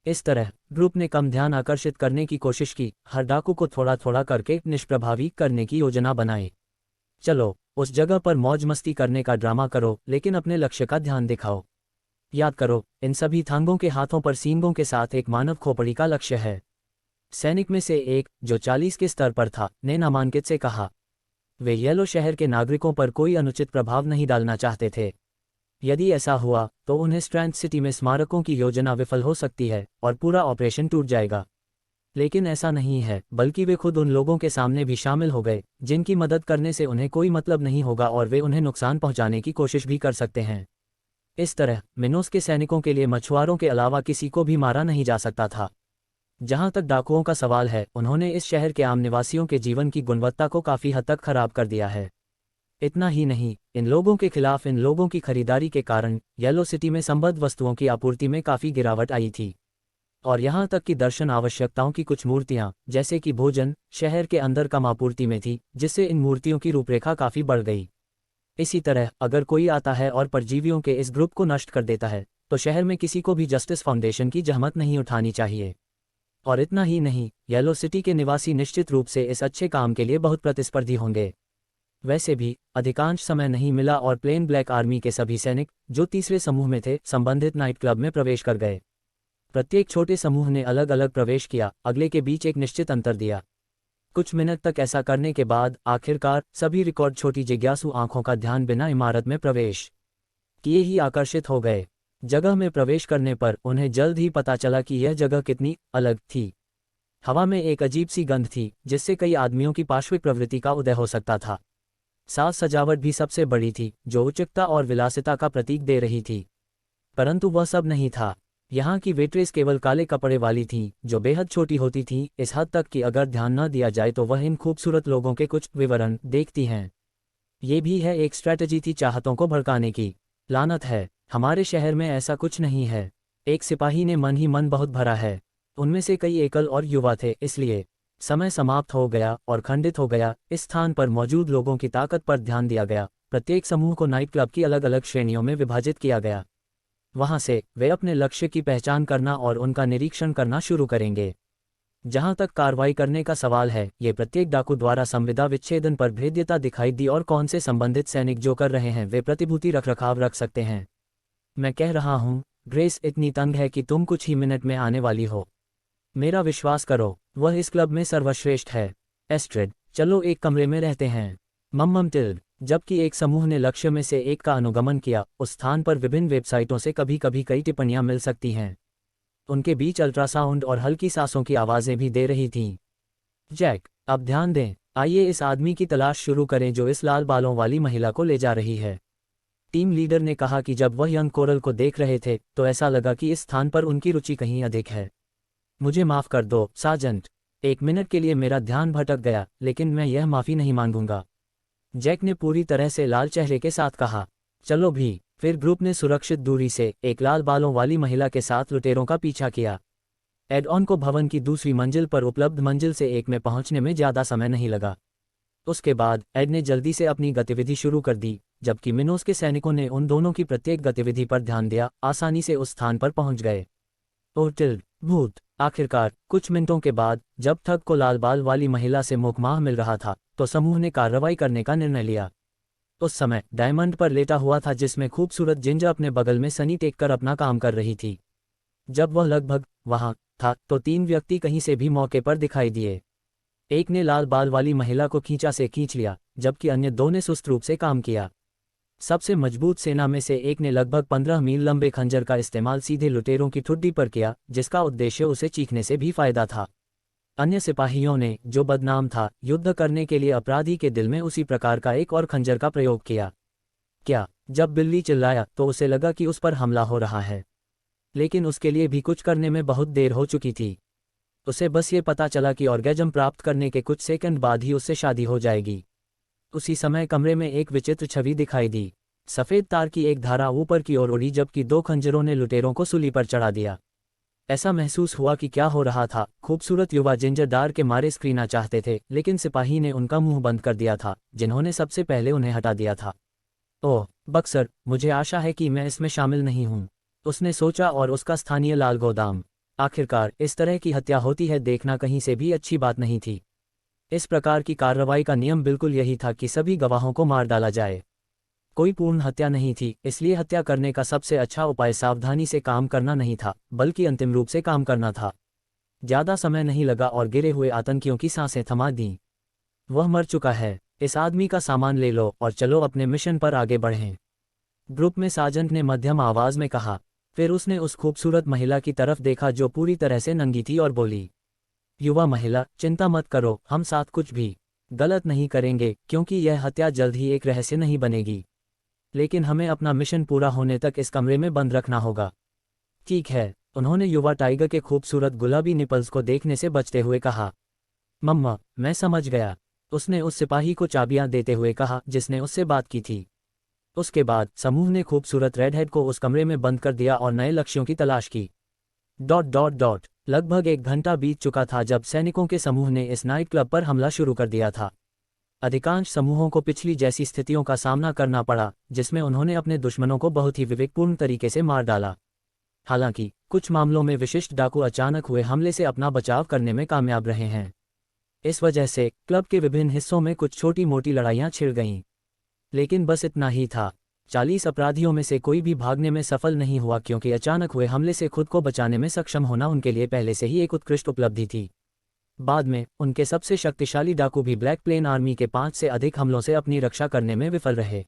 इस तरह ग्रुप ने कम ध्यान आकर्षित करने की कोशिश की, हर डाकू को थोड़ा थोड़ा करके निष्प्रभावी करने की योजना बनाई। चलो उस जगह पर मौज मस्ती करने का ड्रामा करो, लेकिन अपने लक्ष्य का ध्यान दिखाओ। याद करो, इन सभी थांगों के हाथों पर सींगों के साथ एक मानव खोपड़ी का लक्ष्य है। सैनिक में से एक, जो 40 के स्तर पर था, ने नामांकित से कहा। वे येलो शहर के नागरिकों पर कोई अनुचित प्रभाव नहीं डालना चाहते थे। यदि ऐसा हुआ तो उन्हें स्ट्रैंथ सिटी में स्मारकों की योजना विफल हो सकती है और पूरा ऑपरेशन टूट जाएगा। लेकिन ऐसा नहीं है, बल्कि वे खुद उन लोगों के सामने भी शामिल हो गए जिनकी मदद करने से उन्हें कोई मतलब नहीं होगा और वे उन्हें नुकसान पहुंचाने की कोशिश भी कर सकते हैं। इस तरह मिनोस के सैनिकों के लिए मछुआरों के अलावा किसी को भी मारा नहीं जा सकता था। जहां तक डाकुओं का सवाल है, उन्होंने इस शहर के आम निवासियों के जीवन की गुणवत्ता को काफ़ी हद तक खराब कर दिया है। इतना ही नहीं, इन लोगों के खिलाफ इन लोगों की खरीदारी के कारण येलो सिटी में संबद्ध वस्तुओं की आपूर्ति में काफ़ी गिरावट आई थी। और यहाँ तक कि दर्शन आवश्यकताओं की कुछ मूर्तियाँ, जैसे कि भोजन, शहर के अंदर कम आपूर्ति में थी, जिससे इन मूर्तियों की रूपरेखा काफ़ी बढ़ गई। इसी तरह अगर कोई आता है और परजीवियों के इस ग्रुप को नष्ट कर देता है, तो शहर में किसी को भी जस्टिस फाउंडेशन की जहमत नहीं उठानी चाहिए। और इतना ही नहीं, येलो सिटी के निवासी निश्चित रूप से इस अच्छे काम के लिए बहुत प्रतिस्पर्धी होंगे। वैसे भी अधिकांश समय नहीं मिला और प्लेन ब्लैक आर्मी के सभी सैनिक, जो तीसरे समूह में थे, संबंधित नाइट क्लब में प्रवेश कर गए। प्रत्येक छोटे समूह ने अलग अलग प्रवेश किया, अगले के बीच एक निश्चित अंतर दिया। कुछ मिनट तक ऐसा करने के बाद आखिरकार सभी रिकॉर्ड छोटी जिज्ञासु आंखों का ध्यान बिना इमारत में प्रवेश किए ही आकर्षित हो गए। जगह में प्रवेश करने पर उन्हें जल्द ही पता चला कि यह जगह कितनी अलग थी। हवा में एक अजीब सी गंध थी, जिससे कई आदमियों की पार्श्विक प्रवृत्ति का उदय हो सकता था। साज सजावट भी सबसे बड़ी थी, जो उच्चता और विलासिता का प्रतीक दे रही थी। परंतु वह सब नहीं था। यहाँ की वेट्रेस केवल काले कपड़े वाली थी, जो बेहद छोटी होती थी, इस हद तक कि अगर ध्यान न दिया जाए तो वह इन खूबसूरत लोगों के कुछ विवरण देखती हैं। ये भी है एक स्ट्रैटेजी थी चाहतों को भड़काने की। लानत है, हमारे शहर में ऐसा कुछ नहीं है। एक सिपाही ने मन ही मन बहुत भरा है। उनमें से कई एकल और युवा थे, इसलिए समय समाप्त हो गया और खंडित हो गया। इस स्थान पर मौजूद लोगों की ताकत पर ध्यान दिया गया। प्रत्येक समूह को नाइट क्लब की अलग अलग श्रेणियों में विभाजित किया गया। वहां से वे अपने लक्ष्य की पहचान करना और उनका निरीक्षण करना शुरू करेंगे। जहां तक कार्रवाई करने का सवाल है, ये प्रत्येक डाकू द्वारा संविदा विच्छेदन पर भेद्यता दिखाई दी और कौन से संबंधित सैनिक जो कर रहे हैं वे प्रतिभूति रखरखाव रख सकते हैं। मैं कह रहा हूं, ग्रेस इतनी तंग है कि तुम कुछ ही मिनट में आने वाली हो। मेरा विश्वास करो, वह इस क्लब में सर्वश्रेष्ठ है। एस्ट्रेड, चलो एक कमरे में रहते हैं। मम्मम टिल्ड। जबकि एक समूह ने लक्ष्य में से एक का अनुगमन किया, उस स्थान पर विभिन्न वेबसाइटों से कभी कभी कई टिप्पणियां मिल सकती हैं। उनके बीच अल्ट्रासाउंड और हल्की सांसों की आवाज़ें भी दे रही थीं। जैक, अब ध्यान दें। आइए इस आदमी की तलाश शुरू करें जो इस लाल बालों वाली महिला को ले जा रही है। टीम लीडर ने कहा कि जब वह यंग कोरल को देख रहे थे तो ऐसा लगा कि इस स्थान पर उनकी रुचि कहीं अधिक है। मुझे माफ़ कर दो सार्जेंट, एक मिनट के लिए मेरा ध्यान भटक गया, लेकिन मैं यह माफ़ी नहीं मांगूंगा। जैक ने पूरी तरह से लाल चेहरे के साथ कहा। चलो भी। फिर ग्रुप ने सुरक्षित दूरी से एक लाल बालों वाली महिला के साथ लुटेरों का पीछा किया। एड ऑन को भवन की दूसरी मंजिल पर उपलब्ध मंजिल से एक में पहुंचने में ज़्यादा समय नहीं लगा। उसके बाद एड ने जल्दी से अपनी गतिविधि शुरू कर दी, जबकि मिनोस के सैनिकों ने उन दोनों की प्रत्येक गतिविधि पर ध्यान दिया, आसानी से उस स्थान पर पहुंच गए। ओटिल्ड, भूत। आखिरकार कुछ मिनटों के बाद, जब थग को लाल बाल वाली महिला से मुखमाह मिल रहा था, तो समूह ने कार्रवाई करने का निर्णय लिया। उस समय डायमंड पर लेटा हुआ था, जिसमें खूबसूरत जिंजा अपने बगल में सनी टेक कर अपना काम कर रही थी। जब वह लगभग वहां था तो 3 व्यक्ति कहीं से भी मौके पर दिखाई दिए। एक ने लाल बाल वाली महिला को खींचा से खींच लिया, जबकि अन्य 2 ने सुस्त रूप से काम किया। सबसे मजबूत सेना में से एक ने लगभग 15 मील लंबे खंजर का इस्तेमाल सीधे लुटेरों की ठुड्डी पर किया, जिसका उद्देश्य उसे चीखने से भी फायदा था। अन्य सिपाहियों ने, जो बदनाम था, युद्ध करने के लिए अपराधी के दिल में उसी प्रकार का एक और खंजर का प्रयोग किया। क्या? जब बिल्ली चिल्लाया तो उसे लगा कि उस पर हमला हो रहा है, लेकिन उसके लिए भी कुछ करने में बहुत देर हो चुकी थी। उसे बस ये पता चला कि ऑर्गेजम प्राप्त करने के कुछ सेकंड बाद ही उससे शादी हो जाएगी। उसी समय कमरे में एक विचित्र छवि दिखाई दी। सफ़ेद तार की एक धारा ऊपर की ओर उड़ी, जबकि 2 खंजरों ने लुटेरों को सूली पर चढ़ा दिया। ऐसा महसूस हुआ कि क्या हो रहा था। खूबसूरत युवा जिंजरदार के मारे स्क्रीना चाहते थे, लेकिन सिपाही ने उनका मुंह बंद कर दिया था, जिन्होंने सबसे पहले उन्हें हटा दिया था। ओह बक्सर, मुझे आशा है कि मैं इसमें शामिल नहीं हूँ, उसने सोचा, और उसका स्थानीय लाल गोदाम आखिरकार इस तरह की हत्या होती है देखना कहीं से भी अच्छी बात नहीं थी। इस प्रकार की कार्रवाई का नियम बिल्कुल यही था कि सभी गवाहों को मार डाला जाए। कोई पूर्ण हत्या नहीं थी, इसलिए हत्या करने का सबसे अच्छा उपाय सावधानी से काम करना नहीं था, बल्कि अंतिम रूप से काम करना था। ज्यादा समय नहीं लगा और गिरे हुए आतंकियों की सांसें थमा दीं। वह मर चुका है, इस आदमी का सामान ले लो और चलो अपने मिशन पर आगे बढ़ें। ग्रुप में सार्जेंट ने मध्यम आवाज में कहा। फिर उसने उस खूबसूरत महिला की तरफ देखा जो पूरी तरह से नंगी थी और बोली, युवा महिला, चिंता मत करो, हम साथ कुछ भी गलत नहीं करेंगे, क्योंकि यह हत्या जल्द ही एक रहस्य नहीं बनेगी। लेकिन हमें अपना मिशन पूरा होने तक इस कमरे में बंद रखना होगा। ठीक है, उन्होंने युवा टाइगर के खूबसूरत गुलाबी निपल्स को देखने से बचते हुए कहा। मम्मा, मैं समझ गया, उसने उस सिपाही को चाबियां देते हुए कहा जिसने उससे बात की थी। उसके बाद समूह ने खूबसूरत रेडहेड को उस कमरे में बंद कर दिया और नए लक्ष्यों की तलाश की। ... लगभग 1 घंटा बीत चुका था जब सैनिकों के समूह ने इस नाइट क्लब पर हमला शुरू कर दिया था। अधिकांश समूहों को पिछली जैसी स्थितियों का सामना करना पड़ा, जिसमें उन्होंने अपने दुश्मनों को बहुत ही विवेकपूर्ण तरीके से मार डाला। हालांकि कुछ मामलों में विशिष्ट डाकू अचानक हुए हमले से अपना बचाव करने में कामयाब रहे हैं। इस वजह से क्लब के विभिन्न हिस्सों में कुछ छोटी मोटी लड़ाइयां छिड़ गईं। लेकिन बस इतना ही था। 40 अपराधियों में से कोई भी भागने में सफल नहीं हुआ, क्योंकि अचानक हुए हमले से खुद को बचाने में सक्षम होना उनके लिए पहले से ही एक उत्कृष्ट उपलब्धि थी। बाद में उनके सबसे शक्तिशाली डाकू भी ब्लैक प्लेन आर्मी के 5 से अधिक हमलों से अपनी रक्षा करने में विफल रहे।